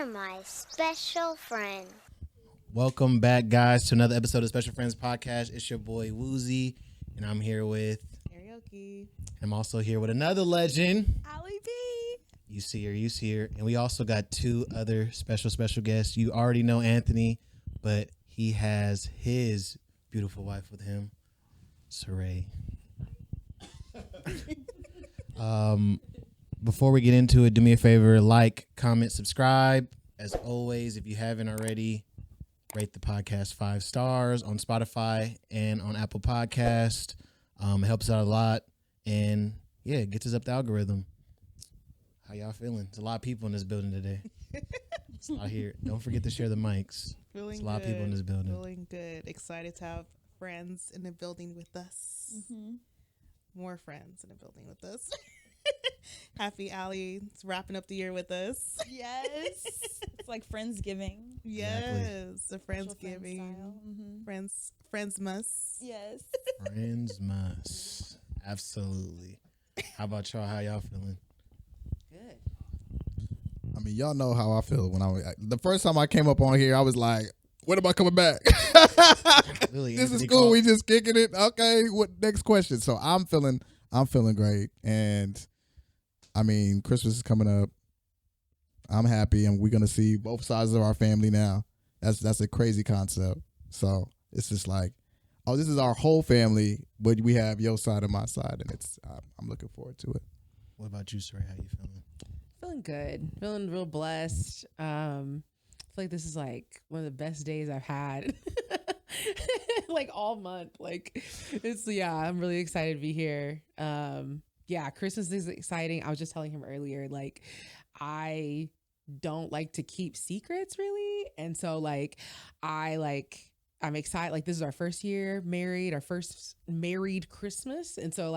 You're my special friend. Welcome back, guys, to another episode of Special Friends Podcast. It's your boy Wuzi, and I'm here with Earoke. I'm also here with another legend. Ali B. You see her. And we also got two other special guests. You already know Anthony, but he has his beautiful wife with him, Sirai. Before we get into it, do me a favor, like, comment, subscribe. As always, if you haven't already, rate the podcast 5 stars on Spotify and on Apple Podcast. It helps out a lot. And yeah, it gets us up the algorithm. How y'all feeling? There's a lot of people in this building today. It's a lot here. Don't forget to share the mics. There's a lot of people in this building. Feeling good. Excited to have friends in the building with us. Mm-hmm. More friends in the building with us. Happy Ali. It's wrapping up the year with us. Yes. It's like Friendsgiving. Yes. A Friend Friendsgiving. style. Mm-hmm. Friends must. Yes. Friends must. Absolutely. How about y'all? How y'all feeling? Good. I mean, y'all know how I feel when the first time I came up on here, I was like, when am I coming back? Really, This is Anthony cool. called- We just kicking it. Okay. What next question? So I'm feeling great. And I mean, Christmas is coming up. I'm happy, and we're gonna see both sides of our family now. That's a crazy concept. So it's just like, oh, this is our whole family, but we have your side and my side, and I'm looking forward to it. What about you, Sirai? How you feeling? Feeling good. Feeling real blessed. I feel like this is like one of the best days I've had. Like all month. Like I'm really excited to be here. Christmas is exciting. I was just telling him earlier, like I don't like to keep secrets really. And so I'm excited. Like this is our first year married, our first married Christmas. And so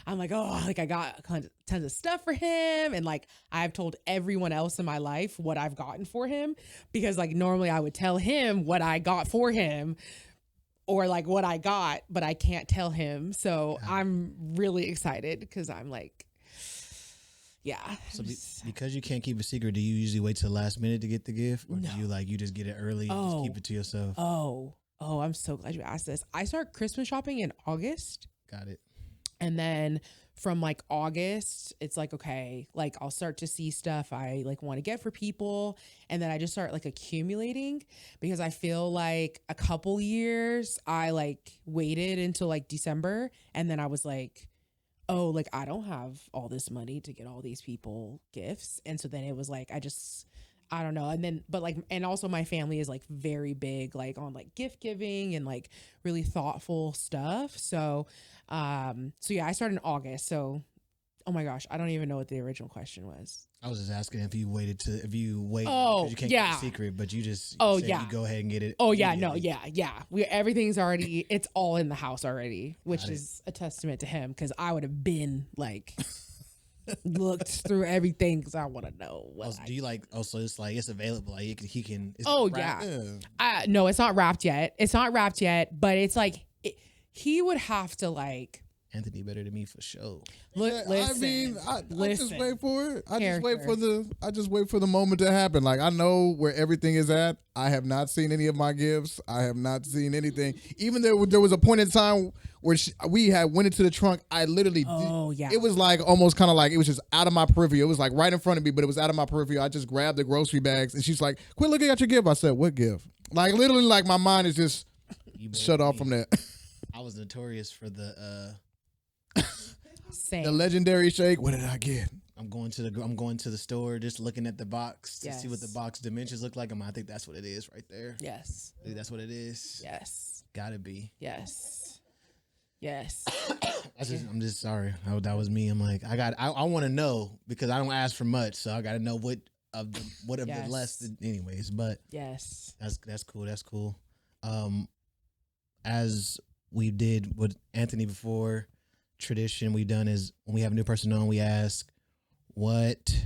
I'm like, oh, like I got tons of stuff for him. And like, I've told everyone else in my life what I've gotten for him, because like normally I would tell him what I got for him or like what I got, but I can't tell him. So I'm really excited because I'm like, yeah. So because you can't keep a secret, do you usually wait till the last minute to get the gift? Or do you just get it early and just keep it to yourself? Oh, I'm so glad you asked this. I start Christmas shopping in August. Got it. And then from like August, it's like, okay, like I'll start to see stuff I like want to get for people. And then I just start like accumulating, because I feel like a couple years I like waited until like December. And then I was like, oh, like I don't have all this money to get all these people gifts. And so then it was like, I don't know. And then, but like, and also my family is like very big, like on like gift giving and like really thoughtful stuff. So yeah, I started in August. So, oh my gosh, I don't even know what the original question was. I was just asking if you wait because you can't keep a secret, but you just you go ahead and get it. Oh yeah, no, yeah. Everything's already, it's all in the house already, which is a testament to him, because I would have been like looked through everything because I want to know what. Do you like? Also, it's like it's available. Like he can. It's No, it's not wrapped yet. But it's like he would have to like. Anthony better than me for sure. Listen, I just wait for it. I just wait for the moment to happen. Like I know where everything is at. I have not seen any of my gifts. I have not seen anything. Even there was a point in time where we had went into the trunk. I literally it was like almost kind of like it was just out of my periphery. It was like right in front of me, but it was out of my periphery. I just grabbed the grocery bags, and she's like, "Quit looking at your gift." I said, "What gift?" Like literally, like my mind is just shut off from that. I was notorious for the Same. The legendary shake. What did I get? I'm going to the store, just looking at the box to see what the box dimensions look like. I think that's what it is right there. Yes. I think that's what it is. Yes. Gotta be. Yes. I'm just sorry. That was me. I'm like, I want to know, because I don't ask for much, so I got to know what of the less. Anyways, but yes, that's cool. That's cool. As we did with Anthony before, tradition we've done is when we have a new person on, we ask, what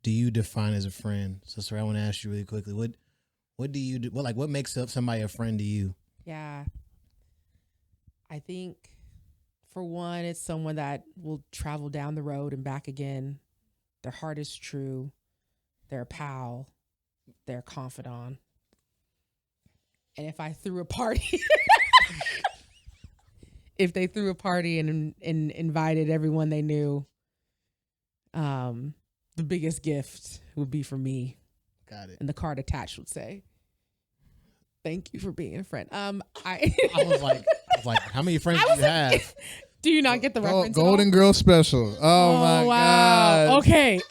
do you define as a friend? So, sir, I want to ask you really quickly, what do you do? What makes up somebody a friend to you? Yeah. I think for one, it's someone that will travel down the road and back again. Their heart is true. They're a pal. their confidant. And if I threw a party, if they threw a party and invited everyone they knew, the biggest gift would be for me. Got it. And the card attached would say, "Thank you for being a friend." I was like, how many friends do you have? Do you not get the reference? Golden Girl Special. Oh my God. Okay.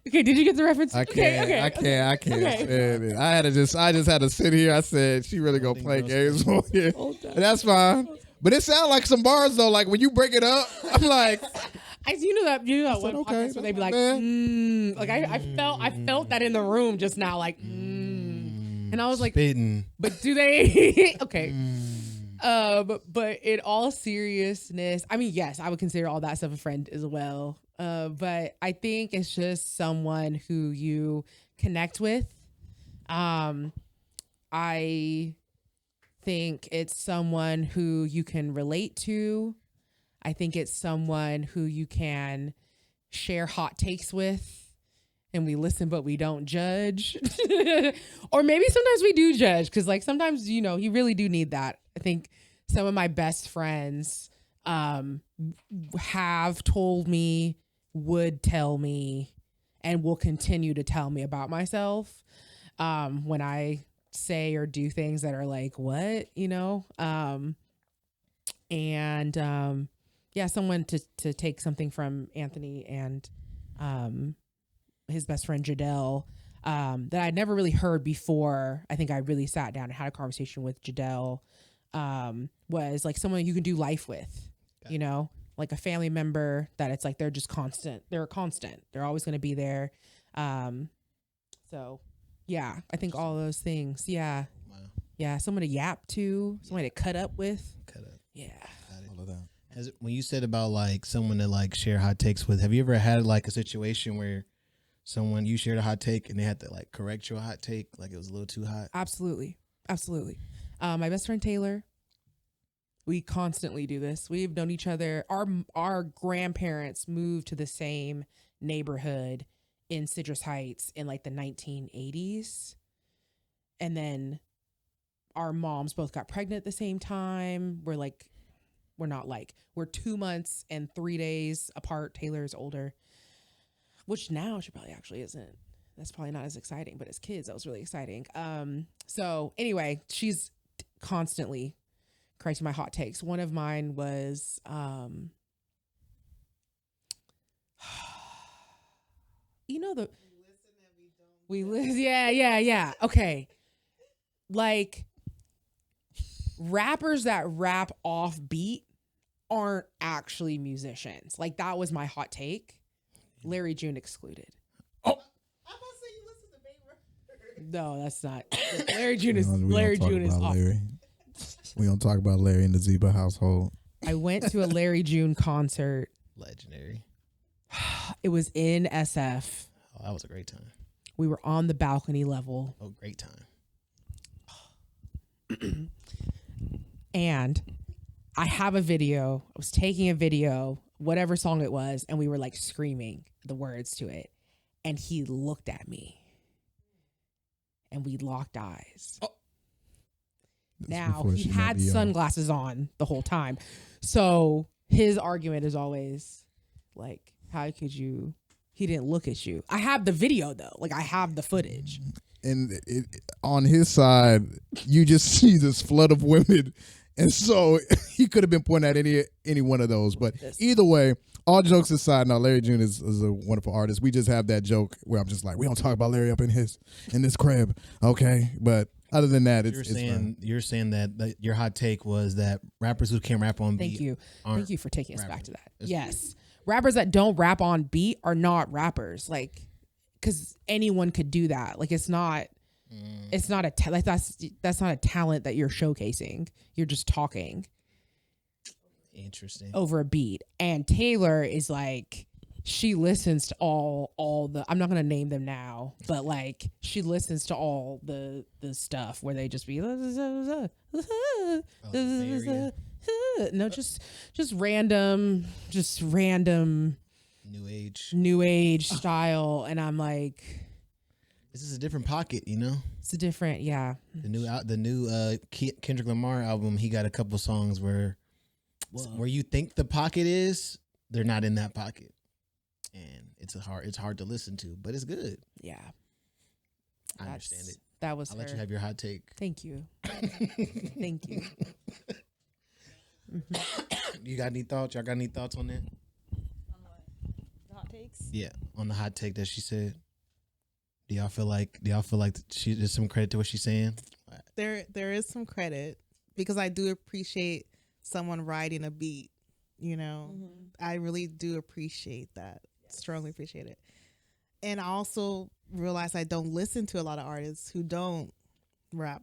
Did you get the reference? I can't. stand it. I just had to sit here. I said she really gonna play games on here. That's fine. But it sounds like some bars though. Like when you break it up, I'm like, you know that one okay, podcast where they be like, like I felt that in the room just now, like, and I was like, spitting. But do they? Okay. But in all seriousness, I mean, yes, I would consider all that stuff a friend as well. But I think it's just someone who you connect with. I think it's someone who you can relate to. I think it's someone who you can share hot takes with, and we listen, but we don't judge. Or maybe sometimes we do judge, because like sometimes, you really do need that. I think some of my best friends have told me, would tell me, and will continue to tell me about myself when I say or do things that are like, what, someone to take something from Anthony and his best friend Jadelle that I'd never really heard before. I think I really sat down and had a conversation with Jadelle, was like someone you can do life with, like a family member that it's like they're just constant. They're a constant. They're always going to be there. So yeah, I think all those things. Yeah. Wow. Yeah. Someone to yap to, somebody to cut up with. Yeah. all of that. When you said about like someone to like share hot takes with, have you ever had like a situation where you shared a hot take and they had to like correct your hot take, like it was a little too hot? Absolutely. My best friend Taylor, we constantly do this. We've known each other. Our grandparents moved to the same neighborhood in Citrus Heights in like the 1980s. And then our moms both got pregnant at the same time. We're 2 months and 3 days apart. Taylor's older, which now she probably actually isn't. That's probably not as exciting, but as kids, that was really exciting. So anyway, she's constantly correcting my hot takes. One of mine was, yeah. Okay. Like rappers that rap off beat aren't actually musicians. Like that was my hot take. Larry June excluded. I'm about to say you listen to Baby Records. No, that's not. Larry June is off. We don't talk about Larry in the Zeba household. I went to a Larry June concert. Legendary. It was in SF. Oh, that was a great time. We were on the balcony level. Oh, great time. And I have a video. I was taking a video, whatever song it was, and we were like screaming the words to it. And he looked at me. And we locked eyes. Oh. Now, he had sunglasses on the whole time. So his argument is always like, how could you? He didn't look at you. I have the video, though. Like, I have the footage. And on his side, you just see this flood of women. And so he could have been pointing at any one of those. But either way, all jokes aside, now Larry June is a wonderful artist. We just have that joke where I'm just like, we don't talk about Larry up in this crib. Okay. But other than that, you're saying that your hot take was that rappers who can rap on beat. Thank you for taking us back to that. Yes. Rappers that don't rap on beat are not rappers. Like, because anyone could do that. Like, it's not that's not a talent that you're showcasing. You're just talking. Interesting. Over a beat. And Taylor is like, she listens to all the, I'm not going to name them now, but like she listens to all the stuff where they just be no, just random new age style. And I'm like, is This is a different pocket, you know. It's a different, yeah. The new Kendrick Lamar album. He got a couple songs where you think the pocket is, they're not in that pocket, and it's hard to listen to, but it's good. Yeah, I understand it. That was. I'll let you have your hot take. Thank you. Thank you. You got any thoughts? Y'all got any thoughts on that? On what? The hot takes? Yeah, on the hot take that she said. Do y'all feel like she there's some credit to what she's saying? There is some credit because I do appreciate someone riding a beat. You know, I really do appreciate that. Strongly appreciate it. And I also realize I don't listen to a lot of artists who don't rap,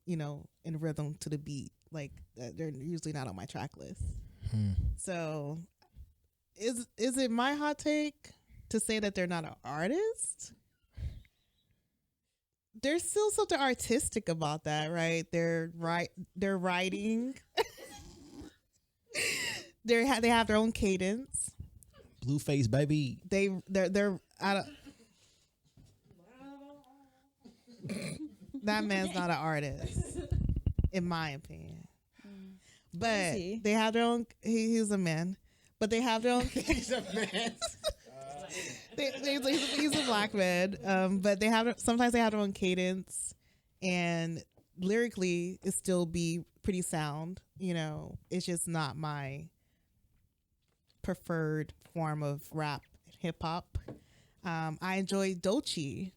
you know, in rhythm to the beat. Like they're usually not on my track list. So is it my hot take to say that they're not an artist? There's still something artistic about that, right? They're writing. They have their own cadence. Blueface, baby. They're I don't, that man's not an artist, in my opinion. But they have their own. He's a man, but they have their own. He's a man. He's a black man, but sometimes they have their own cadence, and lyrically it still be pretty sound. You know, it's just not my preferred form of rap, hip hop. I enjoy Doechii,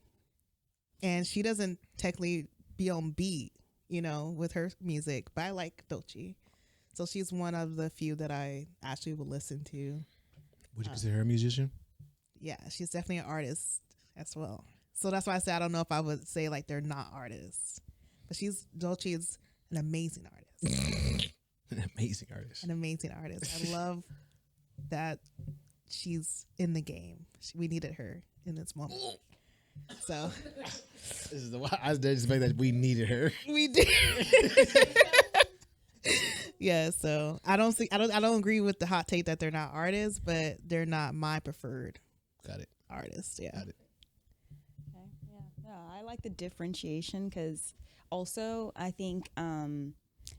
and she doesn't technically be on beat, you know, with her music, but I like Doechii, so she's one of the few that I actually will listen to. Would you consider her a musician? Yeah, she's definitely an artist as well. So that's why I say I don't know if I would say like they're not artists, but Doechii is an amazing artist. An amazing artist. An amazing artist. I love that she's in the game. We needed her in this moment. So This is I was expect that we needed her. we did. Yeah, so I don't agree with the hot take that they're not artists, but they're not my preferred Got it. artist. Yeah. Got it. Okay. Yeah. I like the differentiation because also I think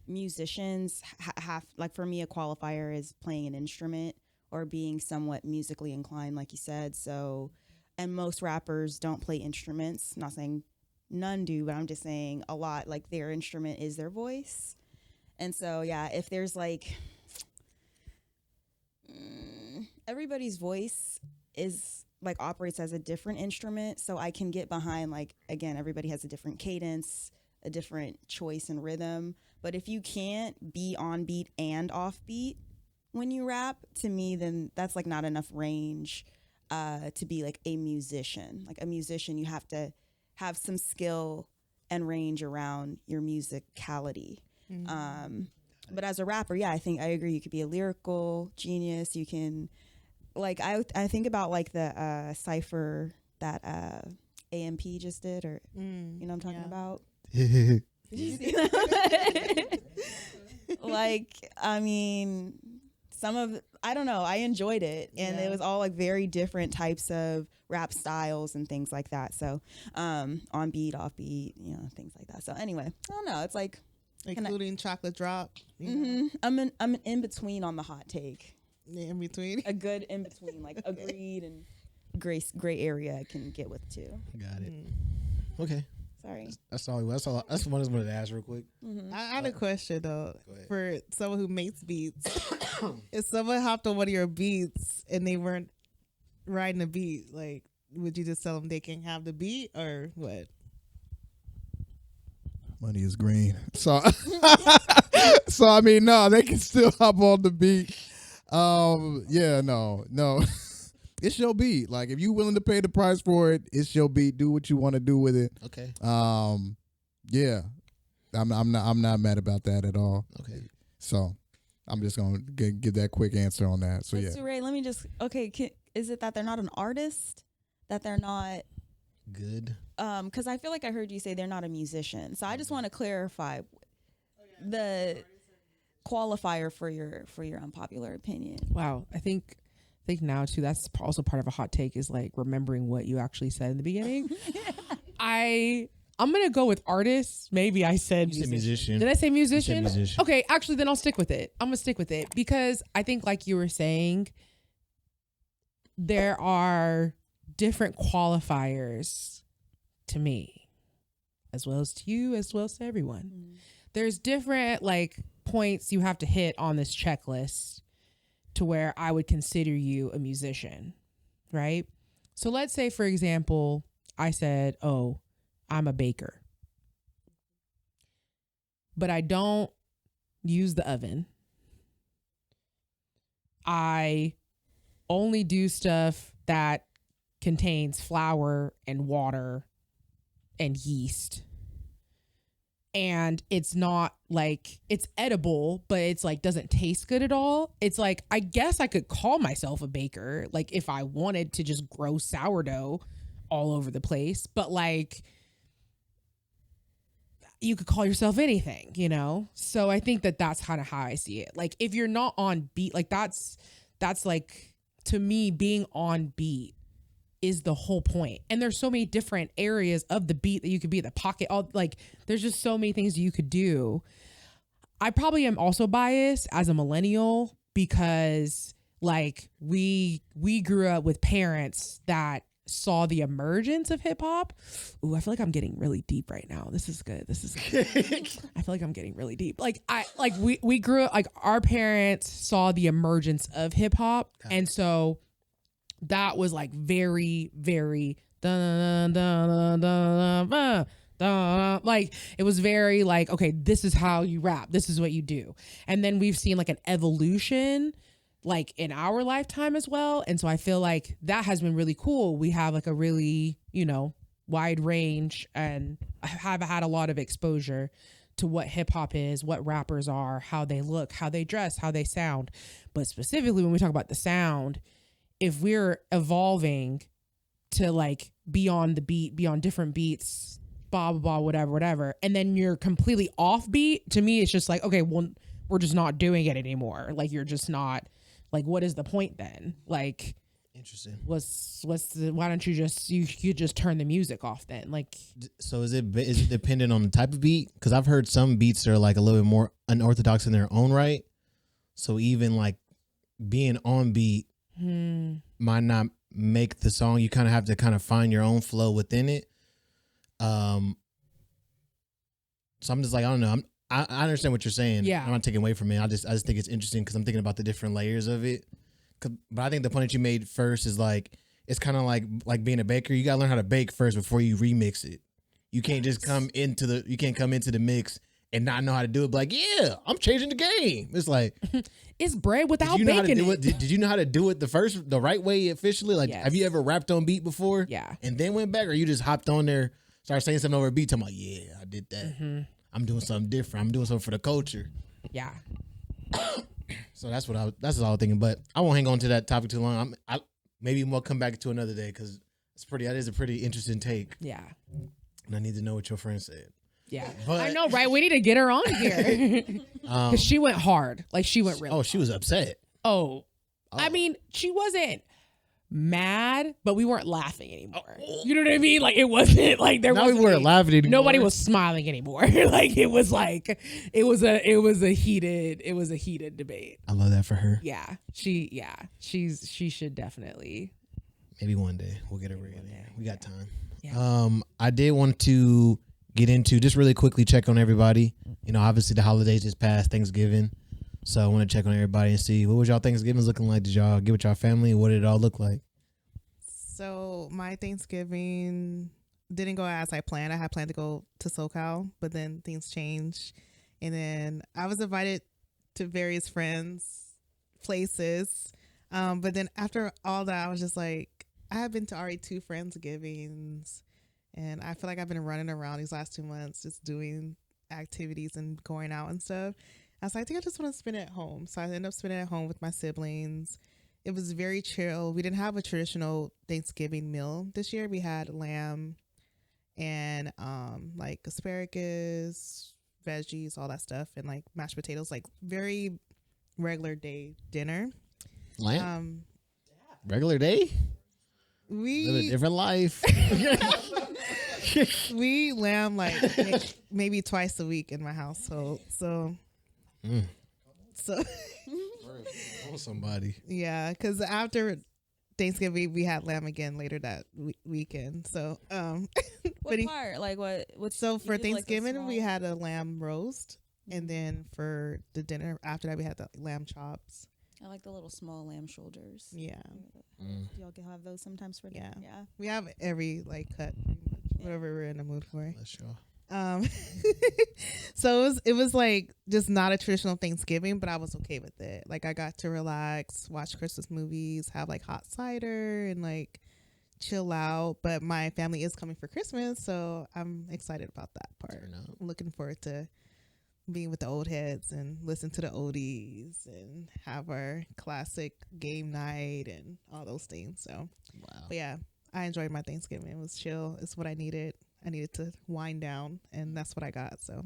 musicians have, like for me, a qualifier is playing an instrument or being somewhat musically inclined, like you said. So, and most rappers don't play instruments. Not saying none do, but I'm just saying a lot, like their instrument is their voice. And so, yeah, if there's like everybody's voice is like operates as a different instrument. So I can get behind, like, again, everybody has a different cadence, a different choice and rhythm. But if you can't be on beat and off beat when you rap, to me, then that's like not enough range to be like a musician. Like a musician, you have to have some skill and range around your musicality. But as a rapper, yeah, I think I agree. You could be a lyrical genius. You can, like, I think about like the cypher that AMP just did, or you know what I'm talking about. Did you see that? Like, I mean, I don't know. I enjoyed it, and it was all like very different types of rap styles and things like that. So, on beat, off beat, you know, things like that. So anyway, I don't know. It's like, including Chocolate Drop. I'm in between on the hot take. In between. A good in between, like agreed and gray area I can get with too. Got it. Okay. Sorry. That's all. That's what I just wanted to ask real quick. I had a question though for someone who makes beats. If someone hopped on one of your beats and they weren't riding the beat, like, would you just tell them they can have the beat or what? Money is green. So I mean, no, they can still hop on the beat. Yeah, no. It's your beat. Like, if you willing to pay the price for it, it's your beat. Do what you want to do with it. Okay. Yeah. I'm not mad about that at all. Okay. So I'm just gonna give that quick answer on that. So yeah. Sirai, let me just is it that they're not an artist? That they're not good? Because I feel like I heard you say they're not a musician. So I just want to clarify the qualifier for your unpopular opinion. Wow. I think now too, that's also part of a hot take, is like remembering what you actually said in the beginning. I'm gonna go with artist. Maybe I said You said musician. musician. Did I say musician? musician. Okay, actually, then I'll stick with it. I'm gonna stick with it because I think, like you were saying, there are different qualifiers to me, as well as to you, as well as to everyone. Mm. There's different like points you have to hit on this checklist to where I would consider you a musician, right? So let's say, for example, I said, oh, I'm a baker, but I don't use the oven. I only do stuff that contains flour and water and yeast. And it's not like, it's edible, but it's like doesn't taste good at all. It's like, I guess I could call myself a baker, like if I wanted to just grow sourdough all over the place, but like you could call yourself anything, you know? So I think that that's kind of how I see it. Like if you're not on beat, like that's like, to me, being on beat is the whole point. And there's so many different areas of the beat that you could be, the pocket, all like there's just so many things you could do. I probably am also biased as a millennial because like we grew up with parents that saw the emergence of hip hop. Ooh, I feel like I'm getting really deep right now. This is good. This is good. I feel like I'm getting really deep. Like we grew up, like our parents saw the emergence of hip hop. And so that was like very, very like it was very like, okay, this is how you rap. This is what you do. And then we've seen like an evolution like in our lifetime as well. And so I feel like that has been really cool. We have like a really, you know, wide range and have had a lot of exposure to what hip hop is, what rappers are, how they look, how they dress, how they sound. But specifically when we talk about the sound, if we're evolving to like be on the beat, be on different beats, blah, blah, blah, whatever, and then you're completely off beat, to me, it's just like, okay, well, we're just not doing it anymore. Like, you're just not, like, what is the point then? Like, interesting. Why don't you just turn the music off then? Like, so is it dependent on the type of beat? Because I've heard some beats are like a little bit more unorthodox in their own right. So even like being on beat might not make the song. You kind of have to kind of find your own flow within it. So I'm just like, I don't know. I understand what you're saying. Yeah. I'm not taking away from it. I just think it's interesting because I'm thinking about the different layers of it. But I think the point that you made first is like, it's kind of like being a baker. You gotta learn how to bake first before you remix it. You can't just come into the mix and not know how to do it. But like, yeah, I'm changing the game. It's like it's bread without did you know baking how to do it. Did you know how to do it the right way officially? Like, Yes. Have you ever rapped on beat before? Yeah. And then went back, or you just hopped on there, started saying something over a beat, talking about, yeah, I did that. Mm-hmm. I'm doing something different. I'm doing something for the culture. Yeah. So that's what I was thinking. But I won't hang on to that topic too long. Maybe we'll come back to another day because that is a pretty interesting take. Yeah. And I need to know what your friend said. Yeah. But, I know, right? We need to get her on here. Because she went hard. Like, she went real. Oh, she was upset. Oh. I mean, she wasn't mad, but we weren't laughing anymore. You know what I mean? Like, it wasn't like there was. We weren't laughing anymore. Nobody was smiling anymore. Like, it was a heated debate. I love that for her. Yeah. She should definitely. Maybe one day we'll get her in. We got time. Yeah. I did want to get into just really quickly check on everybody. You know, obviously the holidays just passed, Thanksgiving. So I want to check on everybody and see what was y'all Thanksgiving looking like. Did y'all get with y'all family? What did it all look like? So my Thanksgiving didn't go as I planned. I had planned to go to SoCal, but then things changed. And then I was invited to various friends' places. But then after all that, I was just like, I have been to already 2 Friendsgivings. And I feel like I've been running around these last 2 months just doing activities and going out and stuff. I was like, I think I just want to spend it at home. So I ended up spending it at home with my siblings. It was very chill. We didn't have a traditional Thanksgiving meal this year. We had lamb and like asparagus, veggies, all that stuff, and like mashed potatoes, like very regular day dinner. Lamb? Regular day? Live a different life. We lamb like maybe twice a week in my household. So, so Oh, somebody. yeah, because after Thanksgiving we had lamb again later that weekend. So, What part? Like what? so you for did, like, a Thanksgiving we small- had a lamb roast, and then for the dinner after that we had the lamb chops. I like the little small lamb shoulders. Yeah, Do y'all have those sometimes for dinner? Yeah. we have every like cut, pretty much, whatever we're in the mood for. Bless y'all. So it was like just not a traditional Thanksgiving, but I was okay with it. Like I got to relax, watch Christmas movies, have like hot cider, and like chill out. But my family is coming for Christmas, so I'm excited about that part. Turn up. I'm looking forward to being with the old heads and listen to the oldies and have our classic game night and all those things. So, Wow. but yeah, I enjoyed my Thanksgiving. It was chill. It's what I needed. I needed to wind down, and that's what I got. So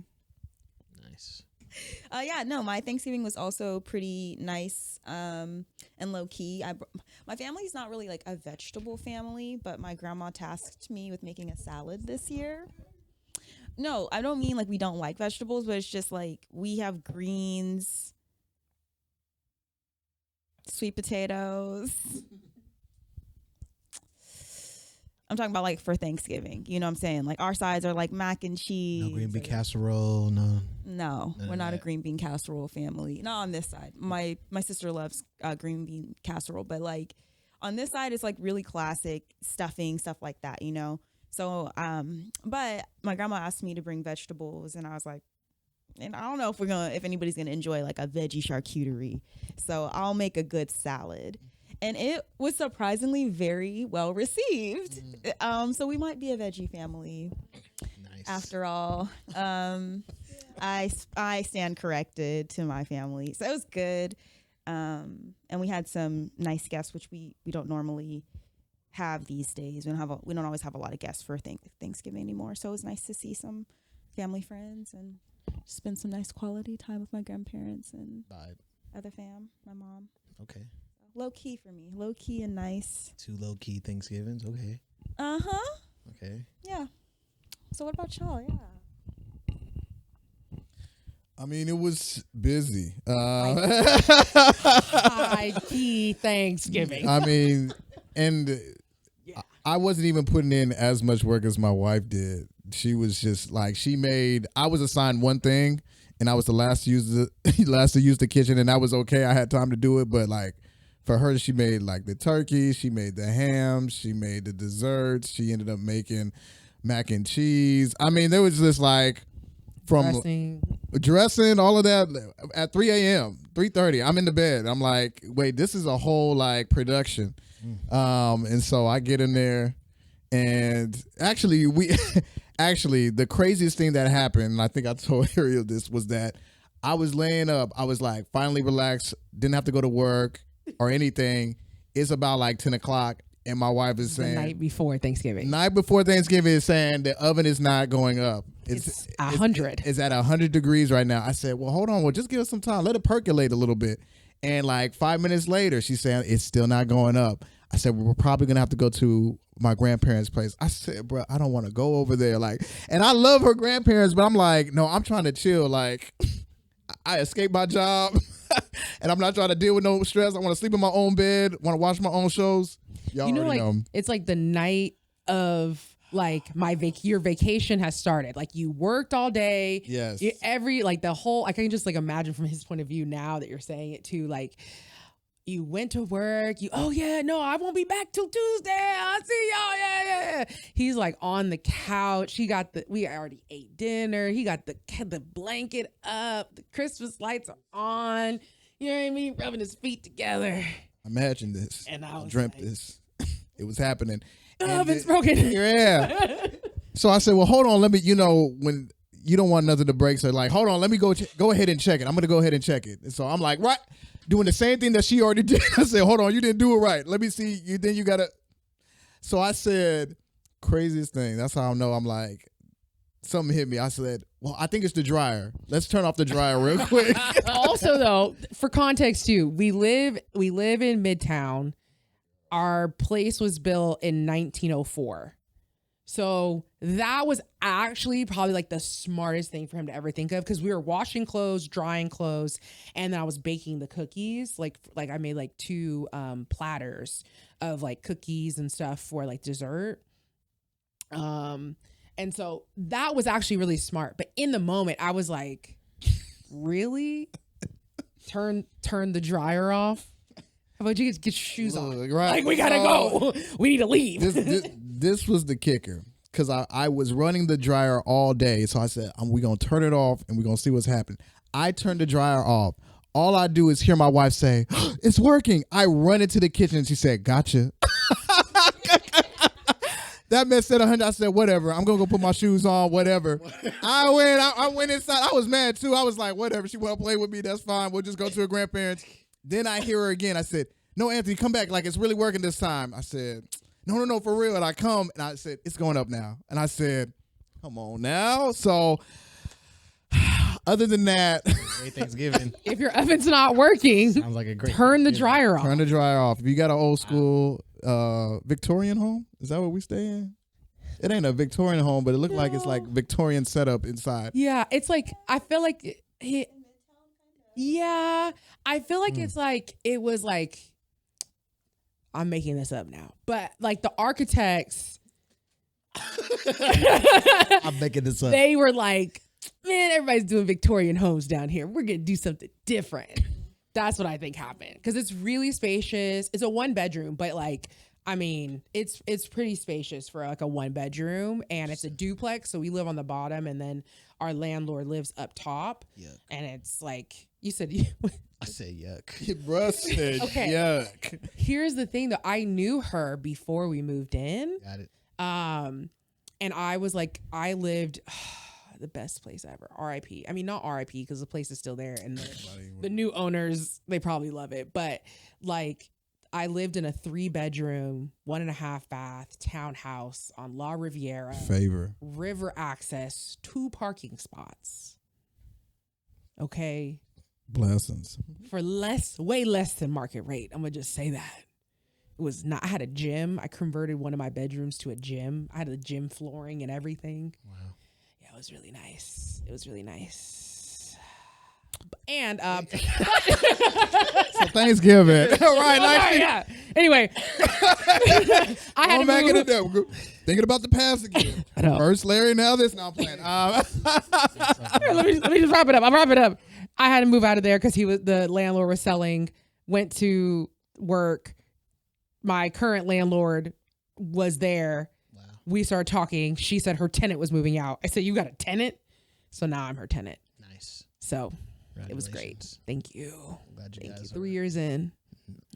Nice. Yeah, no, my Thanksgiving was also pretty nice and low key. My family's not really like a vegetable family, but my grandma tasked me with making a salad this year. No, I don't mean like we don't like vegetables, but it's just like we have greens, sweet potatoes. I'm talking about like for Thanksgiving. You know what I'm saying? Like our sides are like mac and cheese. No green bean casserole. No. No, None we're of not a that. green bean casserole family. Not on this side. My sister loves green bean casserole, but like on this side, it's like really classic stuffing, stuff like that, you know? So, but my grandma asked me to bring vegetables, and I was like, and I don't know if anybody's gonna enjoy like a veggie charcuterie. So I'll make a good salad. And it was surprisingly very well received. So we might be a veggie family Nice. after all. I stand corrected to my family. So it was good. And we had some nice guests, which we don't normally have these days. We don't always have a lot of guests for Thanksgiving anymore. So it was nice to see some family friends and spend some nice quality time with my grandparents and Vibe. other fam, my mom. Okay. Low key for me. Low key and nice. 2 low key Thanksgivings. Okay. Uh-huh. Okay. Yeah. So what about y'all? Yeah. I mean, it was busy. High key Thanksgiving. I mean, and I wasn't even putting in as much work as my wife did. She was just like, I was assigned one thing, and I was the last to use the kitchen, and that was okay. I had time to do it, but like for her, she made like the turkey, she made the ham, she made the desserts, she ended up making mac and cheese. I mean, there was just like from dressing, all of that at 3 a.m., 3:30. I'm in the bed. I'm like, wait, this is a whole like production. And so I get in there, and actually the craziest thing that happened, and I think I told Ariel this, was that I was laying up. I was like finally relaxed, didn't have to go to work or anything. It's about like 10 o'clock, and my wife is saying the night before Thanksgiving. Night before Thanksgiving is saying the oven is not going up. It's 100. It's at 100 degrees right now. I said, well, hold on. Well, just give us some time. Let it percolate a little bit. And like 5 minutes later, she's saying it's still not going up. I said, well, we're probably going to have to go to my grandparents' place. I said, bro, I don't want to go over there. Like, and I love her grandparents, but I'm like, no, I'm trying to chill. Like, I escaped my job and I'm not trying to deal with no stress. I want to sleep in my own bed, want to watch my own shows. Y'all You know, already like know. it's like the night of like your vacation has started. Like you worked all day. Yes. I can just like imagine from his point of view now that you're saying it too. Like you went to work. I won't be back till Tuesday. I'll see y'all. Yeah. He's like on the couch. We already ate dinner. He got the blanket up. The Christmas lights are on. You know what I mean? Rubbing his feet together. Imagine this. And I was dreamt like, this. It was happening. The And oven's broken. Yeah. So I said, well, hold on. Let me, when you don't want nothing to break. So like, hold on, let me go ahead and check it. I'm going to go ahead and check it. And so I'm like, what? Doing the same thing that she already did. I said, hold on, you didn't do it right. Let me see. Then you got to. So I said, craziest thing. That's how I know. I'm like, something hit me. I said, well, I think it's the dryer. Let's turn off the dryer real quick. Also, though, for context too, we live in Midtown. Our place was built in 1904. So that was actually probably like the smartest thing for him to ever think of, because we were washing clothes, drying clothes, and then I was baking the cookies. Like I made like 2 platters of like cookies and stuff for like dessert. And so that was actually really smart. But in the moment, I was like, really? Turn the dryer off? How about you get your shoes on? Right. Like, we gotta go. We need to leave. This was the kicker, because I was running the dryer all day. So I said, we're going to turn it off and we're going to see what's happening. I turned the dryer off. All I do is hear my wife say, it's working. I run into the kitchen and she said, gotcha. That man said 100. I said, whatever. I'm going to go put my shoes on, whatever. I went inside. I was mad too. I was like, whatever. She want to play with me. That's fine. We'll just go to her grandparents. Then I hear her again. I said, no, Anthony, come back. Like, it's really working this time. I said, no, for real. And I come and I said, it's going up now. And I said, come on now. So other than that, Great Thanksgiving. If your oven's not working, Sounds like a great turn the Thanksgiving. dryer off. turn the dryer off. If you got an old school Victorian home, is that what we stay in? It ain't a Victorian home, but it looked like it's like Victorian setup inside. Yeah, it's like, I feel like I feel like it's like, it was like, I'm making this up now, but like the architects, I'm making this up. they were like, man, everybody's doing Victorian homes down here. We're going to do something different. That's what I think happened. Because it's really spacious. It's a 1-bedroom, but like, I mean, it's pretty spacious for like a 1-bedroom, and it's a duplex. So we live on the bottom, and then our landlord lives up top. Yuck. And it's like, you said, I said yuck. Bruh said, Okay. yuck. here's the thing though. I knew her before we moved in. Got it. And I was like, I lived the best place ever. RIP. I mean, not RIP, because the place is still there, and the new owners, they probably love it. But like, I lived in a 3-bedroom, 1.5 bath townhouse on La Riviera. Favor. River access, 2 parking spots. Okay. Blessings. For way less than market rate. I'm going to just say that. It was not, I had a gym. I converted one of my bedrooms to a gym. I had a gym flooring and everything. Wow. Yeah, it was really nice. It was really nice. And So Thanksgiving. All right, like yeah. Anyway, I had to back in the move. day. Thinking about the past again. I know. First Larry, now this. Now I'm playing. let me just wrap it up. I'll wrap it up. I had to move out of there because the landlord was selling, went to work. My current landlord was there. Wow. We started talking. She said her tenant was moving out. I said, you got a tenant? So now I'm her tenant. Nice. So it was great. Congratulations. Thank you. I'm glad you Thank you. guys 3 years in.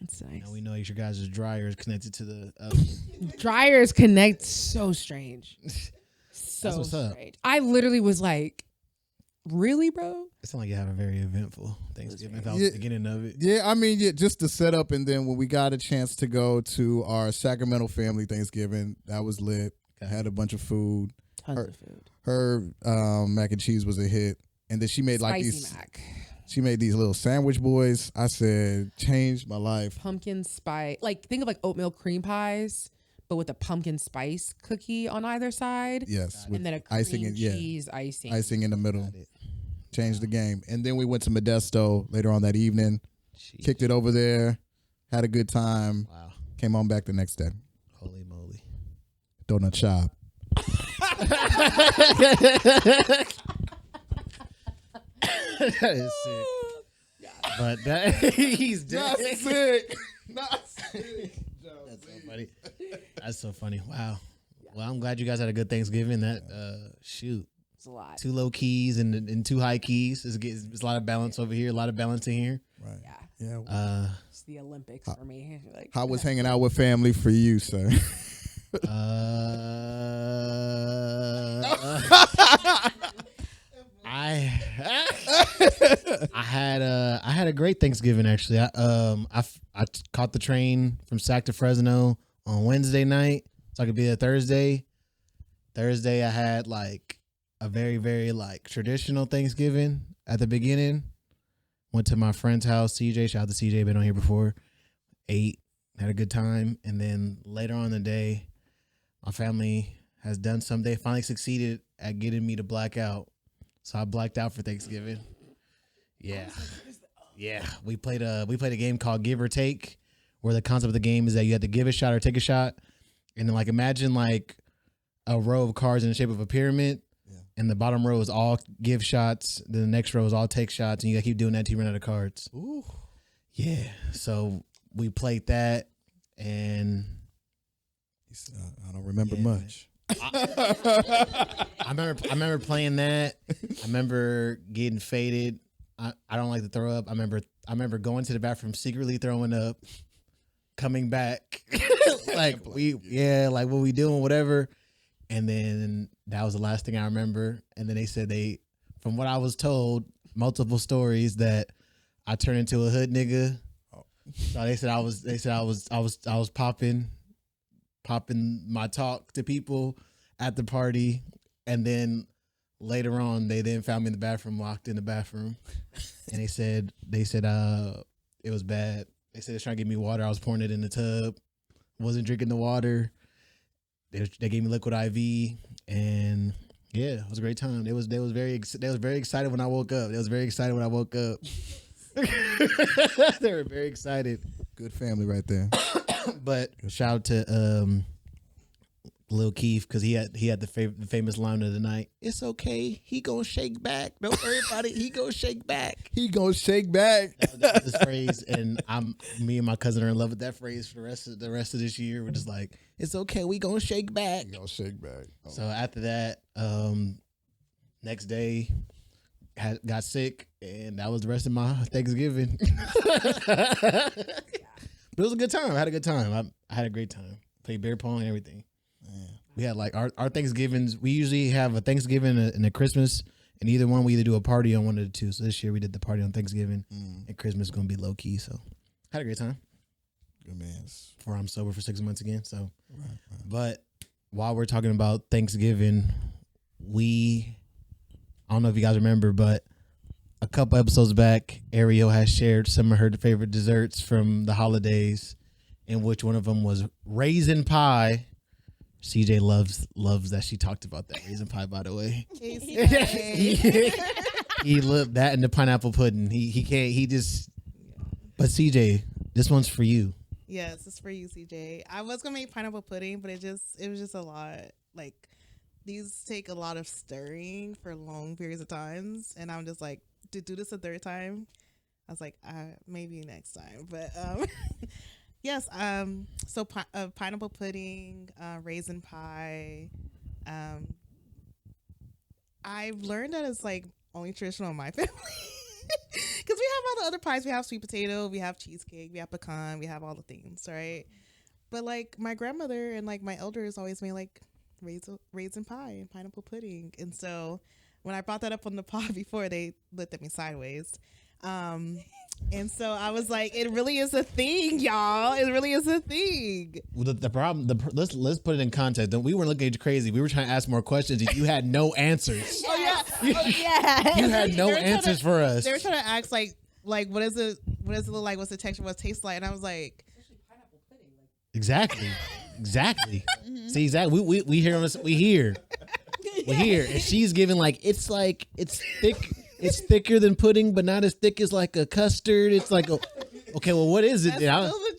It's nice. Now we know your guys' dryer is connected to the Dryers connect so strange. So That's what's up. strange. I literally was like, really, bro? It sounds like you have a very eventful Thanksgiving. That was Yeah. the beginning of it. Yeah, I mean, just the setup, and then when we got a chance to go to our Sacramento family Thanksgiving, that was lit. I had a bunch of food. Tons of food. Her mac and cheese was a hit, and then she made like Spicy these. mac. She made these little sandwich boys. I said, changed my life. Pumpkin spice. Like, think of like oatmeal cream pies, but with a pumpkin spice cookie on either side. Yes, with And then a cream icing and cheese icing. icing in the middle. Changed the game. And then we went to Modesto later on that evening. Jeez. Kicked it over there. Had a good time. Wow. Came on back the next day. Holy moly. Donut shop. That is sick. But that he's dead. Not sick. Not sick. That's so funny. That's so funny. Wow. Well, I'm glad you guys had a good Thanksgiving. That shoot. It's a lot. 2 low keys and 2 high keys. It's a lot of balance over here, a lot of balance in here. Right. Yeah. Yeah. It's the Olympics for me. Like, How was hanging out with family for you, sir? I had a great Thanksgiving actually. I caught the train from Sac to Fresno on Wednesday night, so I could be there Thursday. Thursday I had like a very, very like traditional Thanksgiving at the beginning. Went to my friend's house, CJ. Shout out to CJ, been on here before. Ate, had a good time, and then later on in the day, my family has done something. They finally succeeded at getting me to black out. So I blacked out for Thanksgiving. Yeah. Yeah. We played a game called Give or Take, where the concept of the game is that you have to give a shot or take a shot. And then like imagine like a row of cards in the shape of a pyramid. Yeah. And the bottom row is all give shots. Then the next row is all take shots. And you gotta keep doing that until you run out of cards. Ooh. Yeah. So we played that and I don't remember much. I remember playing that. I remember getting faded. I don't like to throw up. I remember going to the bathroom secretly throwing up, coming back. like what we doing, whatever. And then that was the last thing I remember. And then they said from what I was told, multiple stories that I turned into a hood nigga. So they said I was popping my talk to people at the party, and then later on they then found me in the bathroom, locked in the bathroom, and they said it was bad. They said they was trying to give me water. I was pouring it in the tub, wasn't drinking the water. They gave me liquid IV, and yeah, it was a great time. They was very excited when I woke up. They were very excited. Good family right there. But shout out to Lil Keith, because he had the famous line of the night. It's okay, he gonna shake back. Don't worry about it. He gonna shake back. He gonna shake back. That was his phrase, and me and my cousin are in love with that phrase for the rest of this year. We're just like, it's okay, we gonna shake back. We gonna shake back. Oh. So after that, next day, got sick, and that was the rest of my Thanksgiving. But it was a good time. I had a good time. I had a great time. Played bear pong and everything. Man. We had like our Thanksgivings. We usually have a Thanksgiving and a Christmas, and either one we either do a party on one of the two. So this year we did the party on Thanksgiving, and Christmas is gonna be low key. So had a great time. Good man. Before I'm sober for 6 months again. So, right. But while we're talking about Thanksgiving, I don't know if you guys remember, but a couple episodes back, Ariel has shared some of her favorite desserts from the holidays, in which one of them was Raisin Pie. CJ loves that she talked about that Raisin Pie, by the way. He loved that and the pineapple pudding. He can't, he just, but CJ, this one's for you. Yes, it's for you, CJ. I was going to make pineapple pudding, but it was just a lot. Like, these take a lot of stirring for long periods of times, and I'm just like, to do this a third time, I was like, maybe next time. But yes, so pineapple pudding, raisin pie. I've learned that it's like only traditional in my family, because we have all the other pies. We have sweet potato, we have cheesecake, we have pecan, we have all the things, right? But like my grandmother and like my elders always made like raisin pie and pineapple pudding, and so when I brought that up on the pod before, they looked at me sideways. And so I was like, it really is a thing, y'all. It really is a thing. Well, the problem, let's put it in context. We weren't looking at you crazy. We were trying to ask more questions, and you had no answers. Oh, yeah. You had no answers for us. They were trying to ask, like, what is it look like? What's the texture? What's it taste like? And I was like, exactly. Mm-hmm. See, exactly. We hear us. We hear. We're here, and she's giving it's thick. It's thicker than pudding, but not as thick as like a custard. It's like, okay, well, what is it? That's still the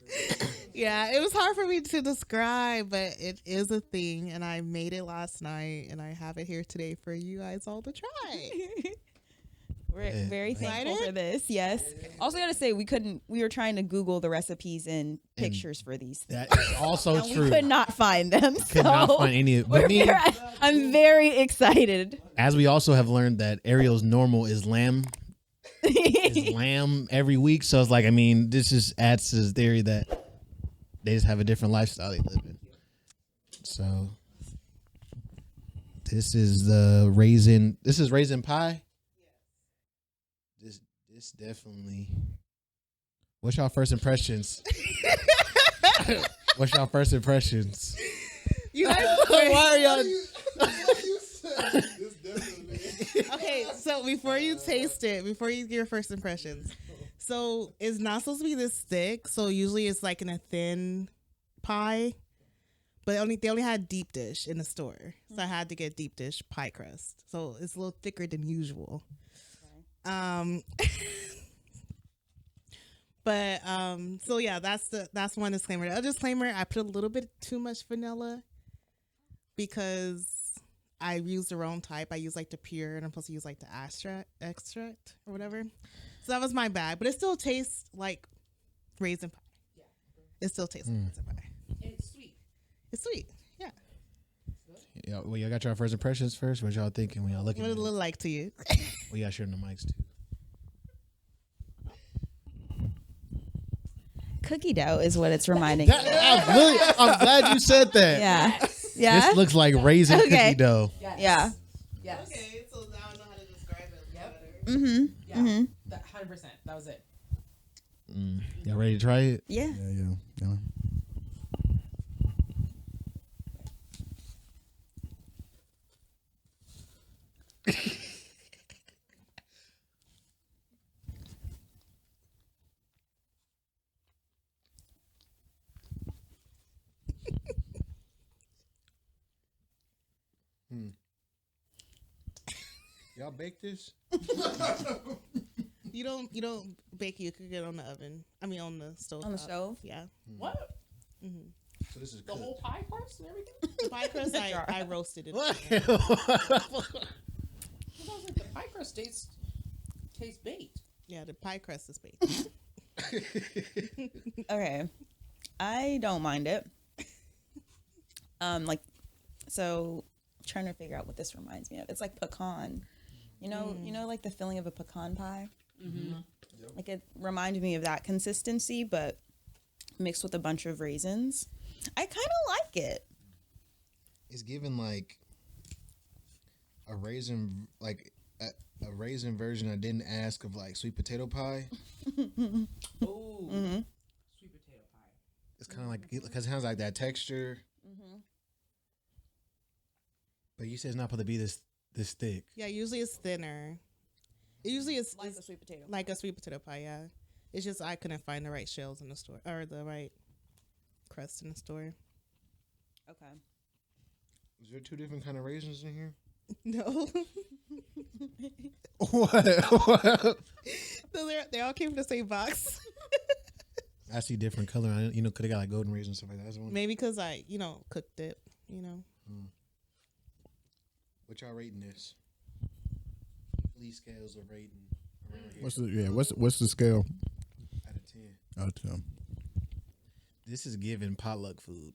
truth. Yeah, it was hard for me to describe, but it is a thing, and I made it last night, and I have it here today for you guys all to try. We're very thankful for this. Yes. Also, gotta say we were trying to Google the recipes and pictures for these things. That is also true. We could not find them. Could not find any of it. I'm very excited. As we also have learned that Ariel's normal is lamb. Every week. So it's like, I mean, this just adds to his theory that they just have a different lifestyle they live in. So this is raisin pie. This definitely. What's y'all first impressions? You guys, why are y'all? Okay, so before you taste it, before you give your first impressions, so it's not supposed to be this thick. So usually it's like in a thin pie. But they only had deep dish in the store, so I had to get deep dish pie crust. So it's a little thicker than usual. Okay. But so yeah, that's one disclaimer. The other disclaimer, I put a little bit too much vanilla because I use the wrong type. I use like the pure, and I'm supposed to use like the extract or whatever. So that was my bad, but it still tastes like raisin pie. Yeah, it still tastes like raisin pie. It's sweet. It's sweet. Yeah. Yeah. Well, y'all got your first impressions first. What y'all thinking when y'all looking? What at it look like to you? Well, y'all sharing the mics too. Cookie dough is what it's reminding. I'm glad you said that. Yeah. Yeah. This looks like raisin Okay. cookie dough. Yes. Yeah. Yes. Okay, so now I know how to describe it. Yep. Mm-hmm. Yeah. Mm-hmm. That 100%. That was it. Y'all ready to try it? Yeah. Yeah. Y'all bake this? You don't bake it, you cook it on the oven. I mean on the stove. On the stove? Yeah. What? Mm-hmm. So this is The whole pie crust and everything? The pie crust I roasted it. What? Because I was like, the pie crust tastes baked. Yeah, the pie crust is baked. Okay. I don't mind it. So trying to figure out what this reminds me of. It's like pecan. You know, like the filling of a pecan pie. Mm-hmm. Like it reminded me of that consistency, but mixed with a bunch of raisins. I kind of like it. It's given like a raisin, like a raisin version I didn't ask of like sweet potato pie. Ooh. Mm-hmm. Sweet potato pie. It's kind of like, because it has like that texture. Mm-hmm. But you said it's not supposed to be this thick. Yeah, usually it's thinner. It usually is Like a sweet potato. like a sweet potato pie, yeah. It's just I couldn't find the right shells in the store or the right crust in the store. Okay. Is there two different kind of raisins in here? No. What? So they all came from the same box. I see different color. Could have got like golden raisins and stuff like that. That's one. Maybe because I, cooked it, What y'all rating this? These scales are rating around here. What's the scale? Out of 10. Out of 10. This is giving potluck food.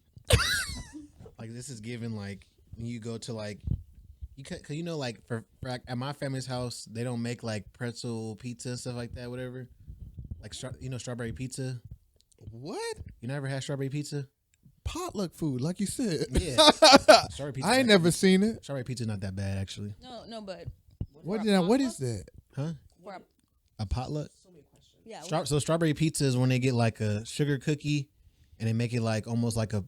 Like this is giving like when you go to like cause like for at my family's house they don't make like pretzel pizza and stuff like that, whatever. Like strawberry pizza. What? You never had strawberry pizza? Potluck food, like you said. Yeah. Strawberry pizza. I ain't never seen it. Strawberry pizza not that bad actually. No, but What is that? Huh? A potluck? So many questions. yeah. So strawberry pizza is when they get like a sugar cookie and they make it like almost like a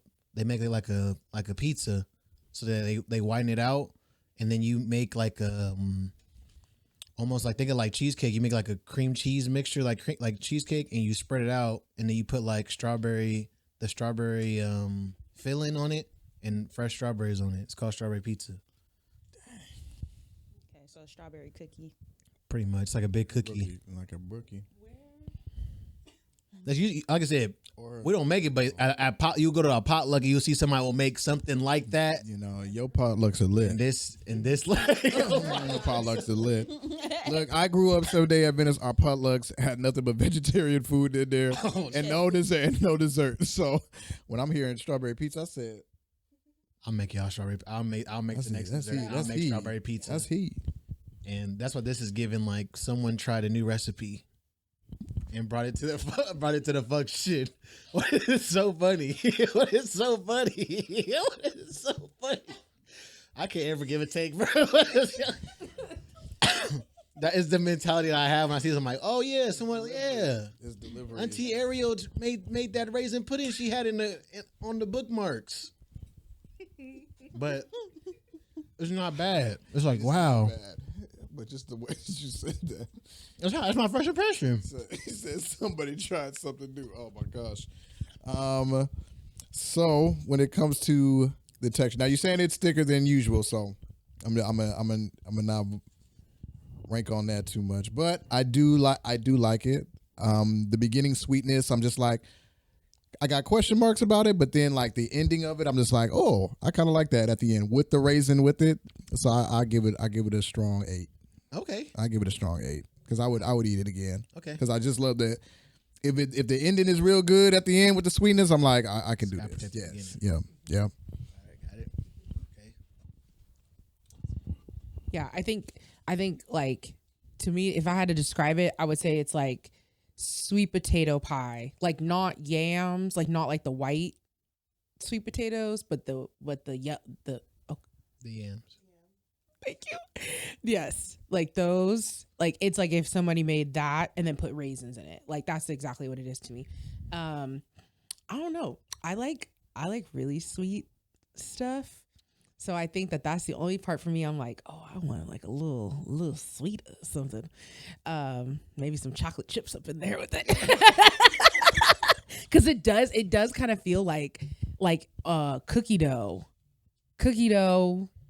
pizza, so that they whiten it out, and then you make like a almost like think of like cheesecake. You make like a cream cheese mixture, like cheesecake, and you spread it out, and then you put like strawberry filling on it and fresh strawberries on it. It's called strawberry pizza. Okay, so a strawberry cookie. Pretty much, it's like a big cookie. Like a brookie. That's usually, like I said, Or we don't make it, but you go to a potluck and you'll see somebody will make something like that. your potlucks are lit. And this Your potlucks are lit. Look, I grew up someday at Venice. Our potlucks had nothing but vegetarian food in there, and no dessert. So when I'm hearing strawberry pizza, I said, I'll make y'all strawberry. I'll make the next dessert. I'll make strawberry pizza. That's heat. And that's what this is giving. Like someone tried a new recipe and brought it to the function. What is so funny? What is so funny? What is so funny? I can't ever give a take, bro. That is the mentality that I have when I see something like, oh yeah, someone, yeah. It's delivery. Auntie Ariel made that raisin pudding she had on the bookmarks. But it's not bad. It's like, wow. Bad. But just the way you said that. That's my first impression. He said somebody tried something new. Oh my gosh. So when it comes to the texture, now you're saying it's thicker than usual, so I'm not rank on that too much, but I do like it. The beginning sweetness, I'm just like, I got question marks about it, but then like the ending of it, I'm just like, oh, I kind of like that at the end with the raisin with it. So I give it a strong 8. Okay. I give it a strong 8 because I would eat it again. Okay. Because I just love that. If the ending is real good at the end with the sweetness, I'm like, I can do Gotta this. protect the Yes. beginning. Yeah. All right, got it. Okay. Yeah, I think like, to me, if I had to describe it, I would say it's like sweet potato pie, like not yams, like not like the white sweet potatoes, but the yams. thank you. Yes, like those. Like it's like if somebody made that and then put raisins in it. Like that's exactly what it is to me. I don't know. I like really sweet stuff. So I think that's the only part for me. I'm like, oh, I want like a little sweet or something. Maybe some chocolate chips up in there with it. Cause it does kind of feel like cookie dough,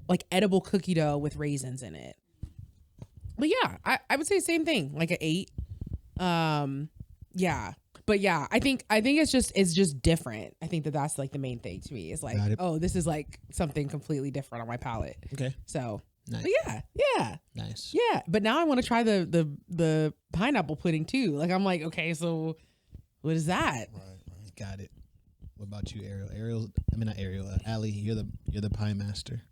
like edible cookie dough with raisins in it. But yeah, I would say same thing, like an 8. Yeah. But yeah, I think it's just different. I think that's like the main thing to me. It's like, oh, this is like something completely different on my palate. Okay. So Nice. but yeah. Nice. Yeah. But now I want to try the pineapple pudding too. Like I'm like, okay, so what is that? Right. Got it. What about you, Ariel? Not Ariel. Allie, you're the pie master.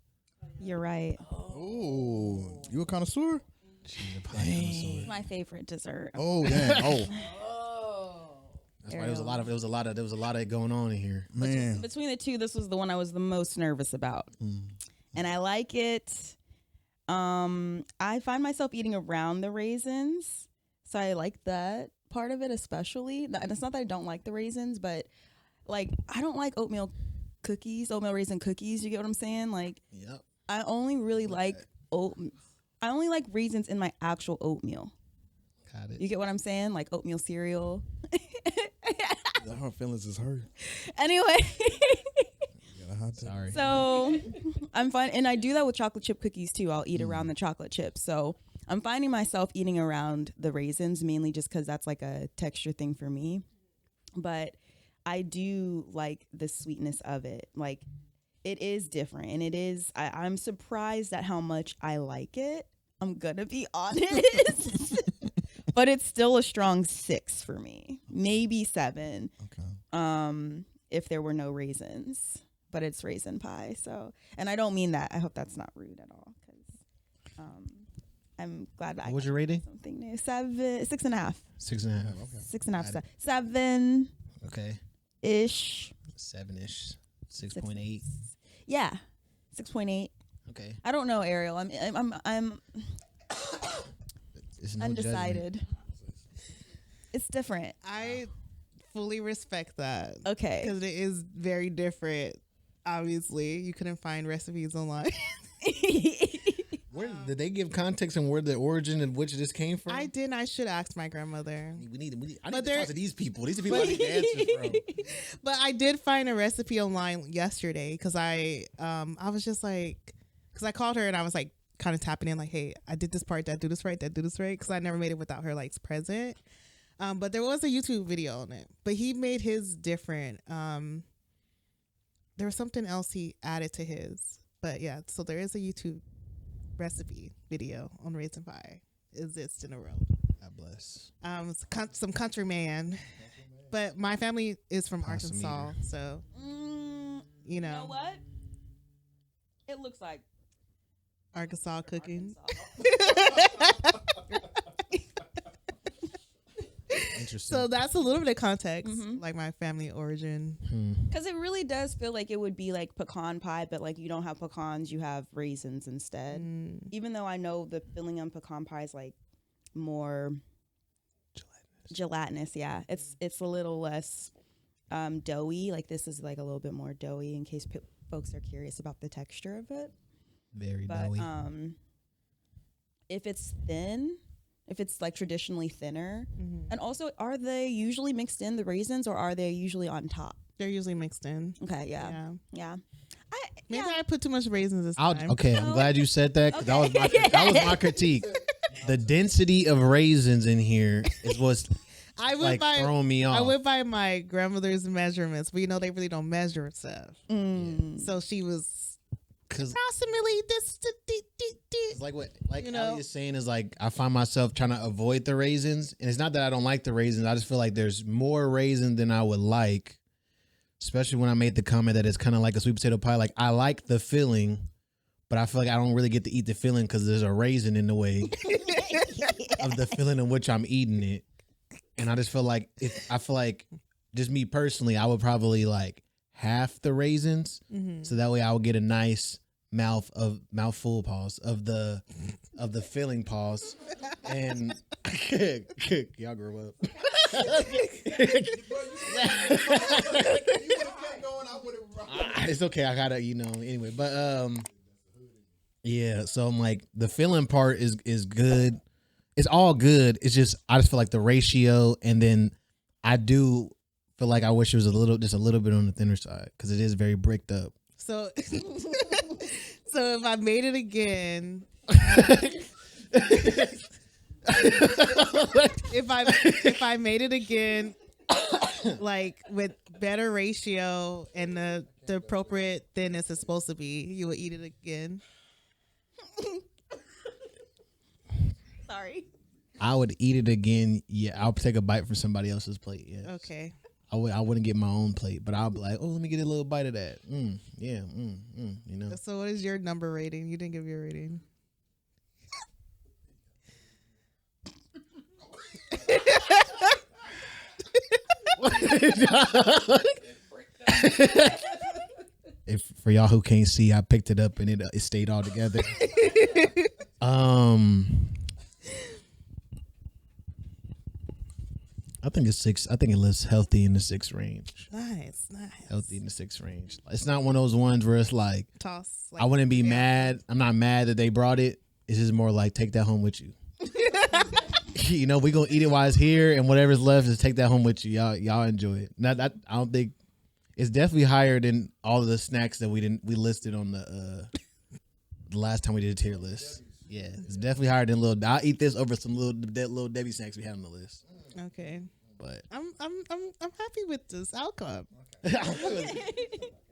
You're right. Oh, you a connoisseur? She's a pie connoisseur. It's my favorite dessert. Oh, damn. Oh, That's why there was a lot of going on in here. man. Between the two, this was the one I was the most nervous about. And I like it. I find myself eating around the raisins. So I like that part of it especially. And it's not that I don't like the raisins, but like I don't like oatmeal raisin cookies. You get what I'm saying? Like, Yep. I only really like I only like raisins in my actual oatmeal. Got it. You get what I'm saying? Like oatmeal cereal. Her feelings is hurt. Anyway. Sorry. So I'm fine. And I do that with chocolate chip cookies too. I'll eat around the chocolate chips. So I'm finding myself eating around the raisins mainly just because that's like a texture thing for me. But I do like the sweetness of it. Like it is different. And it is, I'm surprised at how much I like it. I'm going to be honest. But it's still a strong 6 for me. Maybe 7. Okay. If there were no raisins. But it's raisin pie. So, and I don't mean that. I hope that's not rude at all. Because I'm glad that What was your rating? something new. 6.5. 6.5. Okay. 6.5. 7. Okay. Ish. 7-ish. 6.8. Yeah. 6.8. Okay. I don't know, Ariel. I'm It's no undecided. judgment. It's different. I fully respect that. Okay. Because it is very different. Obviously, you couldn't find recipes online. Where did they give context on where the origin of which this came from? I didn't. I should ask my grandmother. I need But to talk to these people. These are people I need answers from. But I did find a recipe online yesterday because I was just like, because I called her and I was like kind of tapping in like, hey, I did this part. Did I do this right? Did I do this right? Because I never made it without her like present. But there was a YouTube video on it. But he made his different. There was something else he added to his. But yeah, so there is a YouTube recipe video on Raisin Pie. Exists in a row. God bless. Some countryman. But my family is from Possum Arkansas, eater. so you You know know, what? It looks like Arkansas cooking. Interesting. So that's a little bit of context, Mhm. like my family origin. Because it really does feel like it would be like pecan pie, but like you don't have pecans, you have raisins instead. Even though I know the filling on pecan pie is like more gelatinous. Yeah, it's a little less doughy. Like this is like a little bit more doughy in case folks are curious about the texture of it. Very But doughy. if it's thin, if it's like traditionally thinner. And also, are they usually mixed in the raisins, or are they usually on top? They're usually mixed in. Okay, yeah. Maybe I put too much raisins this time. Okay, I'm glad you said that, because that was my critique. The density of raisins in here is what's throwing me off. I went by my grandmother's measurements, but they really don't measure stuff. So she was approximately this. It's like what Ellie is saying is like, I find myself trying to avoid the raisins, and it's not that I don't like the raisins. I just feel like there's more raisin than I would like, especially when I made the comment that it's kind of like a sweet potato pie. Like, I like the filling, but I feel like I don't really get to eat the filling because there's a raisin in the way of the filling in which I'm eating it. And I just feel like, just me personally, I would probably like half the raisins, so that way I would get a nice mouthful pause of the filling pause. And y'all grew up. It's okay, I gotta anyway, but yeah, so I'm like, the filling part is good. It's all good. It's just, I just feel like the ratio, and then I do feel like I wish it was just a little bit on the thinner side, because it is very bricked up. So so if I made it again, if I made it again, like with better ratio and the appropriate thinness it's supposed to be, you would eat it again. Sorry. I would eat it again. Yeah, I'll take a bite from somebody else's plate. Yeah. Okay. I wouldn't get my own plate, but I'll be like, oh, let me get a little bite of that. So what is your number rating? You didn't give your rating. If for y'all who can't see, I picked it up and it stayed all together. I think it's 6. I think it lives healthy in the 6 range. Nice. Healthy in the 6 range. It's not one of those ones where it's like, toss. I wouldn't be mad. I'm not mad that they brought it. It's just more like, take that home with you. We gonna eat it while it's here, and whatever's left is take that home with you. Y'all enjoy it. I don't think it's definitely higher than all of the snacks that we listed on the last time we did a tier list. Yeah, it's definitely higher than I'll eat this over some little Debbie snacks we had on the list. Okay. But I'm happy with this outcome.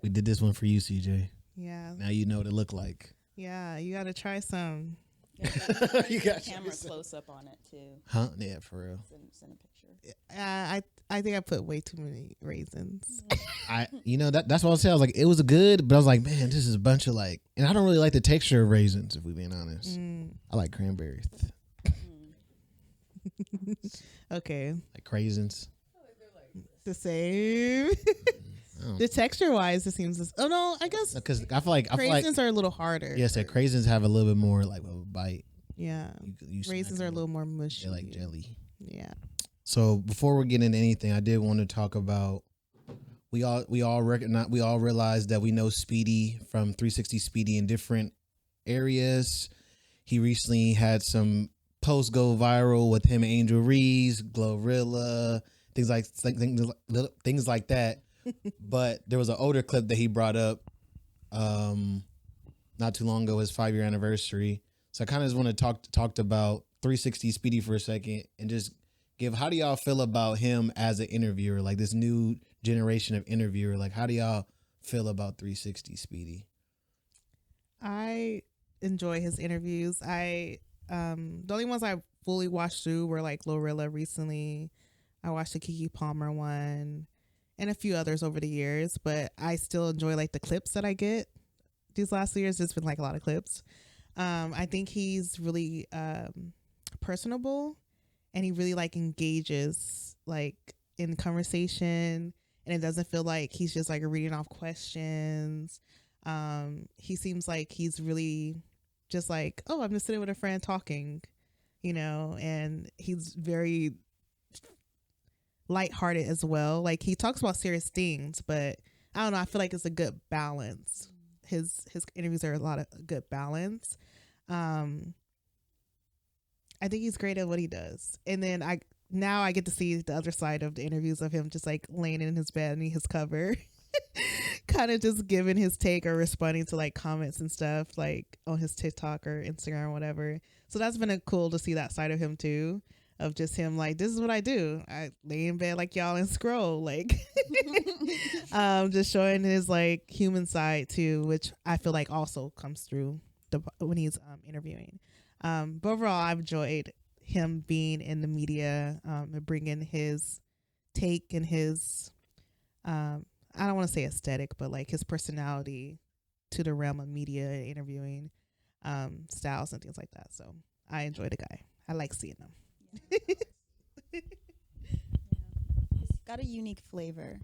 We did this one for you, CJ. Yeah. Now you know what it looked like. Yeah, you got to try some. You got camera close up on it too. Huh? Yeah, for real. Send a picture. I think I put way too many raisins. That's what I was saying. I was like, it was good, but I was like, man, this is a bunch of and I don't really like the texture of raisins, if we're being honest. I like cranberries. Okay. Like raisins. The same. The texture wise, it seems. Oh no, I guess because I feel like raisins are a little harder. Yes, raisins have a little bit more like of a bite. Yeah, raisins are a little more mushy. They're like jelly. Yeah. So before we get into anything, I did want to talk about we all realize that we know Speedy from 360 Speedy in different areas. He recently had some posts go viral with him and Angel Reese, Glorilla, things like that. But there was an older clip that he brought up not too long ago, his 5-year anniversary. So I kind of just want to talk about 360 Speedy for a second and just how do y'all feel about him as an interviewer, like this new generation of interviewer? Like, how do y'all feel about 360 Speedy? I enjoy his interviews. The only ones I fully watched through were like Glorilla recently. I watched the Keke Palmer one and a few others over the years, but I still enjoy like the clips that I get these last years. There's been like a lot of clips. I think he's really personable, and he really like engages like in conversation, and it doesn't feel like he's just like reading off questions. He seems like he's really just like, oh, I'm just sitting with a friend talking, and he's very lighthearted as well. Like, he talks about serious things, but I don't know, I feel like it's a good balance. His interviews are a lot of good balance. I think he's great at what he does. And then now I get to see the other side of the interviews of him just like laying in his bed and his cover, kind of just giving his take or responding to like comments and stuff like on his TikTok or Instagram or whatever. So that's been cool to see that side of him too, of just him like, this is what I do. I lay in bed like y'all and scroll, like just showing his like human side too, which I feel like also comes through when he's interviewing. But overall, I've enjoyed him being in the media and bringing his take and his I don't want to say aesthetic, but like his personality to the realm of media and interviewing styles and things like that. So I enjoy the guy. I like seeing him. He's got a unique flavor,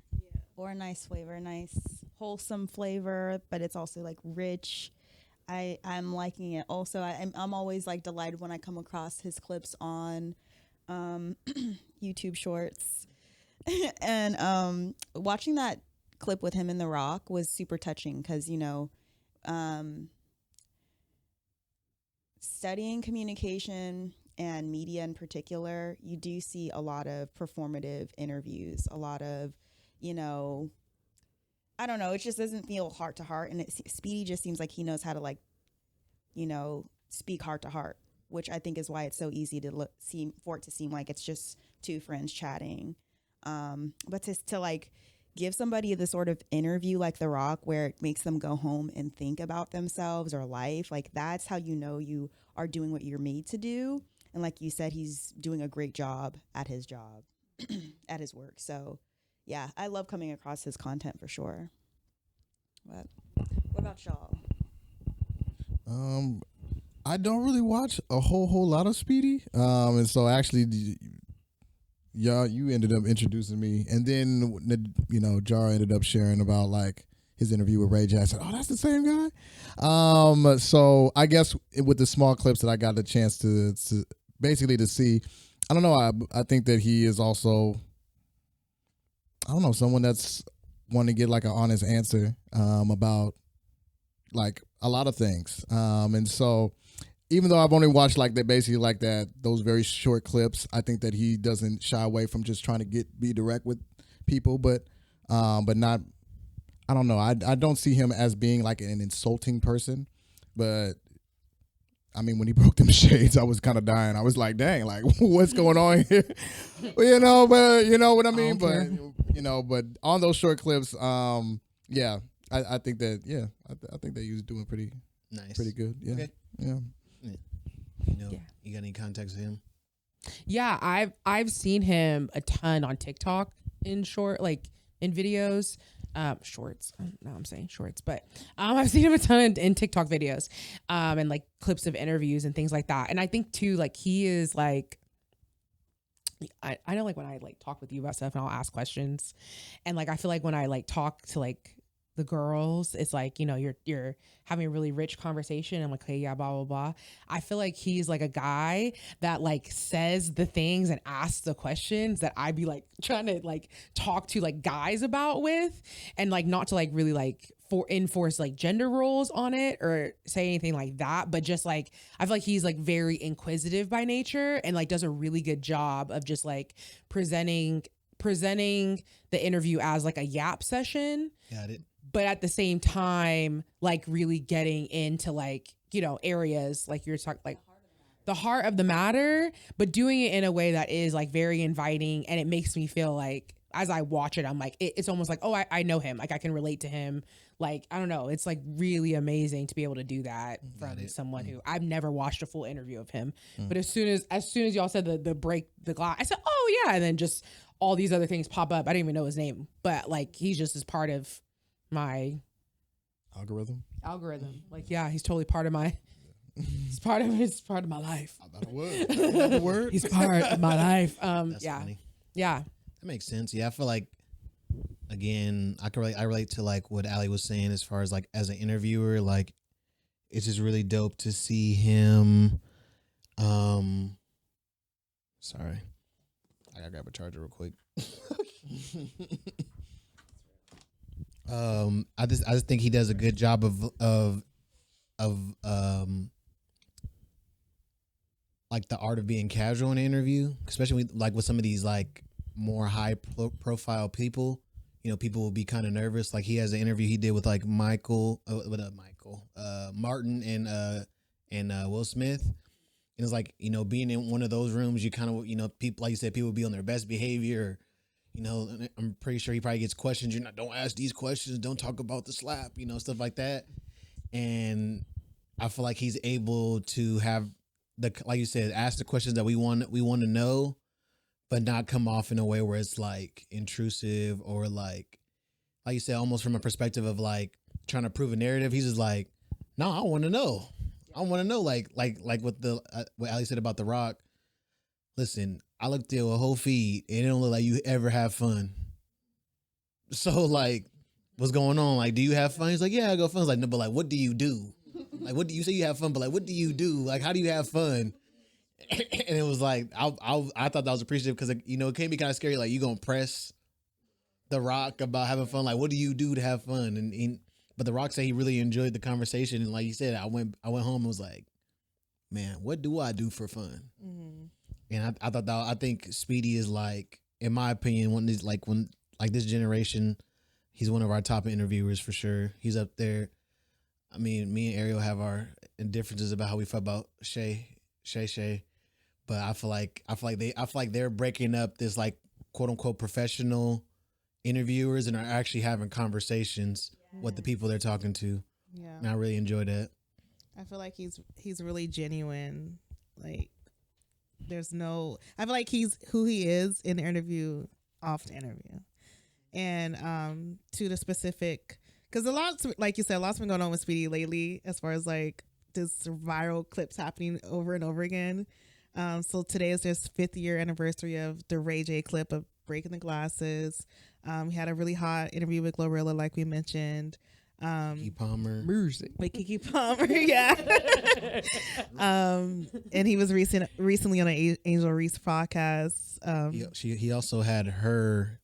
or a nice flavor, a nice wholesome flavor, but it's also like rich. I'm liking it. Also, I'm always like delighted when I come across his clips on YouTube Shorts, and watching that clip with him in The Rock was super touching because studying communication and media in particular, you do see a lot of performative interviews, a lot of I don't know. It just doesn't feel heart to heart, and Speedy just seems like he knows how to like, speak heart to heart, which I think is why it's so easy to for it to seem like it's just two friends chatting. But to like give somebody the sort of interview like The Rock, where it makes them go home and think about themselves or life, like that's how you are doing what you're made to do. And like you said, he's doing a great job at his job, at his work. So. Yeah, I love coming across his content for sure. What about y'all? I don't really watch a whole lot of Speedy. And so actually, you ended up introducing me, and then Jar ended up sharing about like his interview with Ray J. I said, "Oh, that's the same guy." So I guess with the small clips that I got the chance to basically to see, I don't know. I think that he is also, I don't know, someone that's want to get like an honest answer about like a lot of things. And so even though I've only watched like those very short clips, I think that he doesn't shy away from just trying to be direct with people, but not, I don't know. I don't see him as being like an insulting person, but I mean, when he broke them shades, I was kind of dying. I was like, dang, like what's going on here? But you know what I mean? But on those short clips, I think that, I think that he was doing pretty good. Yeah. Okay. Yeah. You got any context of him? Yeah, I've seen him a ton on TikTok in videos. Shorts. Now I'm saying shorts, but I've seen him a ton in TikTok videos, and like clips of interviews and things like that. And I think too, like he is like, I know like when I like talk with you about stuff and I'll ask questions, and like I feel like when I like talk to like the girls, it's like, you're having a really rich conversation. I'm like, hey, yeah, blah, blah, blah. I feel like he's like a guy that like says the things and asks the questions that I'd be like trying to like talk to like guys about with, and like not to like really like enforce like gender roles on it or say anything like that. But just like, I feel like he's like very inquisitive by nature and like does a really good job of just like presenting the interview as like a yap session. Got it. But at the same time, like really getting into like, areas like you're talking, like the heart of the matter, but doing it in a way that is like very inviting. And it makes me feel like as I watch it, I'm like, it's almost like, oh, I know him. Like I can relate to him. Like, I don't know. It's like really amazing to be able to do that from someone who I've never watched a full interview of him. But as soon as y'all said the break the glass, I said, oh yeah. And then just all these other things pop up. I didn't even know his name, but like, he's just as part of my algorithm. Like, yeah, he's totally part of my, it's part of my life. I thought it was. He's part of my life. That's yeah. funny. Yeah. That makes sense. Yeah. I feel like, again, I relate to like what Ali was saying as far as like as an interviewer, like it's just really dope to see him. Sorry. I gotta grab a charger real quick. I just think he does a good job of like the art of being casual in an interview, especially with some of these like more high profile people. You know, people will be kind of nervous. Like he has an interview he did with like Martin and Will Smith. And it's like, you know, being in one of those rooms, you kind of, you know, people, like you said, people be on their best behavior. You know, and I'm pretty sure he probably gets questions. Don't ask these questions. Don't talk about the slap, you know, stuff like that. And I feel like he's able to have like you said, ask the questions that we want to know, but not come off in a way where it's like intrusive or like you said, almost from a perspective of like trying to prove a narrative. He's just like, no, I want to know. I want to know, like what Ali said about The Rock. Listen, I looked through a whole feed and it don't look like you ever have fun. So like, what's going on? Like, do you have fun? He's like, yeah, I go fun. I was like, no, but like, what do you do? Like, what do you say you have fun? But like, what do you do? Like, how do you have fun? And it was like, I thought that was appreciative because, you know, it can be kind of scary. Like, you going to press The Rock about having fun. Like, what do you do to have fun? But The Rock said he really enjoyed the conversation. And like you said, I went home and was like, man, what do I do for fun? Mm-hmm. And I think Speedy is like, in my opinion, when this generation, he's one of our top interviewers for sure. He's up there. I mean, me and Ariel have our differences about how we feel about Shay, but I feel like they're breaking up this like quote unquote professional interviewers and are actually having conversations with the people they're talking to. Yeah, and I really enjoy that. I feel like he's really genuine. Like, I feel like he's who he is in the interview, off the interview, and to the specific. Because like you said, a lot's been going on with Speedy lately as far as like this viral clips happening over and over again. So today is his 5th year anniversary of the Ray J clip of Breaking the Glasses. He had a really hot interview with Glorilla, like we mentioned. Keke Palmer. With Keke Palmer, yeah. And he was recently on an Angel Reese podcast. He also had her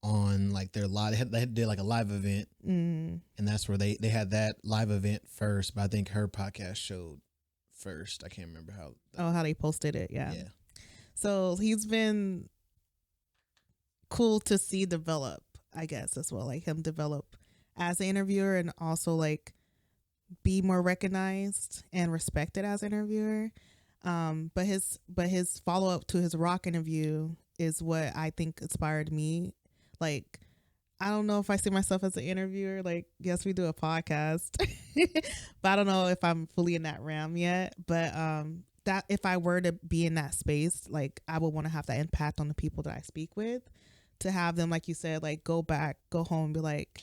on like their live, they did like a live event, and that's where they had that live event first, but I think her podcast showed first. I can't remember how they posted it. Yeah. So he's been cool to see develop, I guess, as well, like him develop as an interviewer and also like be more recognized and respected as an interviewer. But his follow up to his Rock interview is what I think inspired me. Like, I don't know if I see myself as an interviewer. Like, yes, we do a podcast, but I don't know if I'm fully in that realm yet. But that if I were to be in that space, like, I would want to have that impact on the people that I speak with, to have them, like you said, like go home and be like,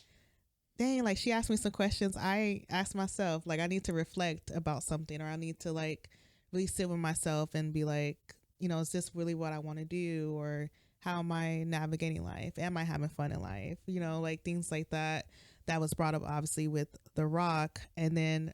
dang, like she asked me some questions I asked myself. Like, I need to reflect about something, or I need to like really sit with myself and be like, you know, is this really what I want to do? Or how am I navigating life? Am I having fun in life? You know, like things like that. That was brought up obviously with The Rock. And then,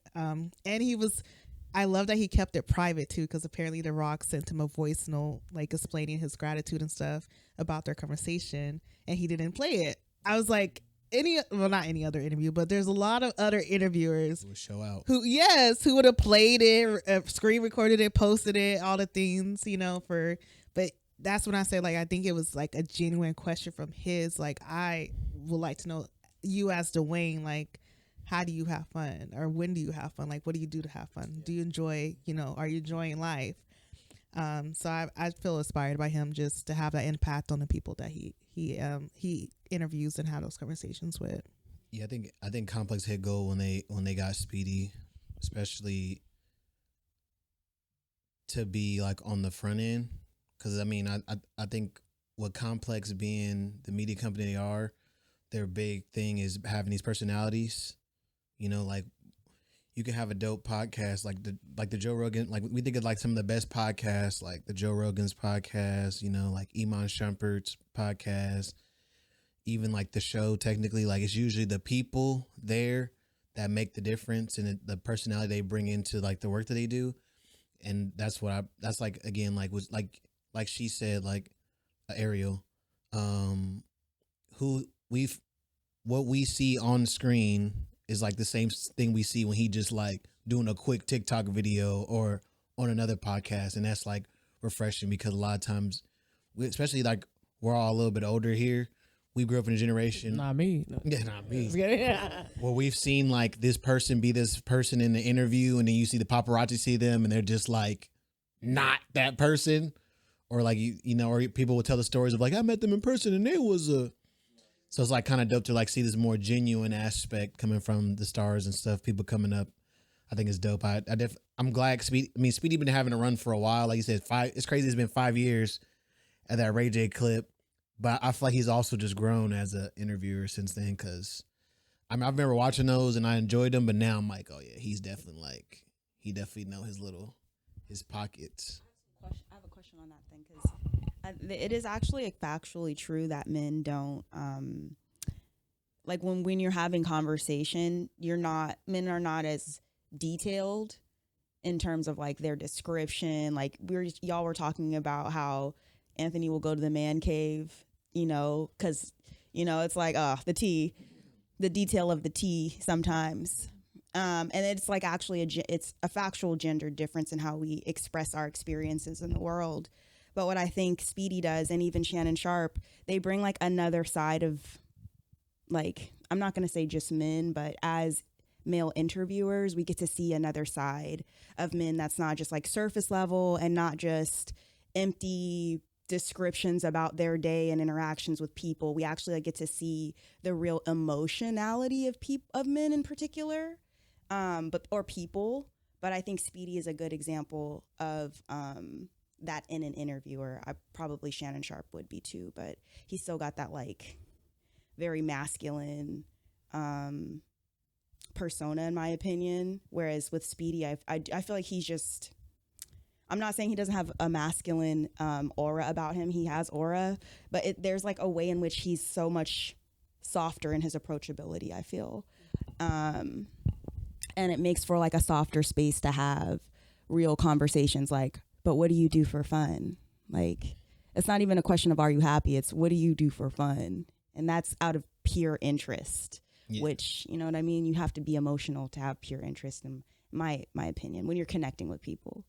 I love that he kept it private too, because apparently The Rock sent him a voice note, like explaining his gratitude and stuff about their conversation, and he didn't play it. I was like, not any other interview, but there's a lot of other interviewers who would show out, who would have played it, screen recorded it, posted it, all the things, you know, but that's when I say, like, I think it was like a genuine question from his, like, I would like to know, you as Dwayne, like, how do you have fun? Or when do you have fun? Like, what do you do to have fun? Do you enjoy, you know, are you enjoying life? So I feel inspired by him, just to have that impact on the people that he interviews and have those conversations with. Yeah, I think Complex hit gold when they got Speedy, especially to be like on the front end. Because I mean, I think with Complex being the media company they are, their big thing is having these personalities. You know, like you can have a dope podcast like the Joe Rogan. Like we think of like some of the best podcasts, like the Joe Rogan's podcast. You know, like Iman Shumpert's podcast. Even like the show, technically, like it's usually the people there that make the difference, and the personality they bring into like the work that they do. And that's like, again, like was like she said, like Ariel, what we see on screen is like the same thing we see when he just like doing a quick TikTok video or on another podcast, and that's like refreshing because a lot of times, especially like we're all a little bit older here. We grew up in a generation. Not me. No. Yeah, not me. Yeah. Well, we've seen like this person be this person in the interview, and then you see the paparazzi see them, and they're just like not that person, or like you know, or people will tell the stories of like I met them in person, and they was a. So it's like kind of dope to like see this more genuine aspect coming from the stars and stuff. People coming up, I think it's dope. I'm glad Speedy been having a run for a while. Like you said, it's crazy. It's been 5 years at that Ray J clip. But I feel like he's also just grown as an interviewer since then. Because I remember watching those and I enjoyed them. But now I'm like, oh yeah, he definitely know his pockets. I have a question on that thing because it is actually like factually true that men don't like when you're having conversation, men are not as detailed in terms of like their description. Like y'all were talking about how Anthony will go to the man cave, you know, because, you know, it's like, the detail of the tea sometimes. And it's like actually it's a factual gender difference in how we express our experiences in the world. But what I think Speedy does, and even Shannon Sharp, they bring like another side of, like, I'm not going to say just men, but as male interviewers, we get to see another side of men that's not just like surface level and not just empty descriptions about their day and interactions with people. We actually get to see the real emotionality of men in particular, or people. But I think Speedy is a good example of that in an interviewer. Probably Shannon Sharp would be too, but he's still got that like very masculine persona, in my opinion. Whereas with Speedy, I feel like he's just. I'm not saying he doesn't have a masculine aura about him. He has aura, but there's like a way in which he's so much softer in his approachability, I feel. And it makes for like a softer space to have real conversations like, but what do you do for fun? Like, it's not even a question of are you happy? It's what do you do for fun? And that's out of pure interest, which, you know what I mean? You have to be emotional to have pure interest, in my opinion, when you're connecting with people.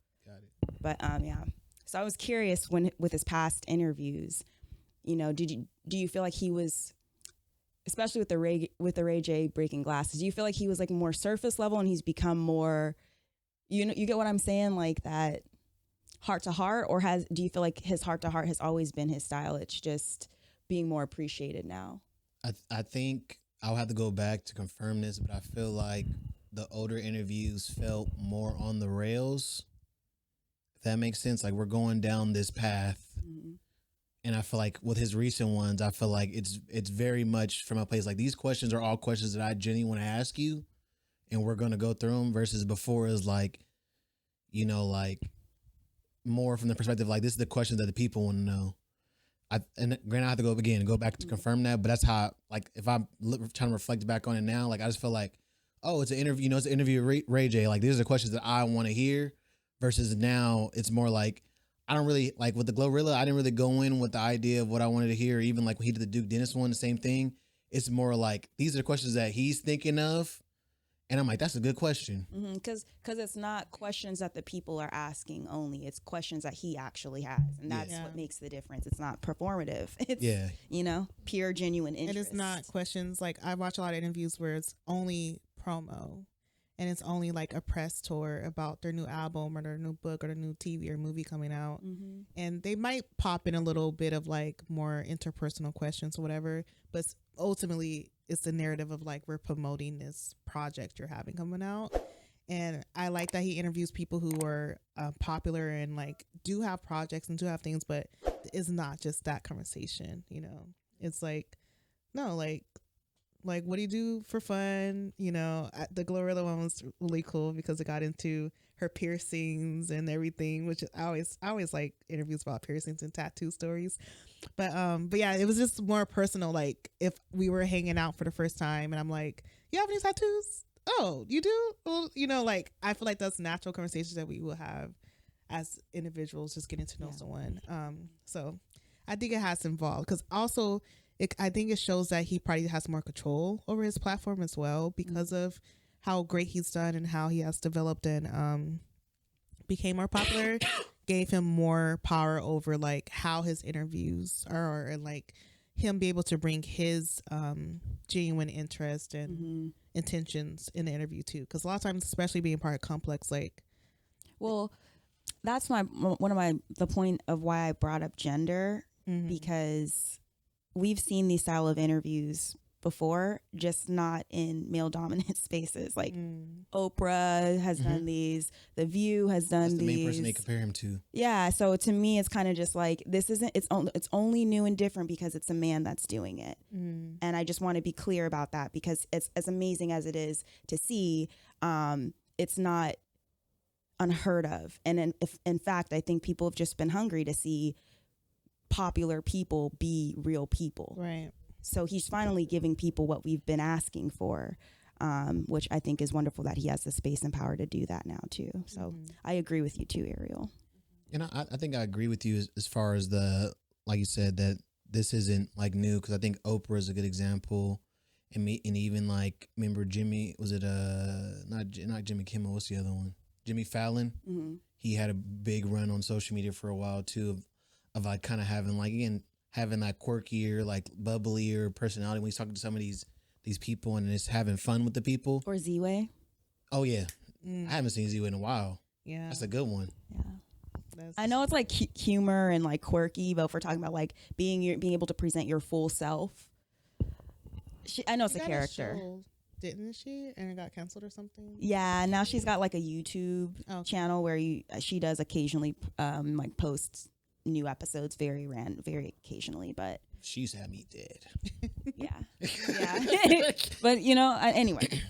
But yeah, so I was curious with his past interviews, you know, do you feel like he was, especially with the Ray J Breaking Glasses, do you feel like he was like more surface level and he's become more, you know, you get what I'm saying, like that heart to heart, or do you feel like his heart to heart has always been his style? It's just being more appreciated now. I think I'll have to go back to confirm this, but I feel like the older interviews felt more on the rails. If that makes sense, like we're going down this path, and I feel like with his recent ones, I feel like it's very much from a place like these questions are all questions that I genuinely want to ask you, and we're gonna go through them. Versus before is like, you know, like more from the perspective like this is the questions that the people want to know. And granted, I have to go back to confirm that, but that's how like if I'm trying to reflect back on it now, like I just feel like, oh, it's an interview, you know, it's an interview with Ray J. Like these are the questions that I want to hear. Versus now, it's more like I don't really like with the Glorilla. I didn't really go in with the idea of what I wanted to hear. Even like when he did the Duke Dennis one, the same thing. It's more like these are the questions that he's thinking of, and I'm like, that's a good question. Because it's not questions that the people are asking only. It's questions that he actually has, and that's what makes the difference. It's not performative. It's you know, pure genuine interest. And it's not questions like I watch a lot of interviews where it's only promo. And it's only like a press tour about their new album or their new book or their new TV or movie coming out. And they might pop in a little bit of like more interpersonal questions or whatever. But ultimately, it's the narrative of like we're promoting this project you're having coming out. And I like that he interviews people who are popular and like do have projects and do have things. But it's not just that conversation, you know. It's like, no, like what do you do for fun? You know, the Glorilla one was really cool because it got into her piercings and everything, which I always like interviews about piercings and tattoo stories. But yeah, it was just more personal. Like if we were hanging out for the first time and I'm like, you have any tattoos? Oh, you do? Well, you know, like I feel like that's natural conversations that we will have as individuals, just getting to know someone. So I think it has involved because also I think it shows that he probably has more control over his platform as well because of how great he's done and how he has developed and became more popular gave him more power over like how his interviews are, and like him be able to bring his genuine interest and intentions in the interview too. Because a lot of times, especially being part of Complex, like, well, that's the point of why I brought up gender, because we've seen these style of interviews before, just not in male dominant spaces. Like Oprah has done these, The View has done That's the these. main person they compare him to. Yeah, so to me, it's kind of just like, this isn't. It's only new and different because it's a man that's doing it, and I just want to be clear about that, because it's as amazing as it is to see. It's not unheard of, and in fact, I think people have just been hungry to see popular people be real people. right. So he's finally giving people what we've been asking for, which I think is wonderful that he has the space and power to do that now too. So I agree with you too, Ariel. And I think I agree with you as far as like you said, that this isn't like new, because I think Oprah is a good example. And even like, remember Jimmy, was it not Jimmy Kimmel, what's the other one? Jimmy Fallon. He had a big run on social media for a while too, of like kind of having like, again, having that quirkier, like bubblier personality when he's talking to some of these people and just having fun with the people. Or Z-Way. Oh yeah, I haven't seen Z in a while. Yeah, That's a good one. Yeah. I know it's like humor and like quirky, but if we're talking about like being able to present your full self, I know it's a character. Didn't she? And it got canceled or something? Yeah, now she's got like a YouTube channel where she does occasionally like posts new episodes very occasionally, but She's had me dead. yeah. But anyway.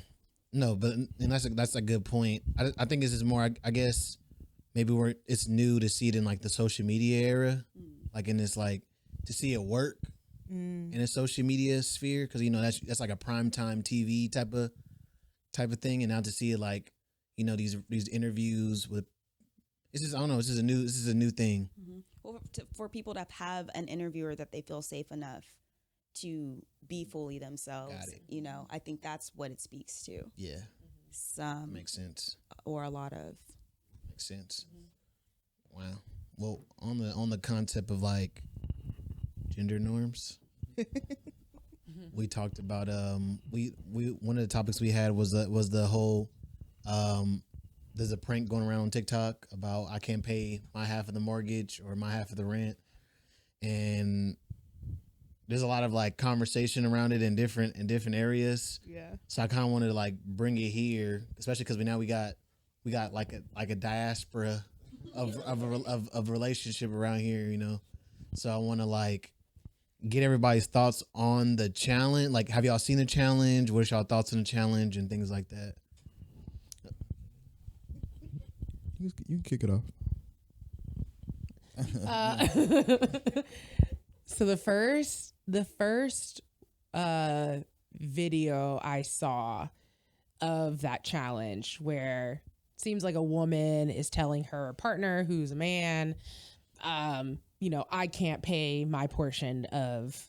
No, but and that's a good point. I think this is more, I guess maybe it's new to see it in like the social media era, like in this, like to see it work in a social media sphere, because that's like a primetime TV type of thing, and now to see it like these interviews with, it's just, I don't know, this is a new thing. Well, for people to have an interviewer that they feel safe enough to be fully themselves, I think that's what it speaks to. Yeah, some makes sense, or a lot of makes sense. Wow. Well, on the concept of like gender norms, we talked about we one of the topics we had was the whole there's a prank going around on TikTok about I can't pay my half of the mortgage or my half of the rent, and there's a lot of like conversation around it in different areas. Yeah. So I kind of wanted to like bring it here, especially because we got like a diaspora of relationship around here, So I want to like get everybody's thoughts on the challenge. Like, have y'all seen the challenge? What are y'all thoughts on the challenge and things like that? You can kick it off. So the first video I saw of that challenge, where it seems like a woman is telling her partner, who's a man, I can't pay my portion of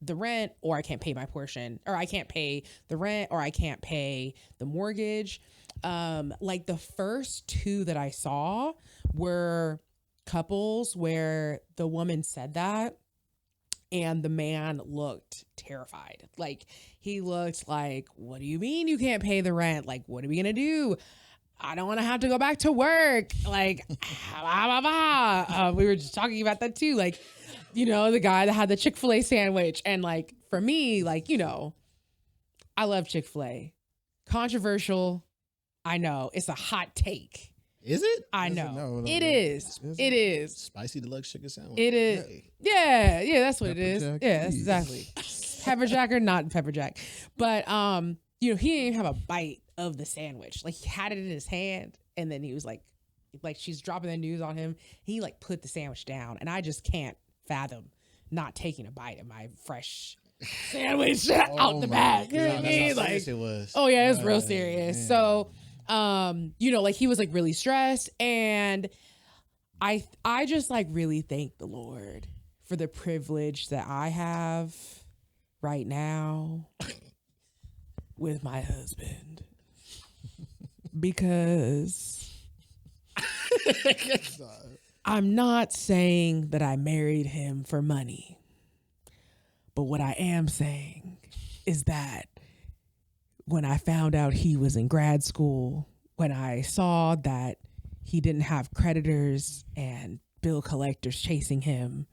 the rent, or I can't pay my portion, or I can't pay the rent, or I can't pay the mortgage. Like the first two that I saw were couples where the woman said that and the man looked terrified. Like he looked like, what do you mean you can't pay the rent? Like, what are we going to do? I don't want to have to go back to work. Like, blah, blah, blah. We were just talking about that too. Like, the guy that had the Chick-fil-A sandwich. And like, for me, like, I love Chick-fil-A. Controversial. I know. It's a hot take. Is it? I know. It is. It is. Spicy deluxe chicken sandwich. It is. Hey. Yeah, that's what it is. Jack, Yeah, that's please. exactly. Pepper jack or not pepper jack. But he didn't even have a bite of the sandwich. Like he had it in his hand and then he was like she's dropping the news on him. He like put the sandwich down, and I just can't fathom not taking a bite of my fresh sandwich out the bag. You know what I mean? Like, it was. oh yeah, it's real serious. Man. So, like he was like really stressed, and I just like really thank the Lord for the privilege that I have right now with my husband, because I'm not saying that I married him for money, but what I am saying is that when I found out he was in grad school, when I saw that he didn't have creditors and bill collectors chasing him,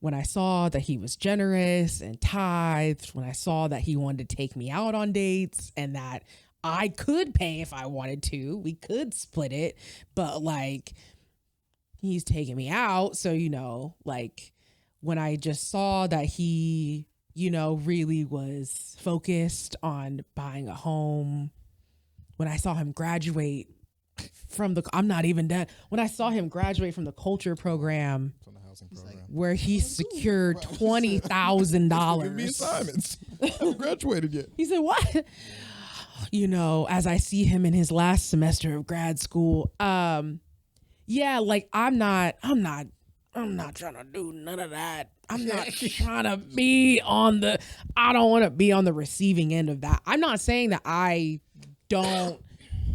when I saw that he was generous and tithed, when I saw that he wanted to take me out on dates and that I could pay if I wanted to, we could split it, but like he's taking me out. So, like when I just saw that he, really was focused on buying a home, when I saw him graduate from I'm not even done. When I saw him graduate from the culture program, From the housing program. where he secured $20,000. Give me assignments. I haven't graduated yet. He said, what? As I see him in his last semester of grad school, yeah, like I'm not trying to do none of that. I'm not trying to be I don't want to be on the receiving end of that. I'm not saying that I don't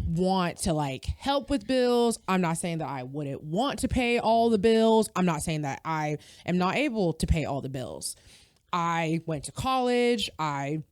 want to like help with bills. I'm not saying that I wouldn't want to pay all the bills. I'm not saying that I am not able to pay all the bills. I went to college. I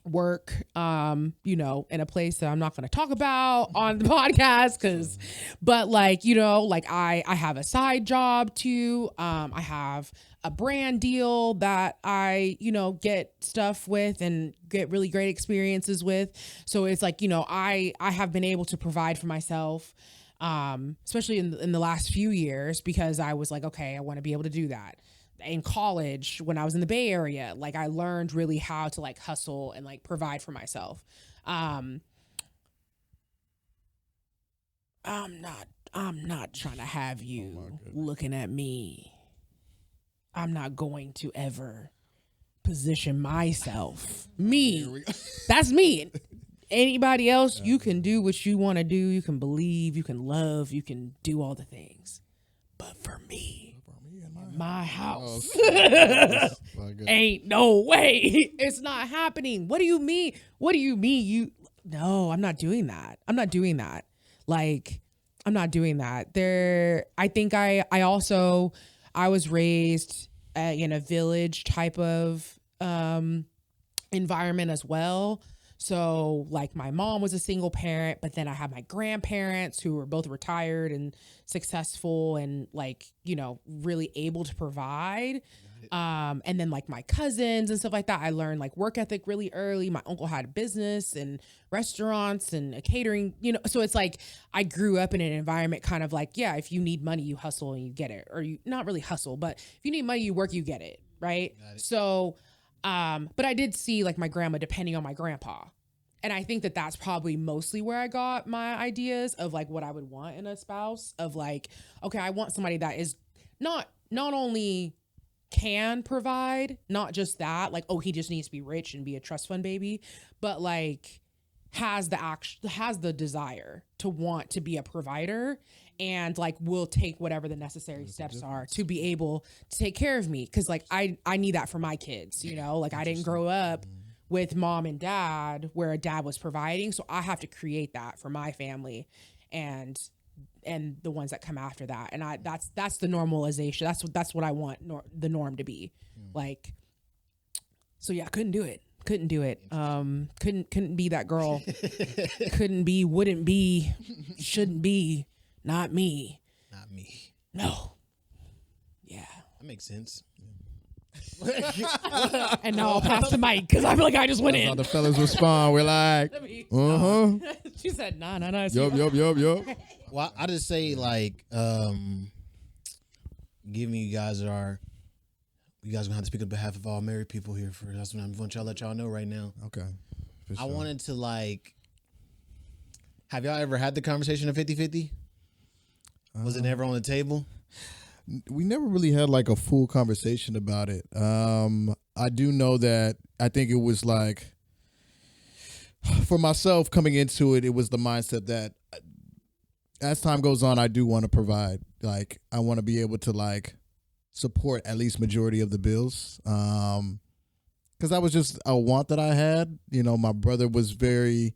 work, in a place that I'm not going to talk about on the podcast but I have a side job too. I have a brand deal that I, get stuff with and get really great experiences with. So it's like, I have been able to provide for myself, especially in the last few years, because I was like, okay, I want to be able to do that. In college, when I was in the Bay Area, like I learned really how to like hustle and like provide for myself. I'm not trying to have you looking at me. I'm not going to ever position myself. Me. That's me. Anybody else, you can do what you want to do. You can believe, you can love, you can do all the things. But for me, my house, ain't no way. It's not happening. What do you mean? No, I'm not doing that. Like, I'm not doing that. I think I was raised in a village type of environment as well. So like my mom was a single parent, but then I had my grandparents who were both retired and successful and like, really able to provide. And then like my cousins and stuff like that, I learned like work ethic really early. My uncle had a business and restaurants and a catering, so it's like I grew up in an environment kind of like, yeah, if you need money, you hustle and you get it, or you not really hustle, but if you need money, you work, you get it. Right. So, but I did see like my grandma depending on my grandpa. And I think that that's probably mostly where I got my ideas of like what I would want in a spouse, of like, okay, I want somebody that is not only can provide, not just that, like, oh, he just needs to be rich and be a trust fund baby, but like has the desire to want to be a provider and like will take whatever the necessary steps are to be able to take care of me. Cause like I need that for my kids, like I didn't grow up with mom and dad where a dad was providing. So I have to create that for my family and the ones that come after that. And that's the normalization. That's what I want the norm to be like. So yeah, couldn't do it. Couldn't be that girl. Wouldn't be, shouldn't be, not me. No. Yeah. That makes sense. And now I'll pass the mic because I feel like I just went That's in. how the fellas respond. We're like, She said, nah. yup. Well, I just say like, giving you guys gonna have to speak on behalf of all married people here. That's what I want y'all to let y'all know right now. Okay. For I sure. wanted to like, have y'all ever had the conversation of 50-50? Was it never on the table? We never really had like a full conversation about it. I do know that I think it was like, for myself coming into it, it was the mindset that as time goes on, I do want to provide. Like, I want to be able to like support at least majority of the bills. Because that was just a want that I had. My brother was very,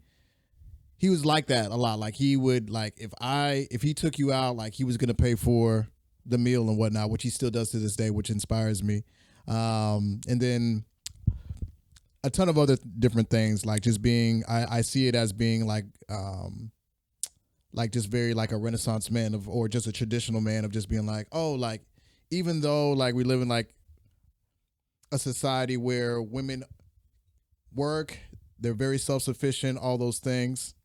he was like that a lot. Like he would like if he took you out, like he was gonna pay for the meal and whatnot, which he still does to this day, which inspires me. And then a ton of other different things, like just being, I see it as being like just very like a Renaissance man of, or just a traditional man of just being like, oh, like even though like we live in like a society where women work, they're very self-sufficient, all those things,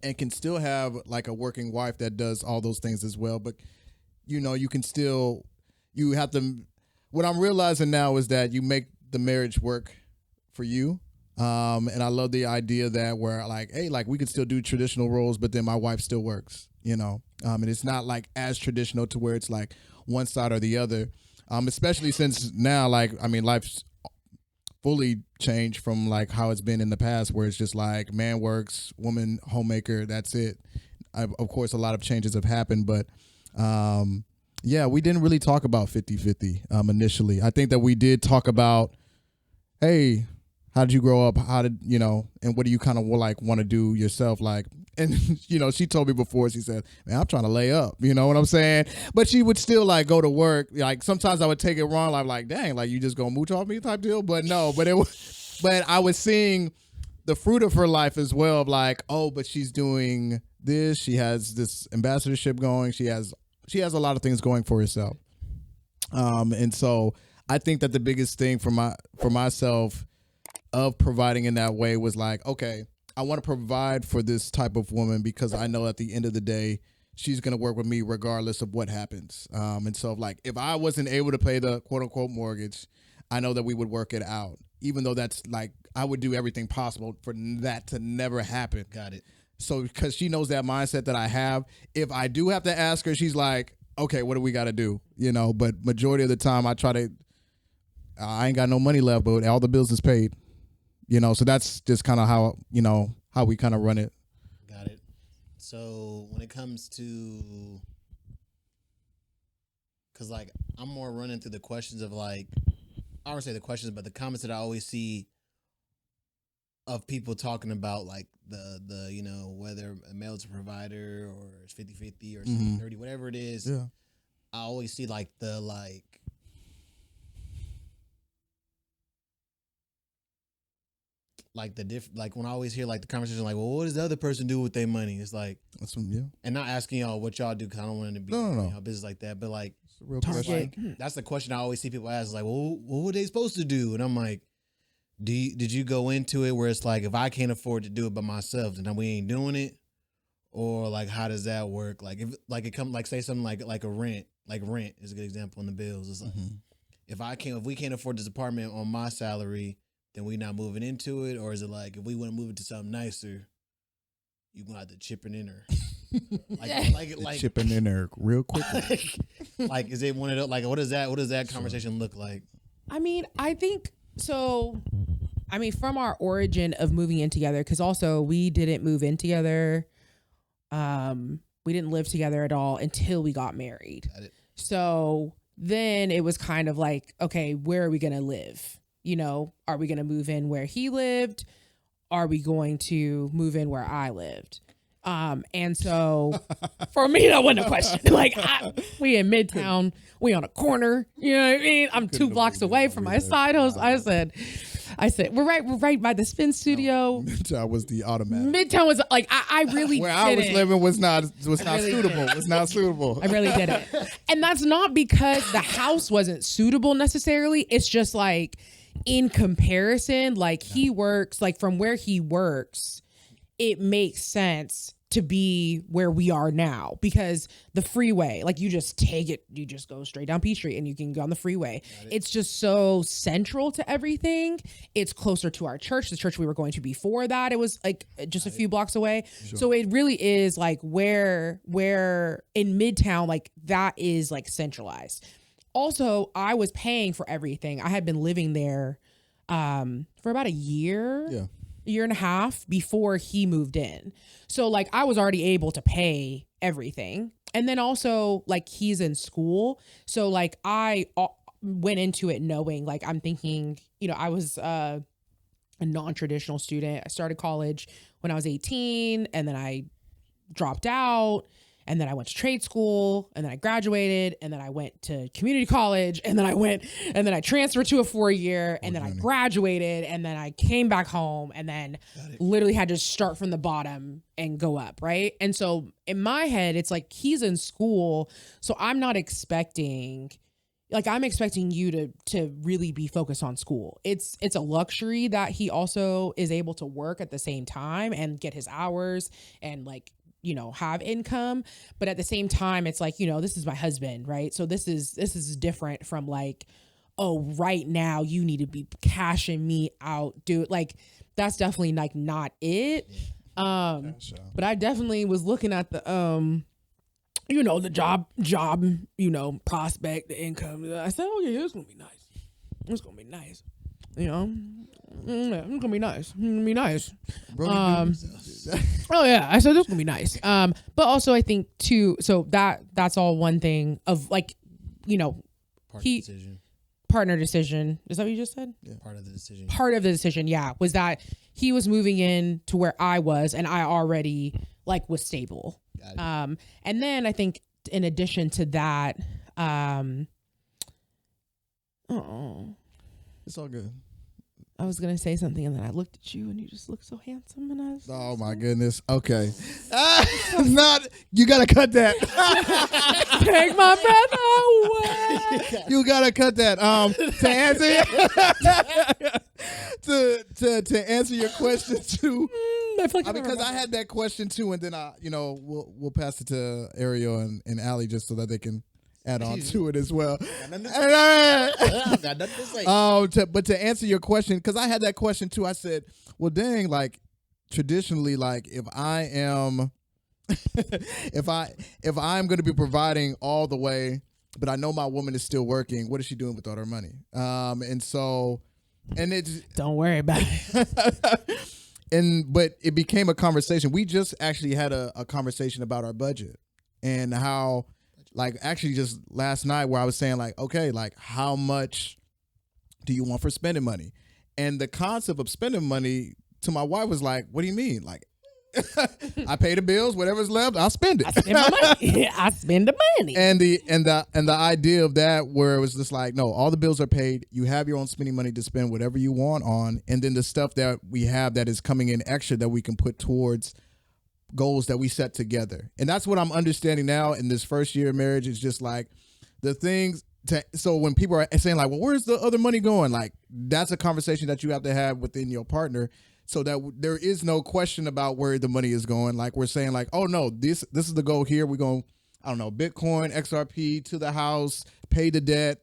and can still have like a working wife that does all those things as well. But you know, you can still, you have to, what I'm realizing now is that you make the marriage work for you. And I love the idea that we're like, hey, like we could still do traditional roles, but then my wife still works, you know? And it's not like as traditional to where it's like one side or the other. Especially since now, like, I mean, life's fully changed from like how it's been in the past, where it's just like man works, woman homemaker, that's it. Of course, a lot of changes have happened, but yeah, we didn't really talk about 50-50 initially. I think that we did talk about, hey, how did you grow up? How did, you know, and what do you kind of like want to do yourself? Like, and, you know, she told me before, she said, man, I'm trying to lay up, you know what I'm saying? But she would still like go to work. Like sometimes I would take it wrong. I'm like, dang, like you just gonna mooch off me type deal. But no, but I was seeing the fruit of her life as well. Of like, oh, but she's doing this. She has this ambassadorship going. She has a lot of things going for herself. And so I think that the biggest thing for myself of providing in that way was like, okay, I want to provide for this type of woman because I know at the end of the day, she's going to work with me regardless of what happens. And so like, if I wasn't able to pay the quote unquote mortgage, I know that we would work it out, even though that's like, I would do everything possible for that to never happen. Got it. So because she knows that mindset that I have, if I do have to ask her, she's like, okay, what do we got to do? You know, but majority of the time I try to, I ain't got no money left, but all the bills is paid. You know, so that's just kind of how, you know, how we kind of run it. Got it. So when it comes to, because like I'm more running through the questions of like, I don't say the questions, but the comments that I always see of people talking about like the you know, whether a male is a provider or it's 50-50 or 60-30, whatever it is. Yeah. I always see like the like the like when I always hear like the conversation like, well, what does the other person do with their money? It's like, that's yeah. And not asking y'all what y'all do because I don't want it to be no. business like that. But like, It's a real question. like that's the question I always see people ask. Like, well, what are they supposed to do? And I'm like, did you go into it where it's like, if I can't afford to do it by myself, then we ain't doing it? Or like, how does that work? Like if like it come like say something like a rent, like rent is a good example in the bills. It's like if we can't afford this apartment on my salary, then we not moving into it? Or is it like if we want to move it to something nicer, you gonna have to chip it in her? like chipping in there real quickly. like is it one of those, like what does that conversation look like? I mean, I think so. I mean, from our origin of moving in together, because also we didn't move in together. We didn't live together at all until we got married. Got it. So then it was kind of like, okay, where are we gonna live? You know, are we going to move in where he lived? Are we going to move in where I lived? And so for me, that wasn't a question. Like we in Midtown, we on a corner, you know what I mean? I'm 2 blocks away from my side host. I said, we're right by the spin studio. Midtown was the automatic. Midtown was like, I really where didn't. I was living was not suitable. Was not suitable. I really didn't. And that's not because the house wasn't suitable necessarily. It's just like, in comparison, like he works, like from where he works, it makes sense to be where we are now because the freeway, like you just take it, you just go straight down P Street and you can go on the freeway. It's just so central to everything. It's closer to our church, the church we were going to before that. It was like just a few blocks away. Sure. So it really is like where in Midtown, like that is like centralized. Also, I was paying for everything. I had been living there for about a year and a half before he moved in. So like I was already able to pay everything. And then also like he's in school. So like I went into it knowing like I'm thinking, you know, I was a non-traditional student. I started college when I was 18, and then I dropped out, and then I went to trade school, and then I graduated, and then I went to community college, and then I transferred to a 4-year, and then I graduated, and then I came back home, and then literally had to start from the bottom and go up, right? And so in my head, it's like he's in school, so I'm not expecting, like I'm expecting you to really be focused on school. It's a luxury that he also is able to work at the same time and get his hours and like, you know, have income. But at the same time, it's like, you know, this is my husband, right? So this is different from like, oh, right now you need to be cashing me out, dude. Like that's definitely like not it. But I definitely was looking at the you know, the job, you know, prospect, the income. I said, oh yeah, it's gonna be nice. It's gonna be nice. You know, it's gonna be nice. It's gonna be nice. Oh yeah, I said this is gonna be nice. But also I think too. So that's all one thing of like, you know, partner decision. Is that what you just said? Yeah, part of the decision. Part of the decision, yeah, was that he was moving in to where I was, and I already like was stable. And then I think in addition to that, It's all good. I was gonna say something, and then I looked at you, and you just looked so handsome, and I was Oh my goodness. Okay. Not you gotta cut that. take my breath away. You gotta cut that. To answer your question too. Because I had that question too, and then we'll pass it to Ariel and Allie just so that they can add on to it as well. But to answer your question, because I had that question too, I said, well, dang, like traditionally, like if I am, if I'm going to be providing all the way, but I know my woman is still working, what is she doing with all her money? And it's Don't worry about it. But it became a conversation. We just actually had a conversation about our budget and how, like, actually just last night where I was saying like, okay, like how much do you want for spending money? And the concept of spending money to my wife was like, what do you mean? Like, I pay the bills, whatever's left, I'll spend it. I spend my money. I spend the money. And the idea of that, where it was just like, no, all the bills are paid. You have your own spending money to spend whatever you want on, and then the stuff that we have that is coming in extra that we can put towards goals that we set together. And that's what I'm understanding now in this first year of marriage. Is just like the things. So when people are saying like, well, where's the other money going? Like that's a conversation that you have to have within your partner, so that there is no question about where the money is going. Like we're saying like, oh no, this is the goal here. We're going, I don't know, Bitcoin, XRP to the house, pay the debt,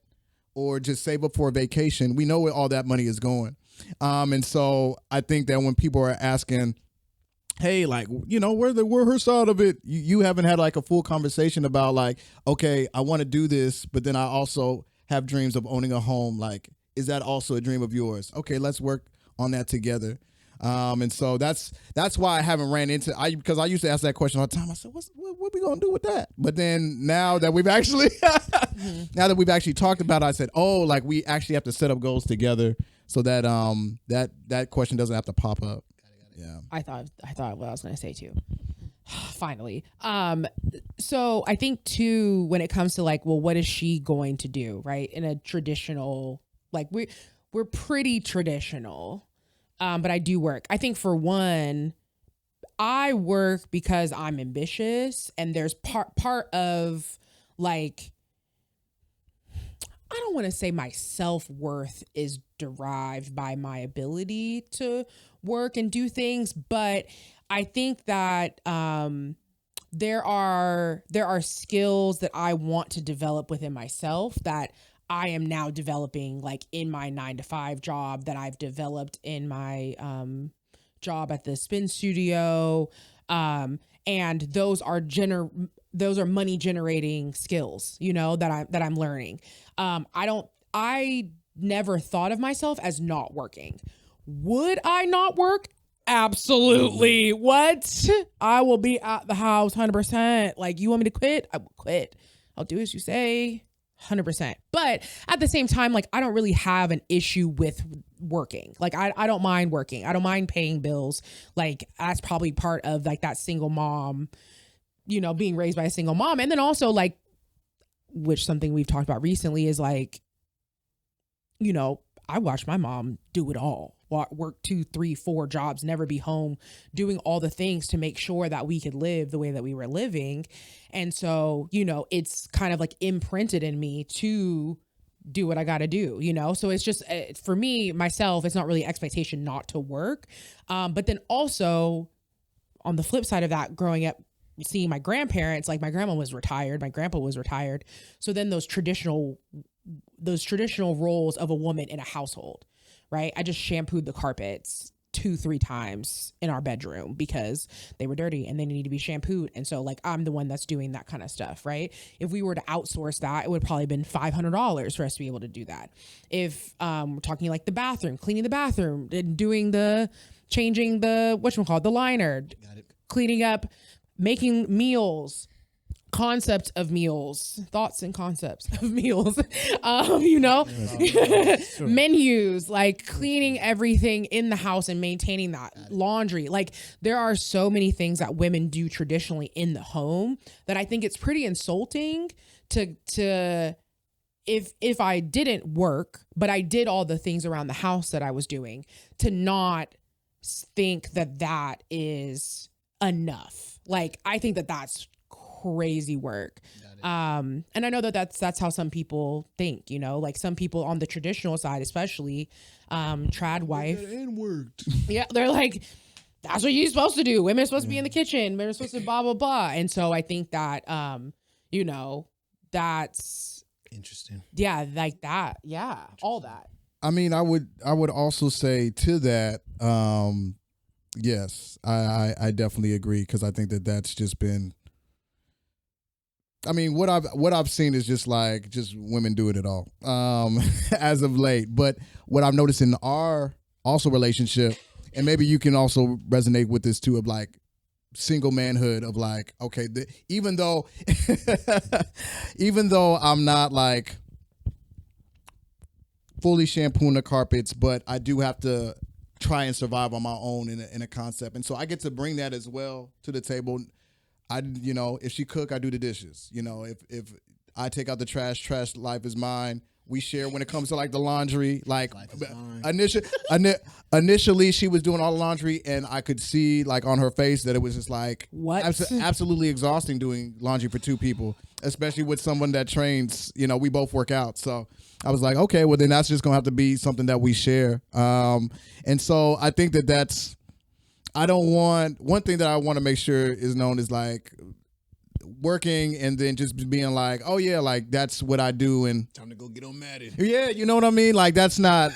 or just save up for a vacation. We know where all that money is going. And so I think that when people are asking, hey, like, you know, where her side of it, you haven't had like a full conversation about like, okay, I want to do this, but then I also have dreams of owning a home. Like, is that also a dream of yours? Okay, let's work on that together. And so that's why I haven't ran into because I used to ask that question all the time. I said, what we gonna do with that? But then now that we've actually talked about it, I said, oh, like we actually have to set up goals together so that that question doesn't have to pop up. Yeah. I thought what I was gonna say too. Finally. So I think too, when it comes to like, well, what is she going to do, right? In a traditional, like we're pretty traditional. But I do work. I think for one, I work because I'm ambitious, and there's part of like, I don't want to say my self-worth is derived by my ability to work and do things, but I think that there are skills that I want to develop within myself that I am now developing like in my 9-to-5 job, that I've developed in my job at the spin studio. And those are money generating skills, you know, that I'm learning. I never thought of myself as not working. Would I not work? Absolutely. What? I will be at the house 100%. Like, you want me to quit? I will quit. I'll do as you say. 100%. But at the same time, like, I don't really have an issue with working. Like I don't mind working. I don't mind paying bills. Like that's probably part of like that single mom, you know, being raised by a single mom. And then also like, which something we've talked about recently is like, you know, I watched my mom do it all. Work 2, 3, 4 jobs, never be home, doing all the things to make sure that we could live the way that we were living. And so, you know, it's kind of like imprinted in me to do what I got to do, you know? So it's just, for me, myself, it's not really expectation not to work. But then also on the flip side of that, growing up, seeing my grandparents, like my grandma was retired, my grandpa was retired. So then those traditional roles of a woman in a household, right? I just shampooed the carpets 2-3 times in our bedroom because they were dirty and they need to be shampooed. And so like, I'm the one that's doing that kind of stuff, right? If we were to outsource that, it would probably been $500 for us to be able to do that. If we're talking like the bathroom, cleaning the bathroom and doing changing the, the liner, cleaning up, making meals, concept of meals, thoughts and concepts of meals, you know, menus, like cleaning everything in the house and maintaining that, laundry. Like there are so many things that women do traditionally in the home that I think it's pretty insulting to if I didn't work, but I did all the things around the house that I was doing, to not think that is enough. Like I think that's crazy work. And I know that's how some people think, you know, like some people on the traditional side, especially trad wife, and worked. yeah, they're like, that's what you're supposed to do. Women are supposed to be in the kitchen. Women are supposed to blah blah blah. And so I think that you know, that's interesting. Yeah, like that. Yeah, all that. I mean, I would also say to that, yes, I definitely agree, because I think that's just been. I mean, what I've seen is just women doing it all as of late. But what I've noticed in our also relationship, and maybe you can also resonate with this too, of like single manhood, of like, okay, even though I'm not like fully shampooing the carpets, but I do have to try and survive on my own in a concept, and so I get to bring that as well to the table. You know, if she cook, I do the dishes. You know, if I take out the trash life is mine. We share when it comes to like the laundry. Like initially she was doing all the laundry, and I could see like on her face that it was just like absolutely exhausting doing laundry for 2 people, especially with someone that trains. You know, we both work out, so I was like, okay, well then that's just gonna have to be something that we share. And so I think that's. One thing that I want to make sure is known is like working and then just being like, oh yeah, like that's what I do, and time to go get on Madden. Yeah, you know what I mean? Like that's not.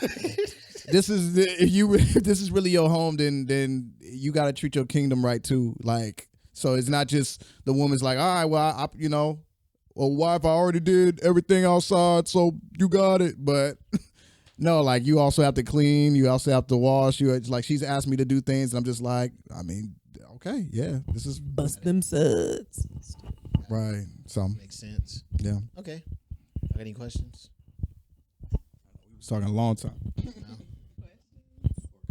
This is if this is really your home, then you got to treat your kingdom right too. Like, so it's not just the woman's like, all right, well, I you know, well, wife, I already did everything outside, so you got it, but. No, like you also have to clean. You also have to wash. It's like she's asked me to do things, and I'm just like, I mean, okay, yeah, this is bust them suds. Right. So makes sense. Yeah. Okay. Got any questions? We was talking a long time. No.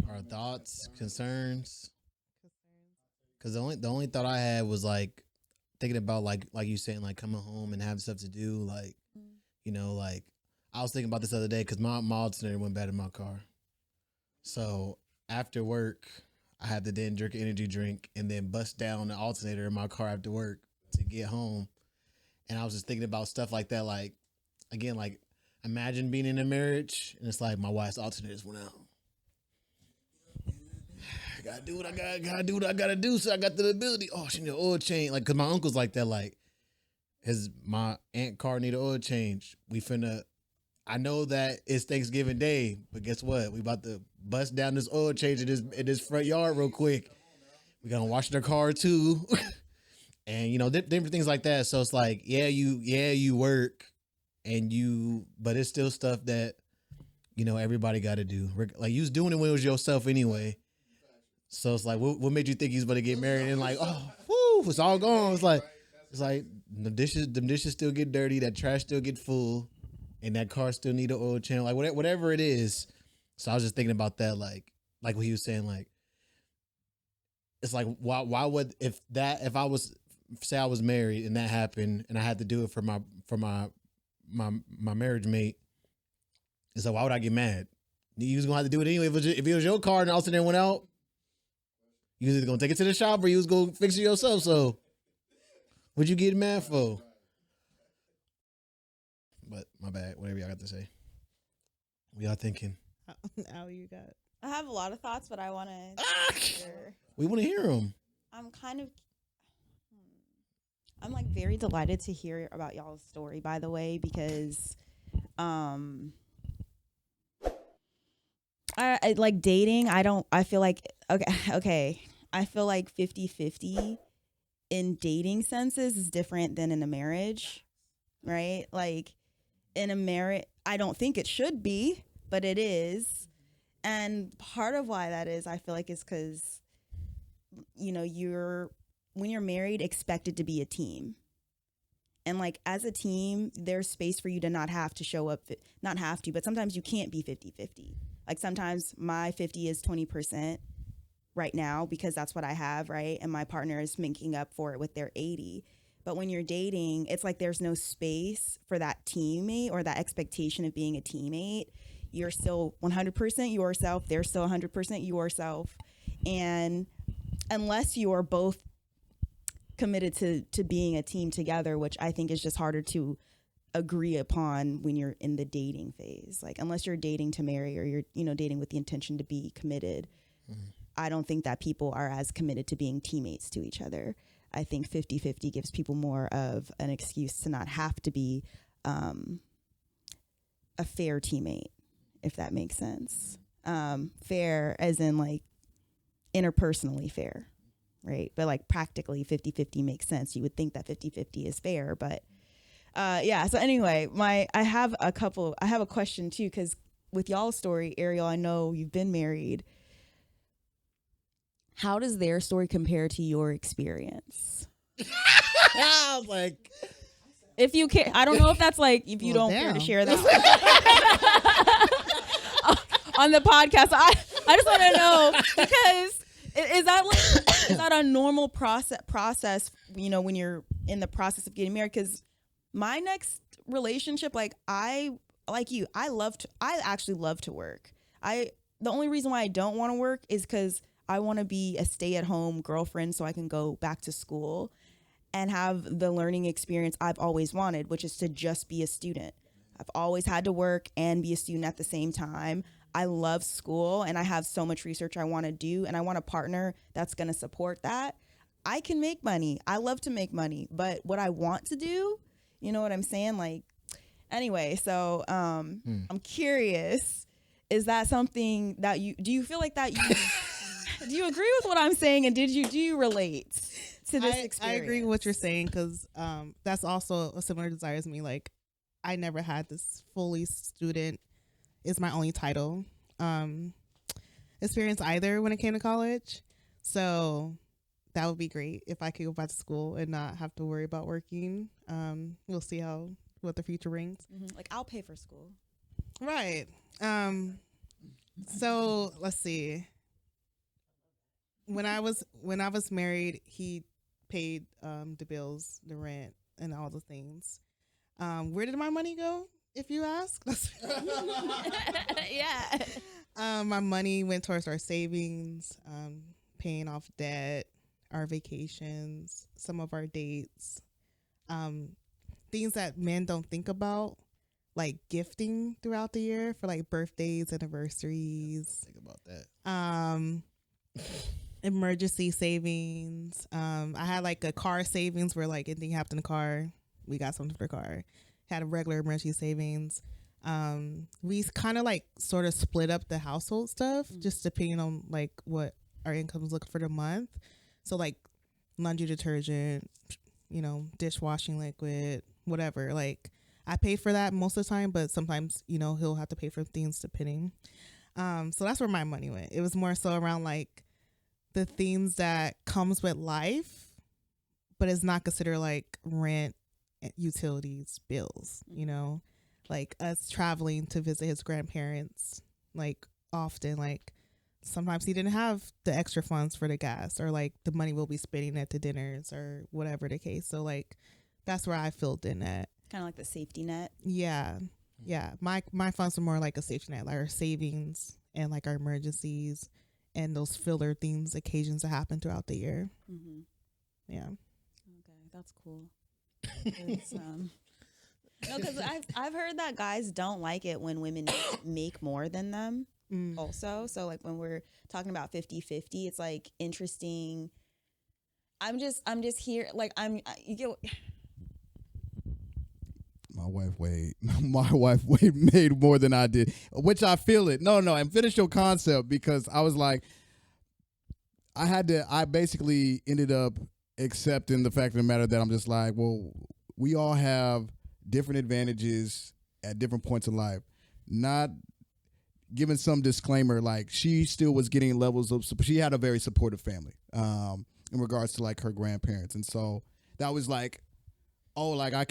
Our thoughts, concerns. Because the only thought I had was like thinking about like you saying like coming home and having stuff to do, like you know, like. I was thinking about this the other day because my alternator went bad in my car. So after work, I had to then drink an energy drink and then bust down the alternator in my car after work to get home. And I was just thinking about stuff like that. Like, again, like imagine being in a marriage and it's like my wife's alternators went out. I gotta do what I gotta do what I gotta do. So I got the ability. Oh, she need an oil change. Like, cause my uncle's like that. Like, my aunt car need an oil change. I know that it's Thanksgiving Day, but guess what? We about to bust down this oil change in this front yard real quick. We gotta wash their car too, and you know different things like that. So it's like, you work, but it's still stuff that you know everybody got to do. Like you was doing it when it was yourself anyway. So it's like, what made you think he's gonna get married? And like, oh, whoo, it's all gone. It's like the dishes still get dirty, that trash still get full. And that car still need an oil change, like whatever it is. So I was just thinking about that, like what he was saying, like it's like why would if I was say I was married and that happened and I had to do it for my marriage mate, it's like why would I get mad? You was gonna have to do it anyway. If it was your car and all of a sudden it went out, you was either gonna take it to the shop or you was gonna fix it yourself. So what you getting mad for? But my bad. Whatever y'all got to say. What y'all thinking? How you got? I have a lot of thoughts, but I want to. We want to hear them. I'm kind of. I'm like very delighted to hear about y'all's story, by the way, because, I like dating. I feel like okay. I feel like 50-50 in dating senses is different than in a marriage, right? Like in a marriage, I don't think it should be, but it is. And part of why that is, I feel like, is because, you know, when you're married, expected to be a team. And like as a team, there's space for you to not have to show up, not have to, but sometimes you can't be 50-50. Like sometimes my 50 is 20% right now because that's what I have, right? And my partner is making up for it with their 80. But when you're dating, it's like there's no space for that teammate or that expectation of being a teammate. You're still 100% yourself. They're still 100% yourself. And unless you are both committed to being a team together, which I think is just harder to agree upon when you're in the dating phase. Like unless you're dating to marry or you're, you know, dating with the intention to be committed, I don't think that people are as committed to being teammates to each other. I think 50-50 gives people more of an excuse to not have to be a fair teammate, if that makes sense. Fair as in like interpersonally fair, right? But like practically 50-50 makes sense. You would think that 50-50 is fair, but yeah. So anyway, I have a question too, because with y'all's story, Ariel, I know you've been married. How does their story compare to your experience? I was like, if you care, I don't know if that's like, if you don't care to share that on the podcast. I just want to know, because is that a normal process, you know, when you're in the process of getting married? Because my next relationship, like I actually love to work. The only reason why I don't want to work is because I want to be a stay-at-home girlfriend so I can go back to school and have the learning experience I've always wanted, which is to just be a student. I've always had to work and be a student at the same time. I love school and I have so much research I want to do, and I want a partner that's going to support that. I can make money. I love to make money, but what I want to do, you know what I'm saying? Like, anyway, so I'm curious, is that something that do you feel like that you... Do you agree with what I'm saying, and do you relate to this experience? I agree with what you're saying, because that's also a similar desire as me. Like, I never had this fully student is my only title experience either when it came to college. So that would be great if I could go back to school and not have to worry about working. We'll see what the future brings. Mm-hmm. Like, I'll pay for school. Right. So let's see. When I was married, he paid the bills, the rent, and all the things. Where did my money go, if you ask? Yeah. My money went towards our savings, paying off debt, our vacations, some of our dates, things that men don't think about, like gifting throughout the year for like birthdays, anniversaries. Think about that. Emergency savings. I had like a car savings where like anything happened in the car, we got something for the car. Had a regular emergency savings. We kind of like sort of split up the household stuff, just depending on like what our income was looking for the month. So like laundry detergent, you know, dishwashing liquid, whatever. Like I pay for that most of the time, but sometimes, you know, he'll have to pay for things depending. So that's where my money went. It was more so around like the things that comes with life, but it's not considered like rent, utilities, bills, you know, like us traveling to visit his grandparents, like often. Like sometimes he didn't have the extra funds for the gas, or like the money we'll be spending at the dinners or whatever the case. So like that's where I filled in at. Kind of like the safety net. Yeah. Yeah. My funds are more like a safety net, like our savings and like our emergencies and those filler things, occasions that happen throughout the year. Mm-hmm. Yeah. Okay, that's cool. No, because I've heard that guys don't like it when women make more than them also. So like when we're talking about 50-50, it's like interesting. I'm just here like you get. My wife made more than I did, which I feel it. No, and finish your concept, because I was like, I basically ended up accepting the fact of the matter that I'm just like, well, we all have different advantages at different points in life. Not giving some disclaimer, like she still was getting levels of support. She had a very supportive family in regards to like her grandparents. And so that was like, oh, like I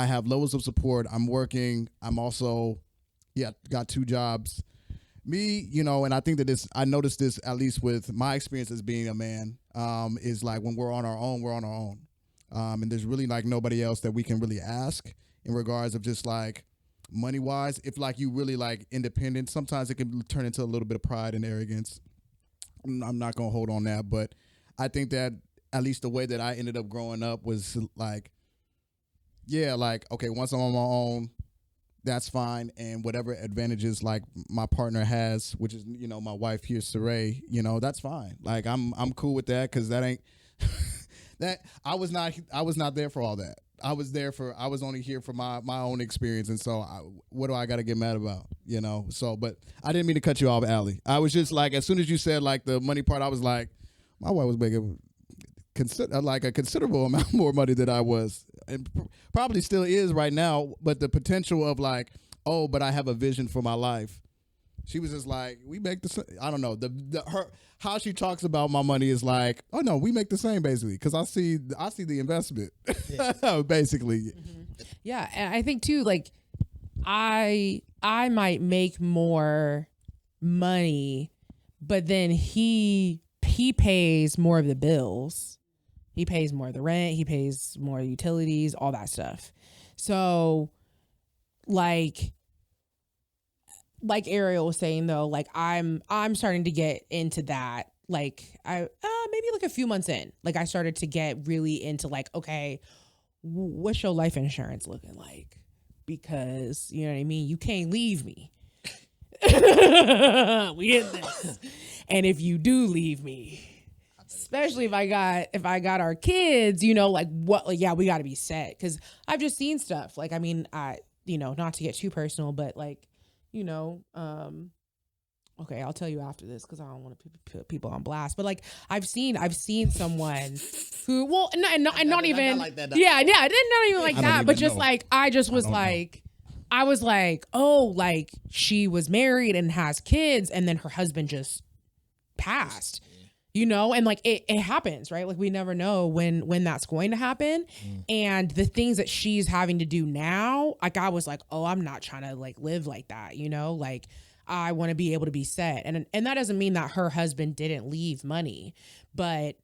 have levels of support. I'm working. I'm also, got 2 jobs. Me, and I think that I noticed this, at least with my experience as being a man, is like when we're on our own, we're on our own. And there's really like nobody else that we can really ask in regards of just like money wise. If like you really like independent, sometimes it can turn into a little bit of pride and arrogance. I'm not going to hold on that, but I think that at least the way that I ended up growing up was like, like, okay, once I'm on my own, that's fine. And whatever advantages like my partner has, which is, my wife here, Sirai, that's fine. Like I'm cool with that, because that ain't that I was not there for all that. I was only here for my own experience. And so what do I got to get mad about? So, but I didn't mean to cut you off, Allie. I was just like, as soon as you said like the money part, I was like, my wife was making like a considerable amount more money than I was, and probably still is right now. But the potential of like, oh, but I have a vision for my life. She was just like, we make I don't know, how she talks about my money is like, oh no, we make the same basically, because I see the investment, basically. Mm-hmm. Yeah, and I think too, like I might make more money, but then he pays more of the bills. He pays more of the rent. He pays more utilities, all that stuff. So, like Ariel was saying though, like I'm starting to get into that. Like maybe like a few months in, like I started to get really into like, okay, what's your life insurance looking like? Because you know what I mean. You can't leave me. We in this, and if you do leave me, especially if I got our kids, like what, like, yeah, we got to be set. Because I've just seen stuff. Like, I mean, not to get too personal, but like, okay, I'll tell you after this because I don't want to put people on blast. But like, I've seen someone who, well, not even like that. Yeah, I didn't not even like that, but just know. Like I just was like. I was like, oh, like she was married and has kids, and then her husband just passed. And like it happens, right? Like we never know when that's going to happen. And the things that she's having to do now, like I was like, oh, I'm not trying to like live like that, like I want to be able to be set. And that doesn't mean that her husband didn't leave money, but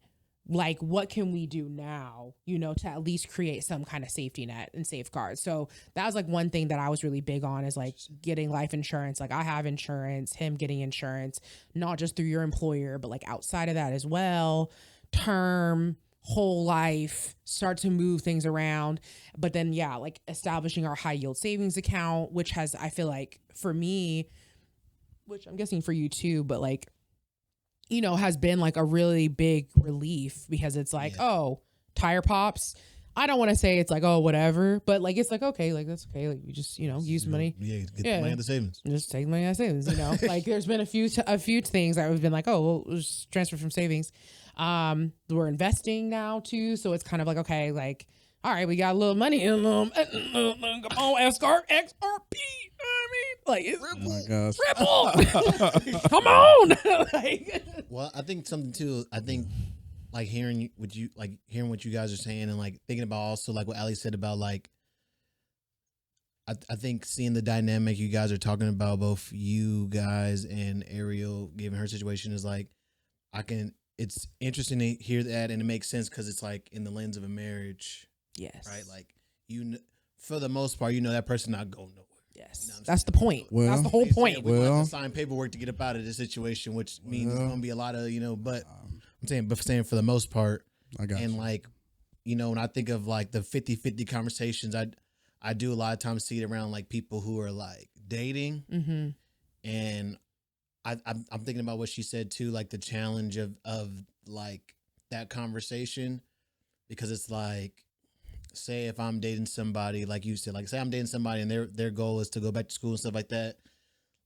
like what can we do now, to at least create some kind of safety net and safeguard. So that was like one thing that I was really big on, is like getting life insurance. Like I have insurance, him getting insurance, not just through your employer, but like outside of that as well, term, whole life, start to move things around. But then, yeah, like establishing our high yield savings account, which has, I feel like for me, which I'm guessing for you too, but like, has been like a really big relief, because it's like, oh, tire pops. I don't want to say it's like, oh, whatever, but like, it's like, okay, like that's okay. Like you just, use money. Yeah, get the money out of the savings. Just take money out of savings, like there's been a few things that have been like, oh, we'll just transfer from savings. We're investing now too. So it's kind of like, okay, like, all right, we got a little money in them. Come on, XRP. Like, it's oh my triple. Come on. Like, well, I think something too. I think like hearing what you guys are saying, and like thinking about also like what Ali said about like, I think seeing the dynamic you guys are talking about, both you guys and Ariel, given her situation, is like, it's interesting to hear that, and it makes sense because it's like in the lens of a marriage. Yes. Right? Like, for the most part, that person not going nowhere. Yes. You know That's the point. That's the whole point. We have to sign paperwork to get up out of this situation, which means it's going to be a lot of, but I'm saying for the most part, I got and you. like, when I think of like the 50-50 conversations, I do a lot of times see it around like people who are like dating. Mm-hmm. And I'm thinking about what she said too, like the challenge of like that conversation, because it's like, say if I'm dating somebody, like you said, like say I'm dating somebody and their goal is to go back to school and stuff like that.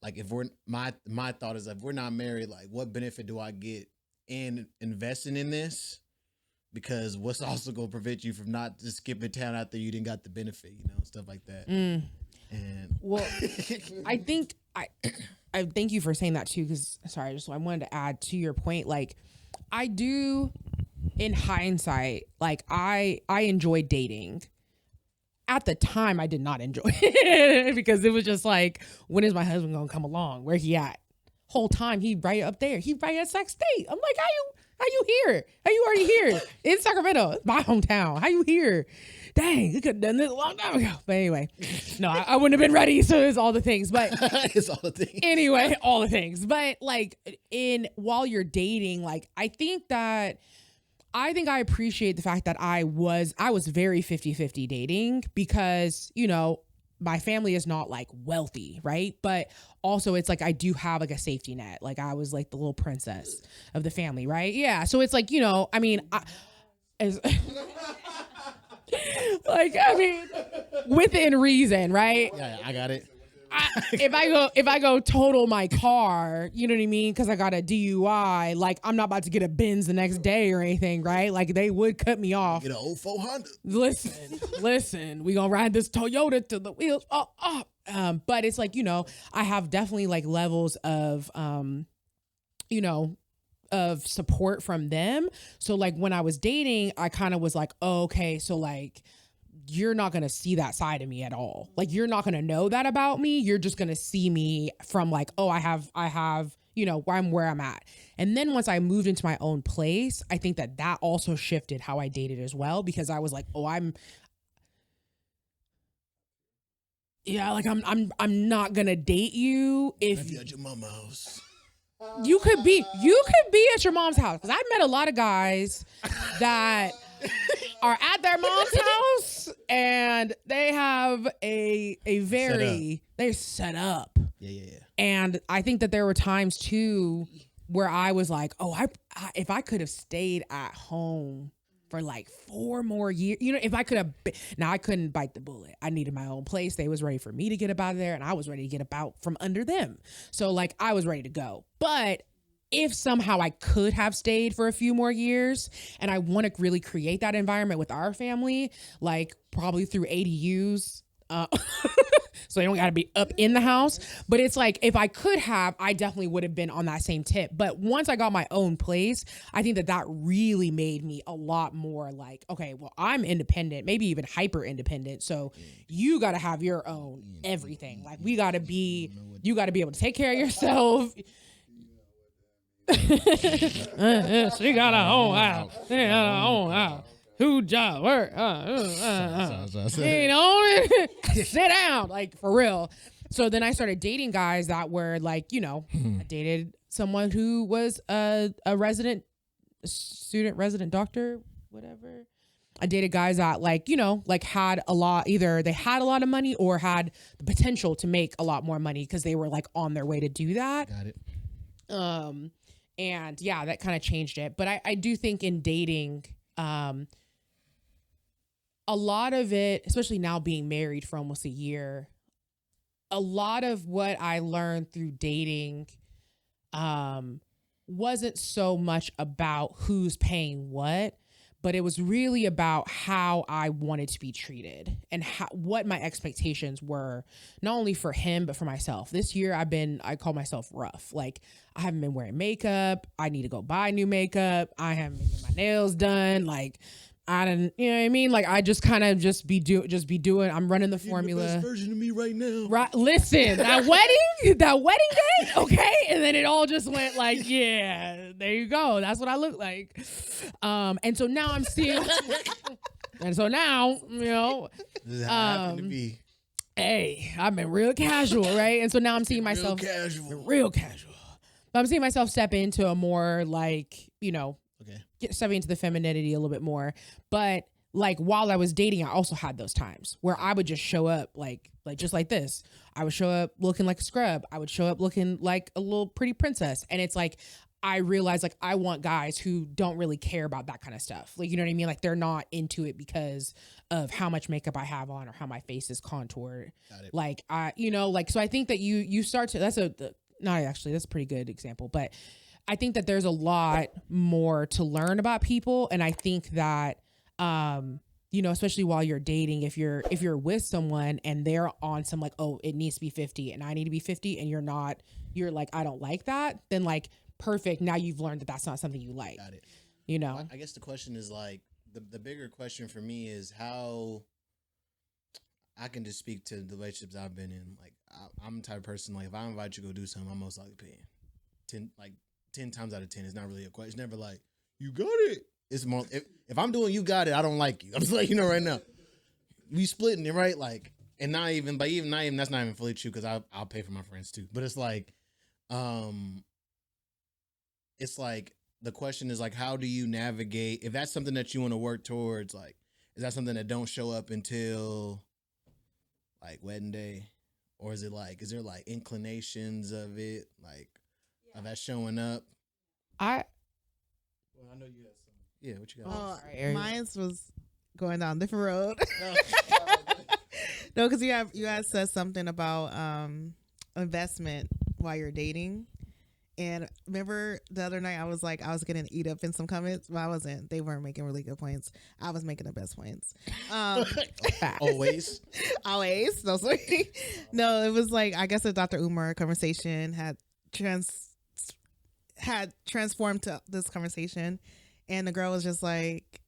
Like if my thought is, if we're not married, like what benefit do I get in investing in this? Because what's also going to prevent you from not just skipping town after you didn't got the benefit, stuff like that. And well, I think I thank you for saying that too. Because I wanted to add to your point. Like I do, in hindsight, like I enjoyed dating. At the time, I did not enjoy it because it was just like, when is my husband gonna come along? Where he at? Whole time he right up there. He right at Sac State. I'm like, how you here? How you already here in Sacramento? It's my hometown. How you here? Dang, you could have done this a long time ago. But anyway, no, I wouldn't have been ready. So it's all the things. But it's all the things. Anyway, all the things. But like while you're dating, like I think I appreciate the fact that I was very 50-50 dating because, my family is not like wealthy, right? But also it's like I do have like a safety net. Like I was like the little princess of the family, right? Yeah. So it's like, within reason, right? Yeah, I got it. If I go total my car, you know what I mean? Because I got a DUI, like I'm not about to get a Benz the next day or anything, right? Like they would cut me off. Get an old 400. Listen, we gonna ride this Toyota till the wheels fall off. But it's like, I have definitely like levels of, of support from them. So like when I was dating, I kind of was like, oh, okay, so like, you're not going to see that side of me at all. Like, you're not going to know that about me. You're just going to see me from like, oh, I have, where I'm at. And then once I moved into my own place, I think that also shifted how I dated as well, because I was like, oh, I'm not going to date you if you at your mama's house. You could be at your mom's house. Cause I've met a lot of guys that are at their mom's house and they have they're set up. Yeah. And I think that there were times too where I was like, oh, if I could have stayed at home for like 4 more years, if I could have, now I couldn't bite the bullet. I needed my own place. They was ready for me to get up out of there and I was ready to get up out from under them. So like I was ready to go. But if somehow I could have stayed for a few more years and I want to really create that environment with our family, like probably through ADUs, so they don't got to be up in the house. But it's like, if I could have, I definitely would have been on that same tip. But once I got my own place, I think that really made me a lot more like, okay, well, I'm independent, maybe even hyper independent. So you got to have your own everything. Like you got to be able to take care of yourself. She got her own house. She got her own house. Who job work? Sit down, like for real. So then I started dating guys that were like, I dated someone who was a resident doctor, whatever. I dated guys that like, like had a lot, either they had a lot of money or had the potential to make a lot more money because they were like on their way to do that. Got it. And yeah, that kind of changed it. But I do think in dating, a lot of it, especially now being married for almost a year, a lot of what I learned through dating wasn't so much about who's paying what, but it was really about how I wanted to be treated and what my expectations were, not only for him, but for myself. This year I call myself rough. Like I haven't been wearing makeup. I need to go buy new makeup. I haven't been getting my nails done. Like I didn't, you know what I mean? Like I just kind of just be doing. I'm running the formula. The best version of me right now. Right. Listen, that wedding day, okay? And then it all just went like, yeah, there you go. That's what I look like. And so now I'm seeing, and so now, you know, This is how it happened to be. hey, I've been real casual, right? And so now I'm seeing myself real casual. But I'm seeing myself step into a more like, you know, stepping into the femininity a little bit more. But like while I was dating, I also had those times where I would just show up like just like this. I would show up looking like a scrub. I would show up looking like a little pretty princess. And it's like, I realized like I want guys who don't really care about that kind of stuff. Like, you know what I mean? Like they're not into it because of how much makeup I have on or how my face is contoured. Like you know, like, so I think that you start to, that's a pretty good example, but I think that there's a lot more to learn about people. And I think that, you know, especially while you're dating, if you're with someone and they're on some like, oh, it needs to be 50 and I need to be 50 and you're like, I don't like that, then like, perfect. Now you've learned that that's not something you like. Got it. You know, I guess the question is like, the bigger question for me is how I can just speak to the relationships I've been in. Like I'm the type of person, like if I invite you to go do something, I'm most likely paying 10 times out of 10. It's not really a question. It's never like, you got it. It's more, if I'm doing you got it, I don't like you. I'm just like, you know, right now we splitting it, right? Like, and not even that's not even fully true because I'll pay for my friends too. But it's like the question is like, how do you navigate if that's something that you want to work towards? Like, is that something that don't show up until like wedding day, or is there like inclinations of it, like of that showing up? I know you had some. Yeah, what you got? Oh, mine was going down a different road. No, because you guys said something about investment while you're dating. And remember the other night I was getting eat up in some comments, but I wasn't. They weren't making really good points. I was making the best points. Always. No, sorry. No, it was like, I guess the Dr. Umar conversation had transformed to this conversation, and the girl was just like,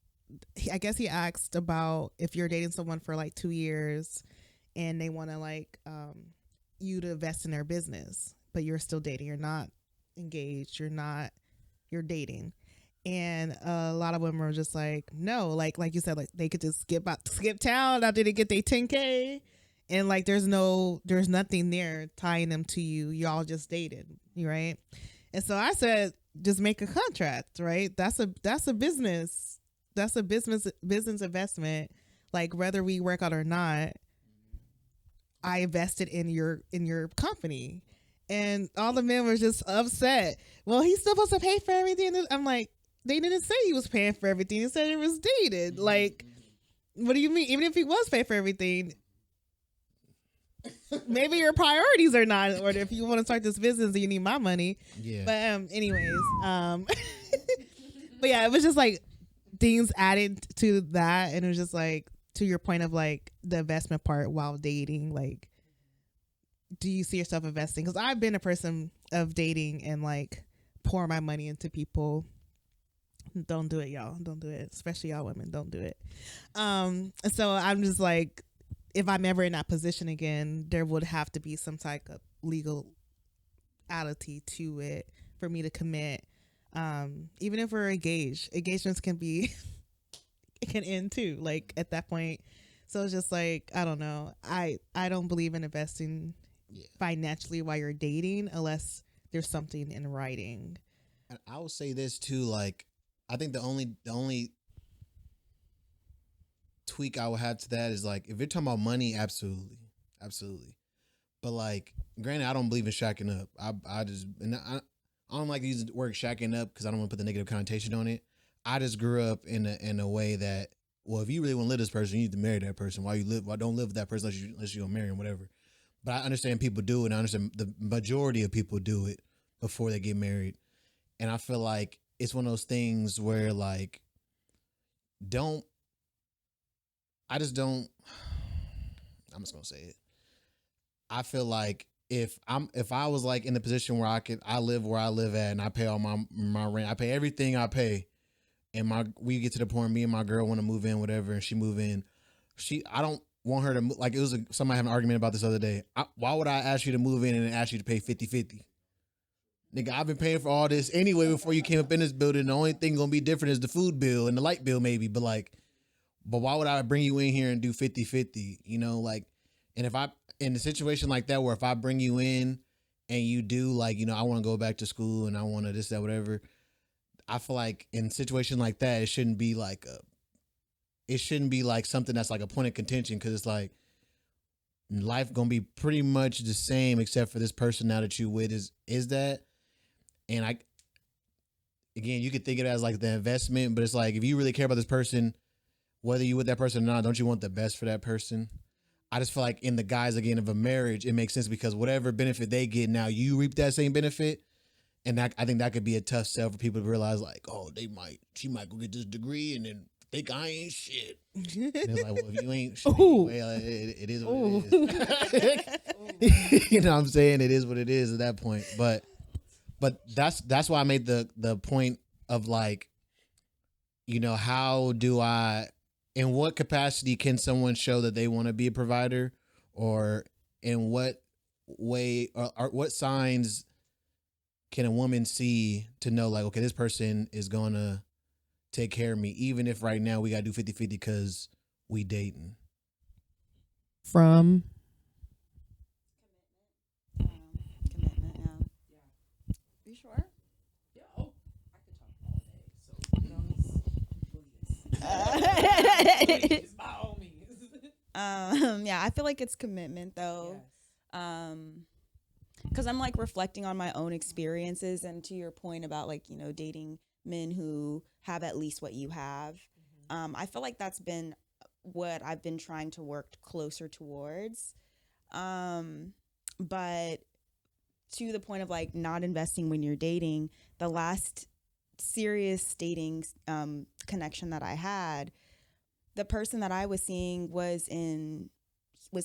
I guess he asked about if you're dating someone for like 2 years and they want to like you to invest in their business, but you're still dating. You're not engaged. You're dating. And a lot of women were just like, no, like you said, like they could just skip town after they get their 10K, and like there's nothing there tying them to you. Y'all just dated, right? And so I said, just make a contract, right? That's a business. That's a business investment. Like whether we work out or not, I invested in your company. And all the men were just upset. Well, he's supposed to pay for everything. I'm like, they didn't say he was paying for everything. They said it was dated. Like, what do you mean? Even if he was paying for everything, maybe your priorities are not in order. If you want to start this business, you need my money. Yeah. But anyways, but yeah, it was just like things added to that, and it was just like to your point of like the investment part while dating, like, do you see yourself investing? Because I've been a person of dating and like pour my money into people. Don't do it, y'all. Don't do it. Especially y'all women. Don't do it. So I'm just like, if I'm ever in that position again, there would have to be some type of legality to it for me to commit. Even if we're engaged, engagements can be, it can end too. Like at that point. So it's just like, I don't know. I don't believe in investing financially while you're dating unless there's something in writing. And I will say this too, like I think the only tweak I would have to that is like if you're talking about money, absolutely. But like, granted, I don't believe in shacking up. I don't like to use the word shacking up because I don't want to put the negative connotation on it. I just grew up in a way that, well, if you really want to live this person, you need to marry that person. Why don't live with that person unless you don't marry him, whatever. But I understand people do it, and I understand the majority of people do it before they get married. And I feel like it's one of those things where like, I'm just gonna say it. I feel like if I was like in a position where I live where I live at and I pay all my rent, I pay everything I pay, and we get to the point, me and my girl want to move in, whatever, and she move in. I don't want her to move. Like, it was somebody had an argument about this the other day. Why would I ask you to move in and then ask you to pay 50-50? Nigga, I've been paying for all this anyway before you came up in this building. The only thing gonna be different is the food bill and the light bill maybe, but why would I bring you in here and do 50-50? You know, like, and if I, in a situation like that where if I bring you in and you do, like, you know, I want to go back to school and I want to this, that, whatever, I feel like in a situation like that, it shouldn't be like something that's like a point of contention, because it's like life gonna be pretty much the same except for this person now that you with is that. And again, you could think of it as like the investment, but it's like, if you really care about this person, whether you with that person or not, don't you want the best for that person? I just feel like in the guise, again, of a marriage, it makes sense, because whatever benefit they get now, you reap that same benefit. And I think that could be a tough sell for people to realize, like, oh, she might go get this degree and then think I ain't shit. And it's like, well, if you ain't shit, anyway, it is what it is. You know what I'm saying? It is what it is at that point. But that's why I made the point of, like, you know, how do I, in what capacity can someone show that they want to be a provider, or in what way, or what signs can a woman see to know, like, okay, this person is going to take care of me, even if right now we got to do 50-50 because we dating? From Commitment, yeah. You sure? yeah, oh, I could talk all day. So please, by all means. Yeah, I feel like it's commitment though. Yes. Because I'm like reflecting on my own experiences, and to your point about, like, you know, dating men who have at least what you have. I feel like that's been what I've been trying to work closer towards. But to the point of, like, not investing when you're dating, the last serious dating connection that I had, the person that I was seeing was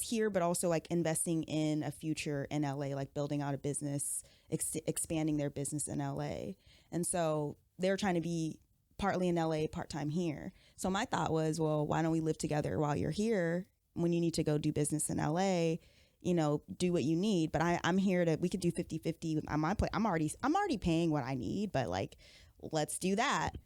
here, but also, like, investing in a future in LA, like building out a business, expanding their business in LA. And so they're trying to be partly in LA, part-time here. So my thought was, well, why don't we live together while you're here? When you need to go do business in LA, you know, do what you need. But I'm here we could do 50-50 on my plate. I'm already paying what I need, but, like, let's do that.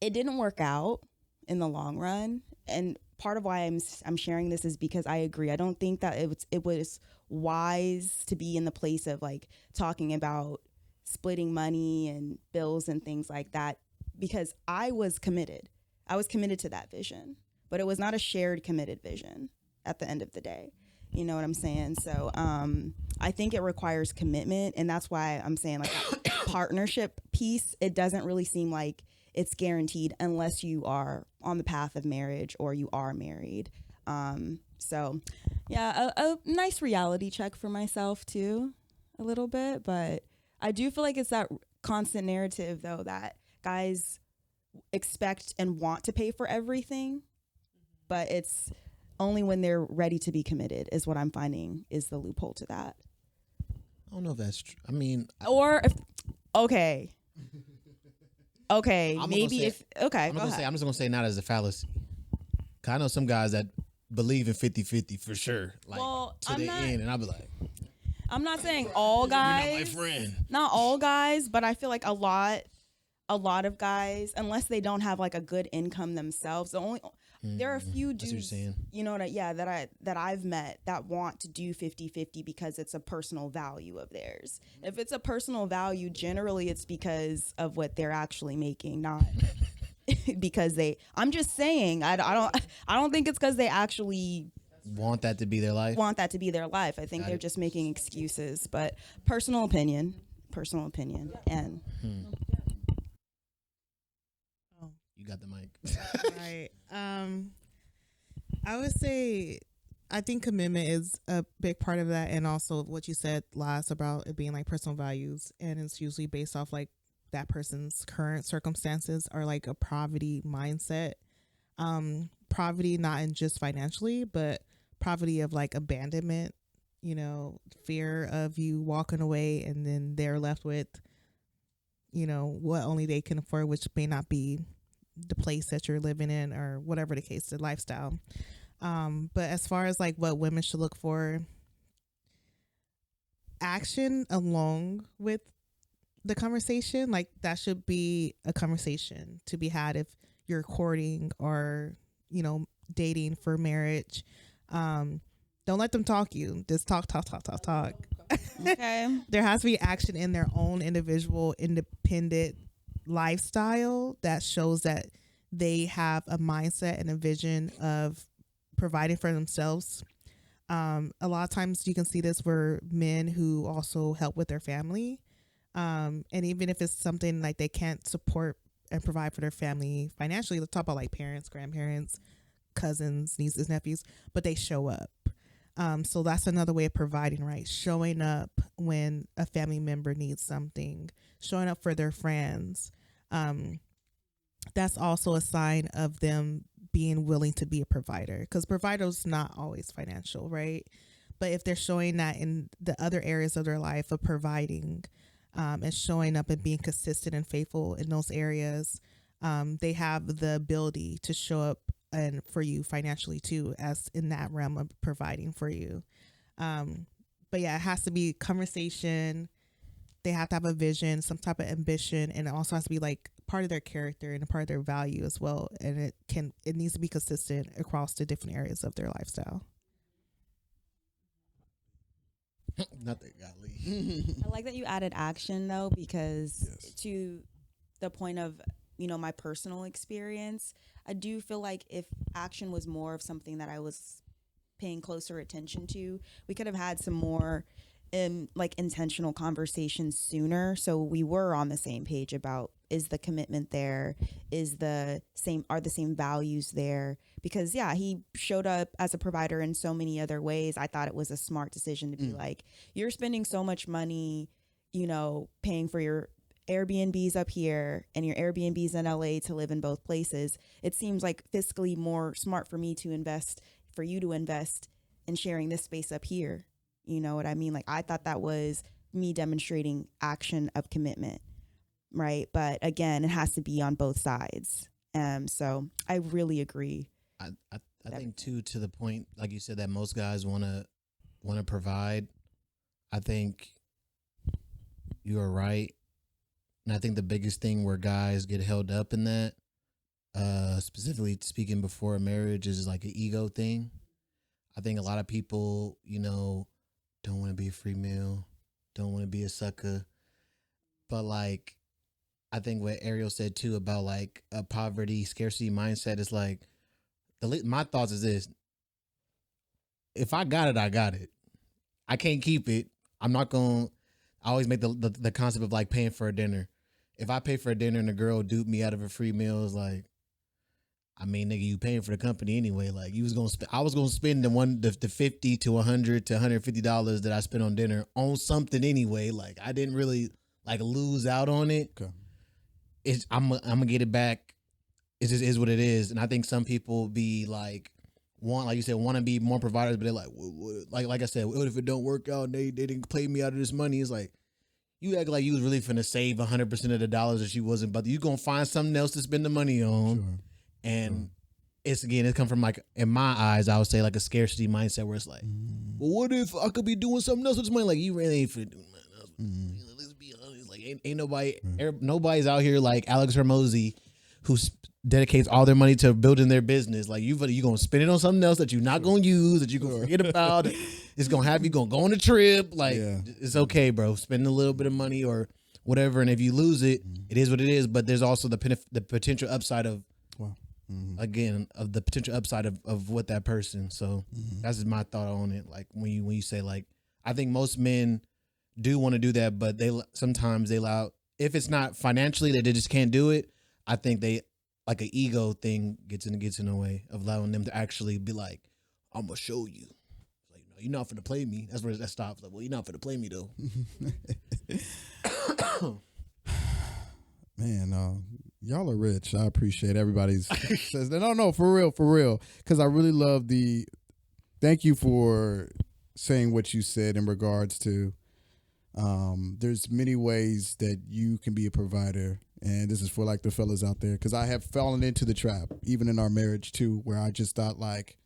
It didn't work out in the long run. And part of why I'm sharing this is because I agree. I don't think that it was wise to be in the place of, like, talking about splitting money and bills and things like that, because I was committed. I was committed to that vision, but it was not a shared committed vision at the end of the day. You know what I'm saying? So I think it requires commitment, and that's why I'm saying, like, that partnership piece, it doesn't really seem like it's guaranteed unless you are on the path of marriage or you are married. So yeah, a nice reality check for myself too, a little bit. But I do feel like it's that constant narrative though, that guys expect and want to pay for everything, but it's only when they're ready to be committed is what I'm finding is the loophole to that. I don't know if that's true. I mean, or if, okay. Okay, I'm maybe I'm just gonna say not as a fallacy. 'Cause I know some guys that believe in 50-50 for sure, like, well, to the end, and I'll be like, I'm not saying all guys. you're not my friend. Not all guys, but I feel like a lot of guys, unless they don't have, like, a good income themselves, there are a few dudes, what you're saying. You know, that I've met that want to do 50-50 because it's a personal value of theirs. If it's a personal value, generally it's because of what they're actually making, not because I'm just saying, I don't think it's because they actually want that to be their life. I think they're just making excuses, but personal opinion, and You got the mic. Right. I would say I think commitment is a big part of that, and also what you said last about it being, like, personal values, and it's usually based off, like, that person's current circumstances or, like, a poverty mindset. Poverty not in just financially, but poverty of, like, abandonment, you know, fear of you walking away and then they're left with what only they can afford, which may not be the place that you're living in or whatever the case, the lifestyle. But as far as like what women should look for, action along with the conversation, like that should be a conversation to be had if you're courting or dating for marriage. Don't let them talk you. Just talk. Okay. There has to be action in their own individual independent lifestyle that shows that they have a mindset and a vision of providing for themselves. A lot of times you can see this where men who also help with their family, and even if it's something like they can't support and provide for their family financially, let's talk about like parents, grandparents, cousins, nieces, nephews, but they show up. So that's another way of providing, right? Showing up when a family member needs something, showing up for their friends. That's also a sign of them being willing to be a provider, because provider's not always financial, right? But if they're showing that in the other areas of their life of providing, and showing up and being consistent and faithful in those areas, they have the ability to show up and for you financially too, as in that realm of providing for you. But yeah, it has to be conversation. They have to have a vision, some type of ambition, and it also has to be like part of their character and a part of their value as well. And it needs to be consistent across the different areas of their lifestyle. Nothing, golly. I like that you added action though, because to the point of, my personal experience, I do feel like if action was more of something that I was paying closer attention to, we could have had some more intentional conversations sooner, so we were on the same page about, is the commitment there, are the same values there? Because he showed up as a provider in so many other ways. I thought it was a smart decision to be like, you're spending so much money, paying for your Airbnbs up here and your Airbnbs in LA to live in both places. It seems like fiscally more smart for me to invest, for you to invest in sharing this space up here. You know what I mean? Like, I thought that was me demonstrating action of commitment, right? But again, it has to be on both sides. So I really agree. I think too, to the point, like you said, that most guys want to provide. I think you are right. And I think the biggest thing where guys get held up in that, specifically speaking before a marriage, is like an ego thing. I think a lot of people, don't want to be a free meal, don't want to be a sucker. But like, I think what Ariel said too about like a poverty, scarcity mindset is like, my thoughts is this: if I got it, I got it. I can't keep it. I'm not going to, I always make the concept of like paying for a dinner. If I pay for a dinner and a girl dupe me out of a free meal, it's like, I mean, nigga, you paying for the company anyway. Like, I was gonna spend the $50 to $100 to $150 that I spent on dinner on something anyway. Like, I didn't really like lose out on it. Okay. I'm gonna get it back. It just is what it is. And I think some people be like, like you said, want to be more providers, but they're like, like I said, what if it don't work out? And they didn't pay me out of this money. It's like, you act like you was really finna save 100% of the dollars that you wasn't, but you gonna find something else to spend the money on. Sure. And it come from like, in my eyes, I would say like a scarcity mindset where it's like, well, what if I could be doing something else with this money? Like, you really ain't finna do nothing else. Let's be honest. Like, ain't nobody, nobody's out here like Alex Hermosi, who dedicates all their money to building their business. Like, you gonna spend it on something else that you're not gonna use, that you gonna forget about. It's gonna have you gonna go on a trip. Like, it's okay, bro. Spend a little bit of money or whatever, and if you lose it, it is what it is. But there's also the potential upside of, again, of the potential upside of what that person. So that's just my thought on it. Like, when you say, like, I think most men do want to do that, but sometimes they allow, if it's not financially that they just can't do it. I think they, like, an ego thing gets in the way of allowing them to actually be like, I'm gonna show you. Like, no, you're not finna play me. That's where that stops. Like, well, you're not finna play me though. Man, y'all are rich. I appreciate everybody's says that. No, for real. Because I really love thank you for saying what you said in regards to There's many ways that you can be a provider, and this is for like the fellas out there, because I have fallen into the trap, even in our marriage too, where I just thought like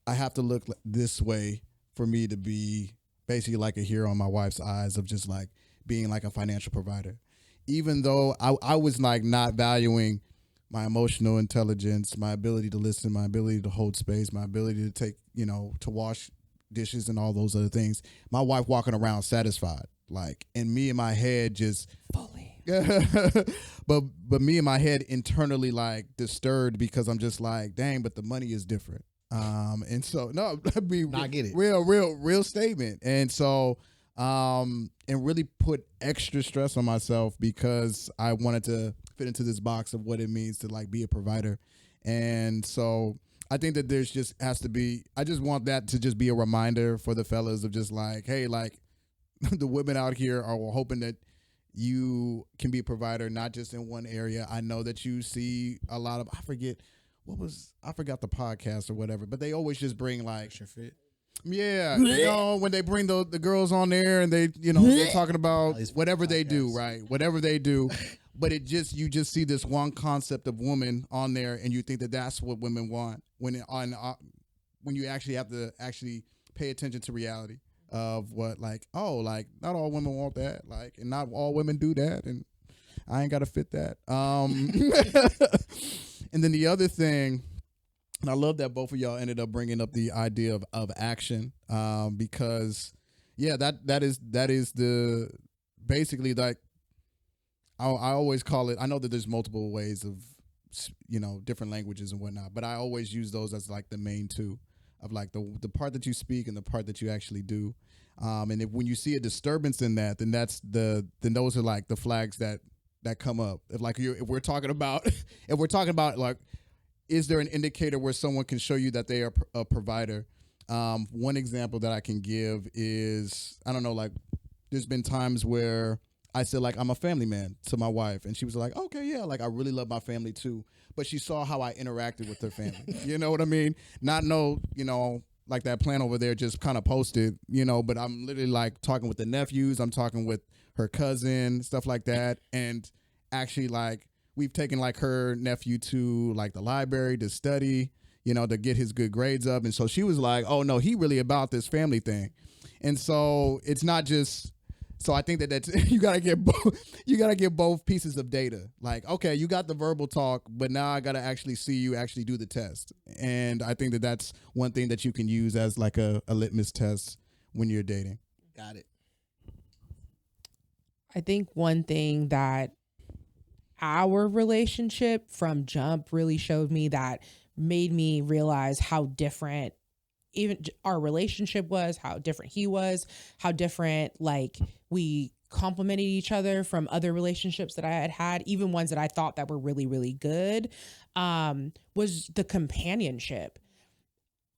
I have to look this way for me to be basically like a hero in my wife's eyes, of just like being like a financial provider, even though I was like not valuing my emotional intelligence, my ability to listen, my ability to hold space, my ability to take, to wash dishes and all those other things. My wife walking around satisfied, like, and me in my head just Fully. but me in my head internally like disturbed, because I'm just like, dang, but the money is different. And so no, I mean, I get it. Real statement. And so and really put extra stress on myself because I wanted to fit into this box of what it means to like be a provider. And so I think that there's just has to be, I just want that to just be a reminder for the fellas of just like, hey, like the women out here are hoping that you can be a provider, not just in one area. I know that you see a lot of, I forgot the podcast or whatever, but they always just bring like, Fit. yeah, when they bring the girls on there and they, they're talking about whatever they do, right? Whatever they do. But you just see this one concept of woman on there, and you think that that's what women want when you actually have to actually pay attention to reality of what, like, oh, like not all women want that, like, and not all women do that, and I ain't got to fit that. And then the other thing, and I love that both of y'all ended up bringing up the idea of action, because yeah, that is the basically like. I always call it, I know that there's multiple ways of, different languages and whatnot, but I always use those as like the main two of like the part that you speak and the part that you actually do. And when you see a disturbance in that, then those are like the flags that come up. If we're talking about like, is there an indicator where someone can show you that they are a provider? One example that I can give is, I don't know, like there's been times where I said, like, I'm a family man to my wife. And she was like, okay, yeah, like, I really love my family, too. But she saw how I interacted with her family. You know what I mean? Not like that plan over there just kind of posted, but I'm literally, like, talking with the nephews. I'm talking with her cousin, stuff like that. And actually, like, we've taken, like, her nephew to, like, the library to study, to get his good grades up. And so she was like, oh, no, he really about this family thing. And so it's not just... So I think that's you gotta get both pieces of data. Like, okay, you got the verbal talk, but now I gotta actually see you actually do the test. And I think that's one thing that you can use as like a litmus test when you're dating. Got it. I think one thing that our relationship from jump really showed me, that made me realize how different even our relationship was, how different he was, how different like we complemented each other from other relationships that I had, even ones that I thought that were really, really good, was the companionship.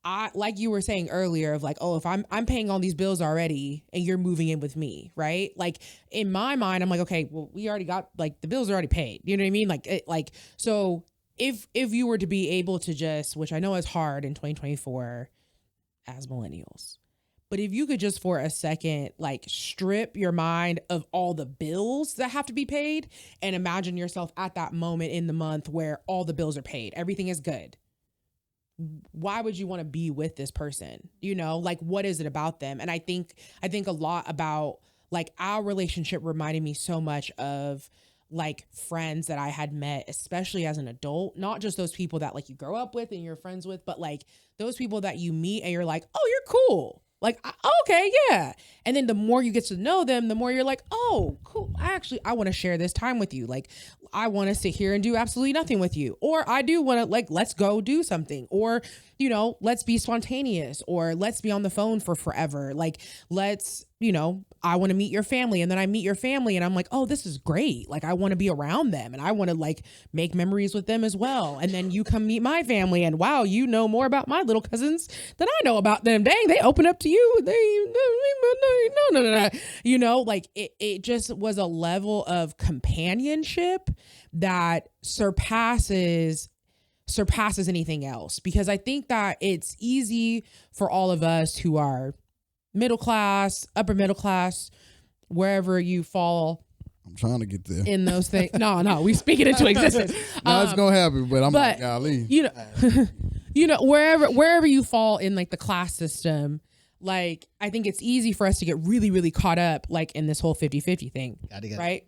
Like you were saying earlier, of like, oh, if I'm paying all these bills already and you're moving in with me, right? Like in my mind, I'm like, okay, well, we already got, like, the bills are already paid. You know what I mean? So if you were to be able to just, which I know is hard in 2024 as millennials, but if you could just for a second, like, strip your mind of all the bills that have to be paid and imagine yourself at that moment in the month where all the bills are paid, everything is good. Why would you want to be with this person? Like, what is it about them? And I think a lot about, like, our relationship reminded me so much of, like, friends that I had met, especially as an adult, not just those people that, like, you grow up with and you're friends with, but, like, those people that you meet and you're like, oh, you're cool. Like, okay, yeah. And then the more you get to know them, the more you're like, oh, cool. I want to share this time with you. Like, I want to sit here and do absolutely nothing with you. Or I do want to, like, let's go do something. Or, let's be spontaneous. Or let's be on the phone for forever. Like, let's, I want to meet your family. And then I meet your family and I'm like, oh, this is great. Like, I want to be around them and I want to, like, make memories with them as well. And then you come meet my family and wow, you know more about my little cousins than I know about them. Dang, they open up to you. No. Like, it just was a level of companionship that surpasses anything else. Because I think that it's easy for all of us who are middle class, upper middle class, wherever you fall I'm trying to get there. in those things. No, we speak it into existence. No, it's gonna happen, but I'm like, but golly. You know, wherever you fall in like the class system, like I think it's easy for us to get really, really caught up like in this whole 50-50 thing, right?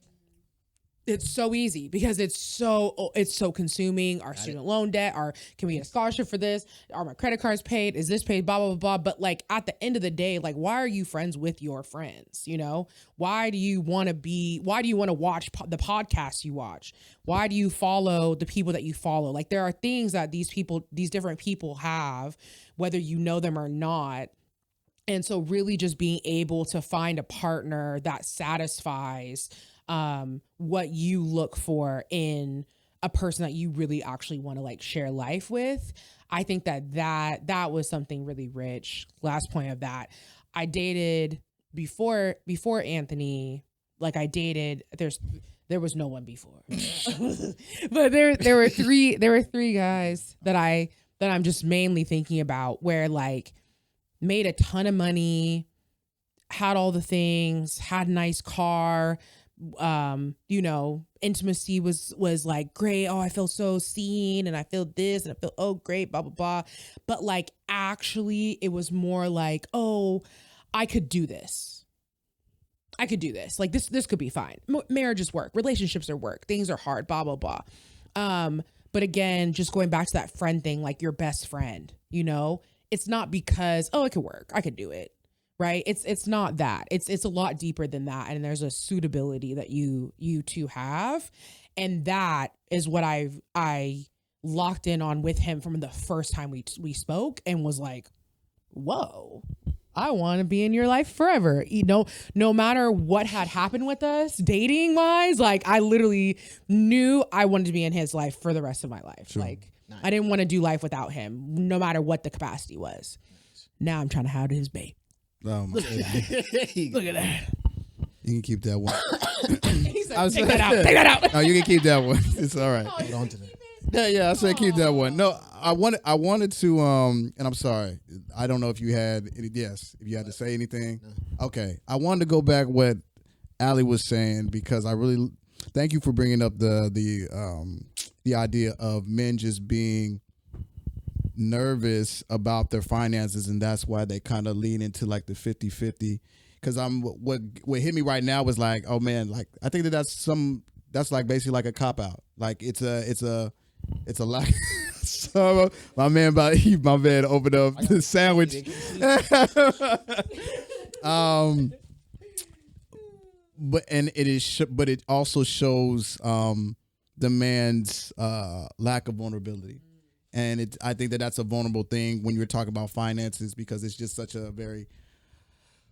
It's so easy because it's so consuming. Our student loan debt, can we get a scholarship for this? Are my credit cards paid? Is this paid? Blah, blah, blah, blah. But like at the end of the day, like why are you friends with your friends? You know, why do you want to watch the podcasts you watch? Why do you follow the people that you follow? Like there are things that these different people have, whether you know them or not. And so really just being able to find a partner that satisfies what you look for in a person that you really actually want to like share life with. I think that was something really rich. Last point of that, I dated before Anthony, like I dated, there was no one before, but there were three guys that I'm just mainly thinking about where like made a ton of money, had all the things, had a nice car, you know, intimacy was like great. Oh, I feel so seen and I feel this and I feel, oh, great, blah, blah, blah. But like, actually it was more like, oh, I could do this. Like this could be fine. Marriages work, relationships are work, things are hard, blah, blah, blah. But again, just going back to that friend thing, like your best friend, you know, it's not because, oh, it could work, I could do it. Right. It's not that. It's a lot deeper than that. And there's a suitability that you two have. And that is what I locked in on with him from the first time we spoke and was like, whoa, I want to be in your life forever. You know, no matter what had happened with us dating wise, like I literally knew I wanted to be in his life for the rest of my life. Sure. Like I didn't want to do life without him, no matter what the capacity was. Now I'm trying to hound his bait. Look at that. You can keep that one. He said, take that out. No, you can keep that one. It's all right. Hold on to that. Yeah. I said keep that one. No, I wanted to. And I'm sorry. I don't know if you had. Yes, if you had to say anything. No. Okay. I wanted to go back what Allie was saying because I really thank you for bringing up the idea of men just being nervous about their finances, and that's why they kind of lean into like the 50-50. Because what hit me right now was like, oh man, like I think that's like basically like a cop out. Like it's a lack. So my man opened up the sandwich. But it also shows the man's lack of vulnerability. And I think that's a vulnerable thing when you're talking about finances because it's just such a very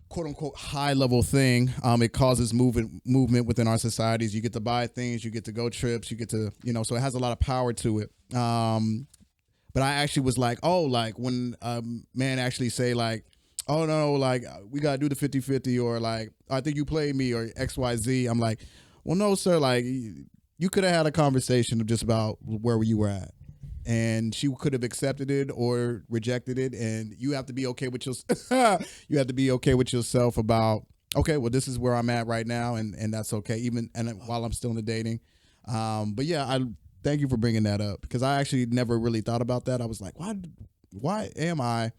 quote unquote high level thing. It causes movement within our societies. You get to buy things, you get to go trips, you get to, you know, so it has a lot of power to it. But I actually was like, oh, like when a man actually say like, oh no, like we got to do the 50-50 or like, I think you played me or XYZ. I'm like, well, no, sir. Like you could have had a conversation just about where you were at. And she could have accepted it or rejected it, and you have to be okay with you have to be okay with yourself about okay, well, this is where I'm at right now, and that's okay, even while I'm still in the dating. But yeah, I thank you for bringing that up because I actually never really thought about that. I was like, why am I,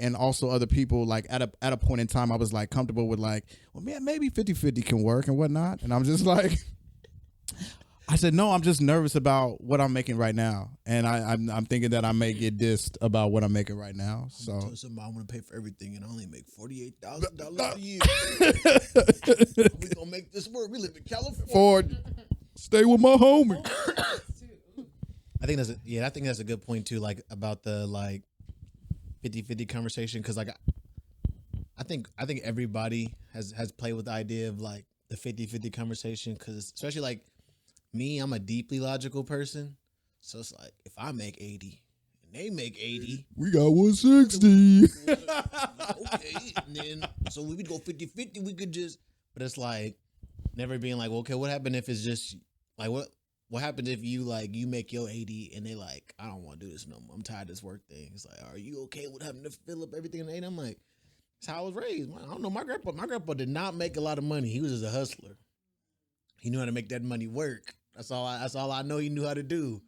and also other people like at a point in time I was like comfortable with like, well, man, maybe 50-50 can work and whatnot, and I'm just like. I said, no, I'm just nervous about what I'm making right now. And I'm thinking that I may get dissed about what I'm making right now. So I'm telling somebody I want to pay for everything and I only make $48,000 a year. We gonna make this work. We live in California. Ford, stay with my homie. I think that's a good point too, like about the like 50-50 conversation. Cause like I think everybody has played with the idea of like the 50-50 conversation. Cause especially like me, I'm a deeply logical person. So it's like, if I make 80 and they make 80. We got 160. Okay. And then, so we would go 50-50. We could just, but it's like, never being like, well, okay, what happened if it's just, like, what happens if you, like, you make your 80 and they like, I don't want to do this no more. I'm tired of this work thing. It's like, are you okay with having to fill up everything in 80? I'm like, That's how I was raised. I don't know. My grandpa did not make a lot of money. He was just a hustler. He knew how to make that money work. That's all I know he knew how to do.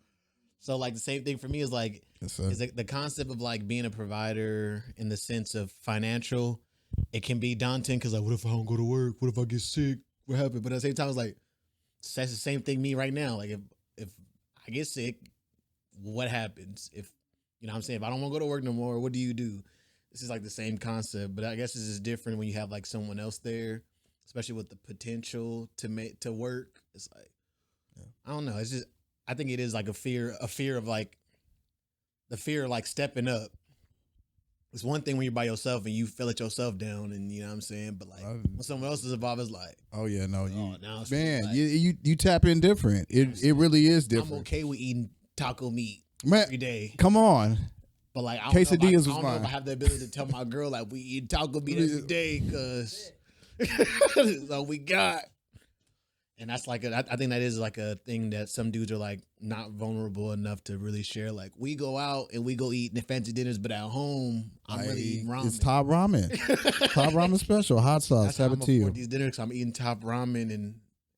So like the same thing for me is like is the concept of like being a provider in the sense of financial. It can be daunting because like, what if I don't go to work? What if I get sick? What happened? But at the same time, it's like that's the same thing me right now. Like if I get sick, what happens? If you know what I'm saying, if I don't want to go to work no more, what do you do? This is like the same concept, but I guess this is different when you have like someone else there, especially with the potential to work. It's like I don't know. It's just I think it is like a fear of like the fear of like stepping up. It's one thing when you're by yourself and you feel it yourself down, and you know what I'm saying. But like when someone else is involved, it's like, oh yeah, no, man, like, you tap in different. It really is different. I'm okay with eating taco meat every day. Come on, but like I quesadillas don't know if I have the ability to tell my girl like we eat taco meat every day because that's all we got. And that's like I think that is like a thing that some dudes are like not vulnerable enough to really share. Like we go out and we go eat in fancy dinners, but at home I'm really eating ramen. It's top ramen, top ramen special, hot sauce. Have it to you. These dinners, I'm eating top ramen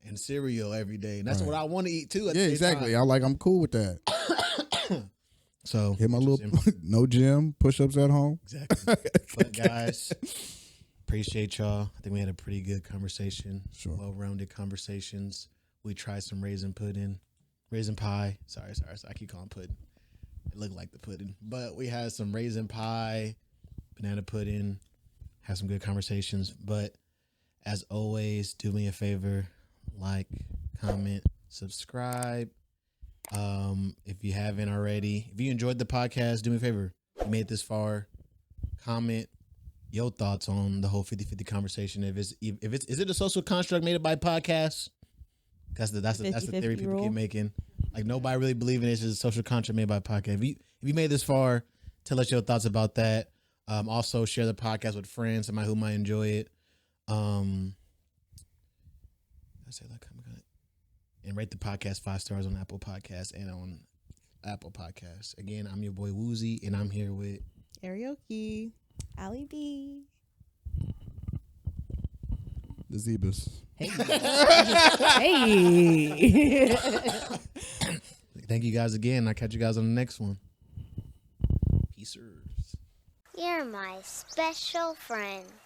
and cereal every day, and that's what I want to eat too. Yeah, exactly. I'm cool with that. So hit my little no gym push-ups at home. Exactly. But guys. Appreciate y'all. I think we had a pretty good conversation. Sure. Well-rounded conversations. We tried some raisin pie. Sorry. I keep calling pudding. It looked like the pudding. But we had some raisin pie, banana pudding, had some good conversations. But as always, do me a favor, like, comment, subscribe. If you haven't already, if you enjoyed the podcast, do me a favor. You made it this far, comment your thoughts on the whole 50-50 conversation. Is it a social construct made by podcasts? That's the theory people keep making. Like nobody really believing it's just a social contract made by podcast. If you made this far, tell us your thoughts about that. Also share the podcast with friends, somebody who might enjoy it. And rate the podcast 5 stars on Apple Podcasts and on Apple Podcasts. Again, I'm your boy Wuzi, and I'm here with Earoke. Allie B. The Zebus. Hey. Hey. Thank you guys again. I'll catch you guys on the next one. Peace. You're my special friend.